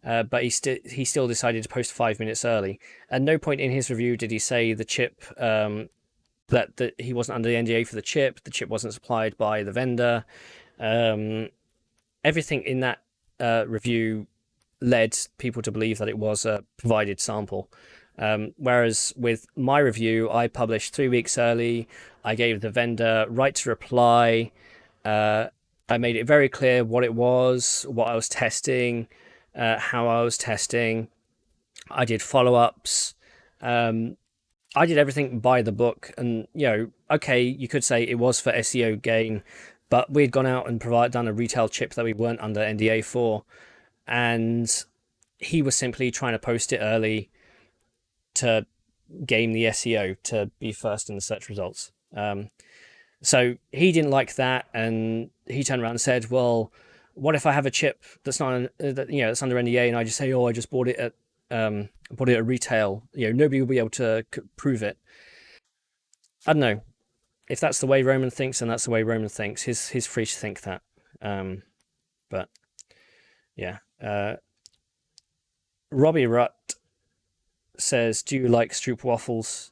but he still decided to post 5 minutes early. At no point in his review did he say the chip that he wasn't under the NDA for the chip. The chip wasn't supplied by the vendor. Everything in that review led people to believe that it was a provided sample. Whereas with my review, I published 3 weeks early. I gave the vendor right to reply. I made it very clear what it was, what I was testing, how I was testing. I did follow-ups. I did everything by the book. And, okay, you could say it was for SEO gain, but we'd gone out and done a retail chip that we weren't under NDA for. And he was simply trying to post it early to game the SEO to be first in the search results. So he didn't like that, and he turned around and said, "Well, what if I have a chip that's not, that's under NDA, and I just say, oh, I just bought it at retail. Nobody will be able to prove it." I don't know. If that's the way Roman thinks, and that's the way Roman thinks, he's free to think that. But yeah. Robbie Rutt says, "Do you like Stroop waffles?"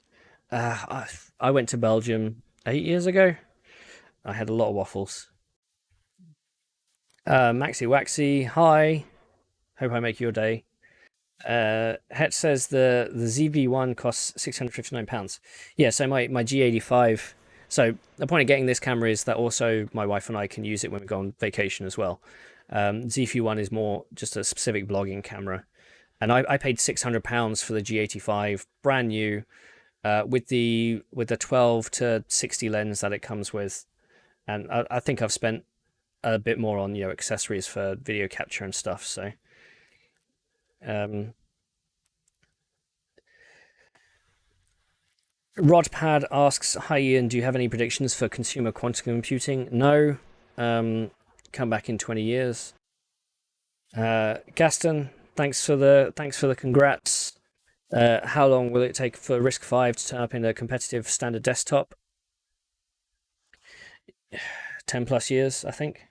I went to Belgium 8 years ago. I had a lot of waffles. Maxi Waxy, hi. Hope I make your day. Het says the ZV1 costs £659. Yeah, so my G85. So the point of getting this camera is that also my wife and I can use it when we go on vacation as well. ZV1 is more just a specific blogging camera, and I paid £600 for the G85, brand new, with the 12 to 60 lens that it comes with, and I think I've spent a bit more on accessories for video capture and stuff. So Rodpad asks, "Hi Ian, do you have any predictions for consumer quantum computing?" No. Come back in 20 years. Gaston, thanks for the congrats. How long will it take for RISC-V to turn up in a competitive standard desktop? 10 plus years, I think.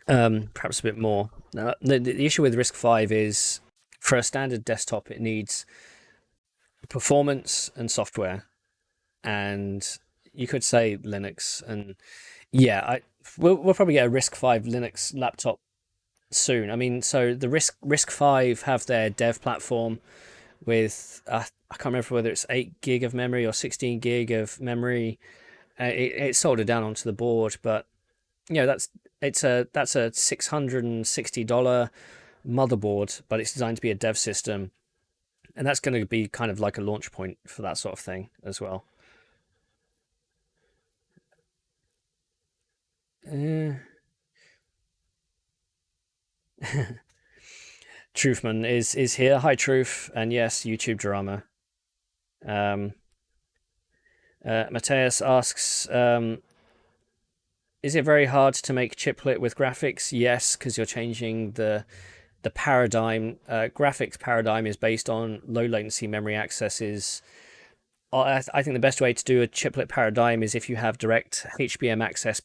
Perhaps a bit more. The issue with RISC-V is, for a standard desktop, it needs performance and software, and you could say Linux. And yeah, we'll probably get a RISC-V Linux laptop soon. I mean, so the RISC-V have their dev platform with I can't remember whether it's 8 gig of memory or 16 gig of memory. It's soldered down onto the board, but that's a $660 motherboard, but it's designed to be a dev system, and that's going to be kind of like a launch point for that sort of thing as well. Truthman is here. Hi, Truth, and yes, YouTube drama. Mateus asks, is it very hard to make chiplet with graphics? Yes, because you're changing the paradigm. Graphics paradigm is based on low latency memory accesses. I think the best way to do a chiplet paradigm is if you have direct HBM access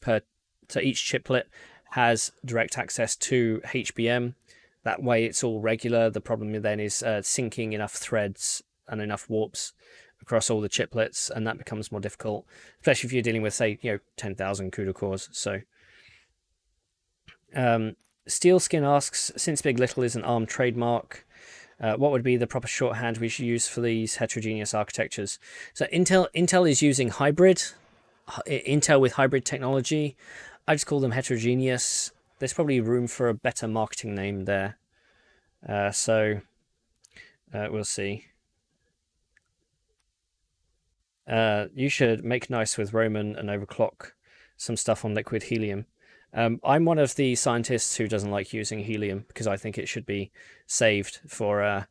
so each chiplet has direct access to HBM. That way it's all regular. The problem then is syncing enough threads and enough warps across all the chiplets, and that becomes more difficult, especially if you're dealing with, say, 10,000 CUDA cores. So Steel Skin asks, since Big Little is an ARM trademark, what would be the proper shorthand we should use for these heterogeneous architectures? So Intel is using hybrid, Intel with hybrid technology. I just call them heterogeneous. There's probably room for a better marketing name there. So we'll see. You should make nice with Roman and overclock some stuff on liquid helium. I'm one of the scientists who doesn't like using helium because I think it should be saved for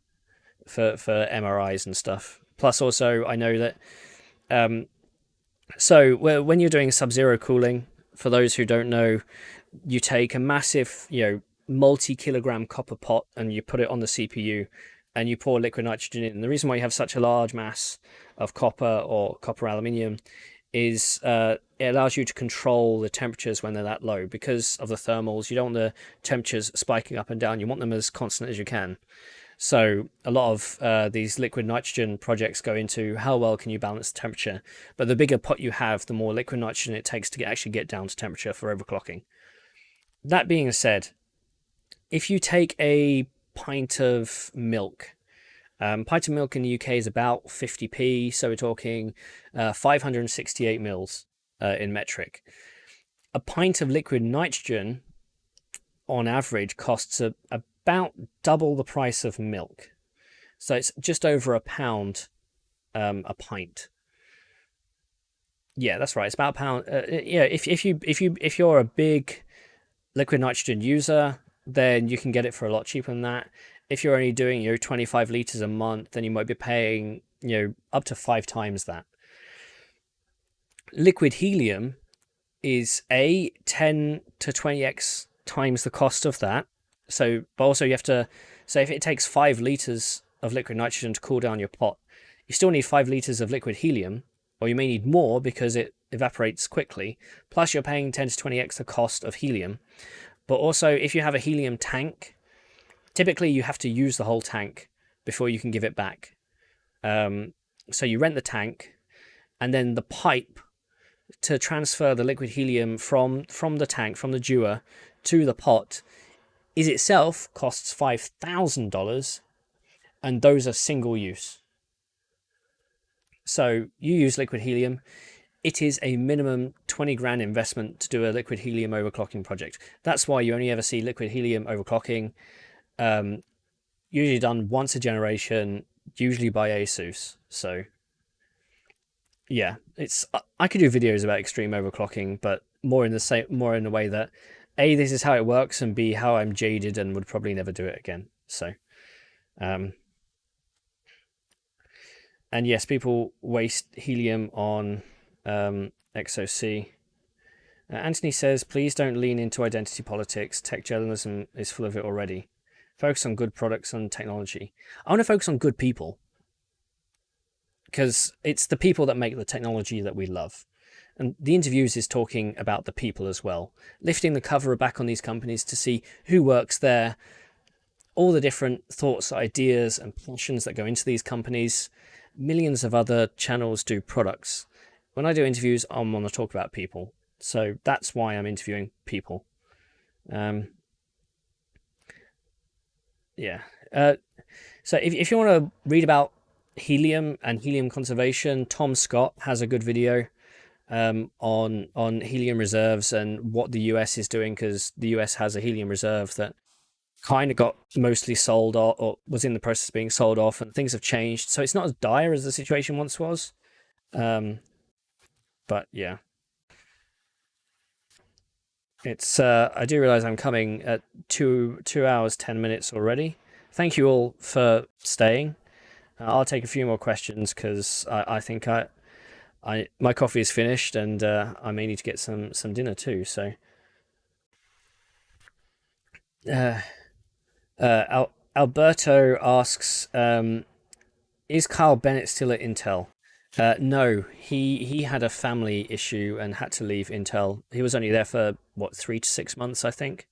MRIs and stuff. Plus, also, I know that so when you're doing sub-zero cooling, for those who don't know, you take a massive, multi-kilogram copper pot and you put it on the CPU and you pour liquid nitrogen in. And the reason why you have such a large mass of copper or copper aluminium is it allows you to control the temperatures when they're that low. Because of the thermals, you don't want the temperatures spiking up and down. You want them as constant as you can. So a lot of these liquid nitrogen projects go into how well can you balance the temperature. But the bigger pot you have, the more liquid nitrogen it takes to actually get down to temperature for overclocking. That being said, if you take a pint of milk, pint of milk in the UK is about 50p, so we're talking 568 mils in metric. A pint of liquid nitrogen, on average, costs about double the price of milk. So it's just over £1 a pint. Yeah, that's right. It's about £1. If you're a big liquid nitrogen user, then you can get it for a lot cheaper than that. If you're only doing 25 liters a month, then you might be paying up to 5 times that. Liquid helium is 10 to 20x times the cost of that. So, but also you have to say, if it takes 5 liters of liquid nitrogen to cool down your pot, you still need 5 liters of liquid helium, or you may need more because it evaporates quickly. Plus, you're paying 10 to 20x the cost of helium. But also, if you have a helium tank, typically you have to use the whole tank before you can give it back. So you rent the tank, and then the pipe to transfer the liquid helium from the tank, from the dewar, to the pot is itself costs $5,000, and those are single use. So you use liquid helium. It is a minimum 20 grand investment to do a liquid helium overclocking project. That's why you only ever see liquid helium overclocking, usually done once a generation, usually by ASUS. So yeah, I could do videos about extreme overclocking, but more in the way that A, this is how it works, and B, how I'm jaded and would probably never do it again. So and yes, people waste helium on XOC. Anthony says, please don't lean into identity politics. Tech journalism is full of it already. Focus on good products and technology. I want to focus on good people, because it's the people that make the technology that we love. And the interviews is talking about the people as well, lifting the cover back on these companies to see who works there, all the different thoughts, ideas, and passions that go into these companies. Millions of other channels do products. When I do interviews, I want to talk about people. So that's why I'm interviewing people. Yeah. So if you want to read about helium and helium conservation, Tom Scott has a good video on helium reserves and what the US is doing, because the US has a helium reserve that kind of got mostly sold off, or was in the process of being sold off, and things have changed. So it's not as dire as the situation once was. But yeah. It's I do realize I'm coming at 2 hours 10 minutes already. Thank you all for staying. I'll take a few more questions, because I think my coffee is finished, and I may need to get some dinner too. So Alberto asks, is Kyle Bennett still at Intel? No, he had a family issue and had to leave Intel. He was only there for 3 to 6 months, I think.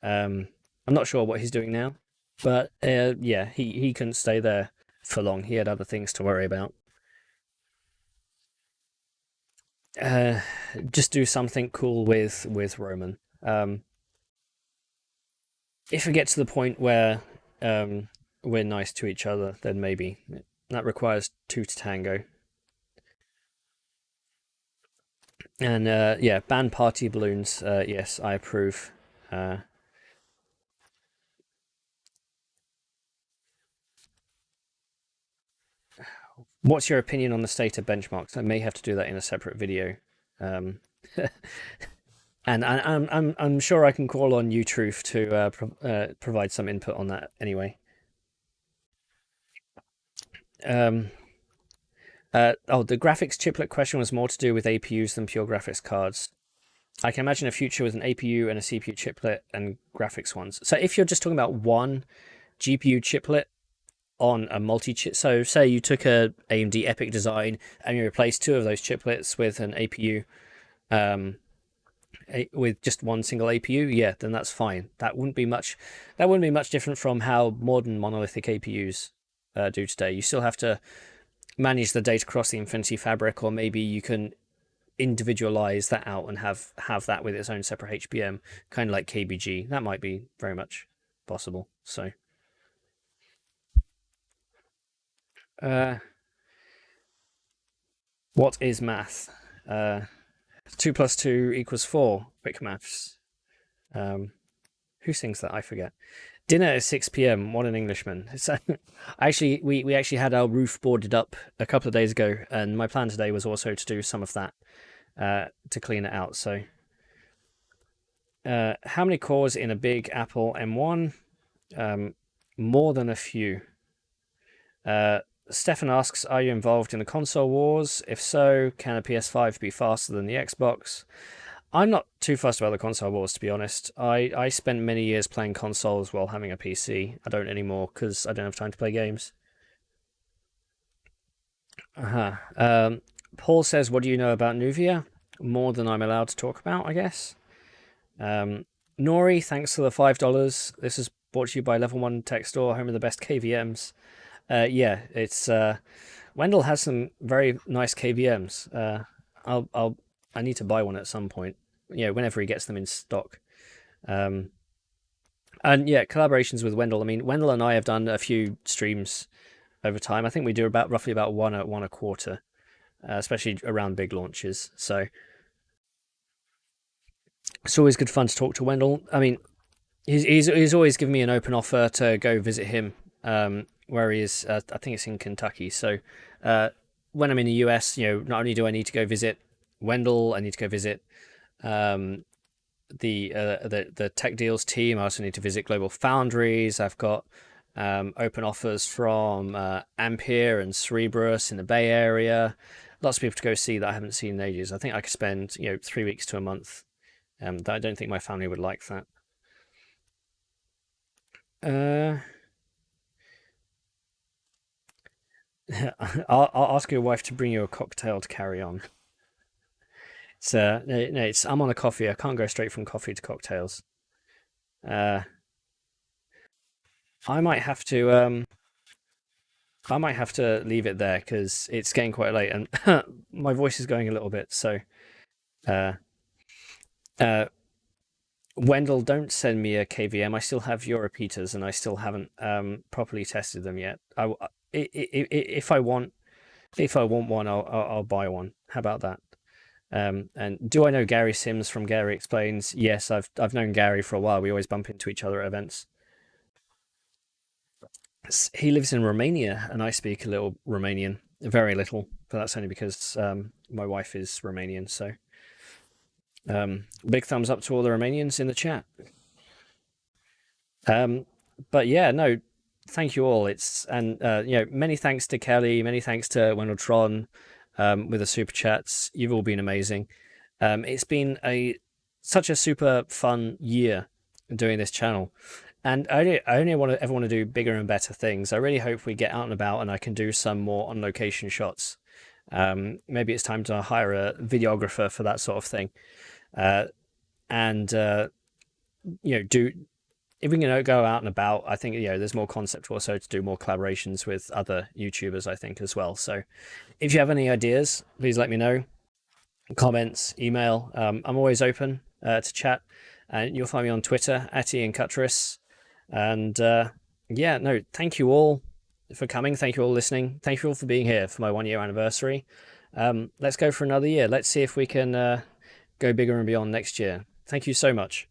I'm not sure what he's doing now, but yeah, he couldn't stay there for long. He had other things to worry about. Just do something cool with Roman. If we get to the point where we're nice to each other, then maybe. That requires two to tango. And yeah, ban party balloons. Yes, I approve. What's your opinion on the state of benchmarks? I may have to do that in a separate video. And I'm sure I can call on you, Truth, to provide some input on that anyway. The graphics chiplet question was more to do with APUs than pure graphics cards. I can imagine a future with an APU and a CPU chiplet and graphics ones. So if you're just talking about one GPU chiplet on a multi-chip, so say you took a AMD EPYC design and you replaced two of those chiplets with an APU, with just one single APU, yeah, then that's fine. That wouldn't be much different from how modern monolithic APUs do today. You still have to manage the data across the Infinity Fabric, or maybe you can individualize that out and have that with its own separate HBM, kind of like KBG. That might be very much possible. So what is math? 2 + 2 = 4. Quick maths. Who sings that? I forget. Dinner at 6 p.m. What an Englishman. So, actually, we actually had our roof boarded up a couple of days ago, and my plan today was also to do some of that to clean it out. So, how many cores in a big Apple M1? More than a few. Stefan asks, are you involved in the console wars? If so, can a PS5 be faster than the Xbox? I'm not too fussed about the console wars, to be honest. I spent many years playing consoles while having a PC. I don't anymore because I don't have time to play games. Paul says, what do you know about Nuvia? more than I'm allowed to talk about, I guess. Nori, thanks for the $5. This is brought to you by Level 1 Tech Store, home of the best KVMs. Yeah, it's Wendell has some very nice KVMs. I need to buy one at some point. Whenever he gets them in stock. And yeah, collaborations with Wendell. I mean, Wendell and I have done a few streams over time. I think we do roughly about one a quarter, especially around big launches. So it's always good fun to talk to Wendell. I mean, he's always given me an open offer to go visit him, where he is. I think it's in Kentucky. So when I'm in the US, not only do I need to go visit Wendell, I need to go visit the Tech Deals team. I also need to visit Global Foundries. I've got open offers from Ampere and Cerebrus in the Bay Area. Lots of people to go see that I haven't seen in ages. I think I could spend 3 weeks to a month. I don't think my family would like that. I'll ask your wife to bring you a cocktail to carry on. It's I'm on a coffee. I can't go straight from coffee to cocktails. Uh, I might have to leave it there because it's getting quite late and my voice is going a little bit. So, uh, uh, Wendell, don't send me a KVM. I still have your repeaters and I still haven't properly tested them yet. If I want one, I'll buy one. How about that? And do I know Gary Sims from Gary Explains? Yes, I've known Gary for a while. We always bump into each other at events. He lives in Romania, and I speak a little Romanian, very little, but that's only because my wife is Romanian. So, big thumbs up to all the Romanians in the chat. But yeah, no, thank you all. Many thanks to Kelly, many thanks to Wendell Tron with the super chats. You've all been amazing. It's been such a super fun year doing this channel. And I only ever want to do bigger and better things. I really hope we get out and about and I can do some more on location shots. Maybe it's time to hire a videographer for that sort of thing. And do if we can go out and about. I think there's more concept also to do more collaborations with other YouTubers. I think as well. So if you have any ideas, please let me know. Comments, email. I'm always open to chat, and you'll find me on Twitter @IanCutress. And thank you all for coming. Thank you all listening. Thank you all for being here for my 1 year anniversary. Let's go for another year. Let's see if we can go bigger and beyond next year. Thank you so much.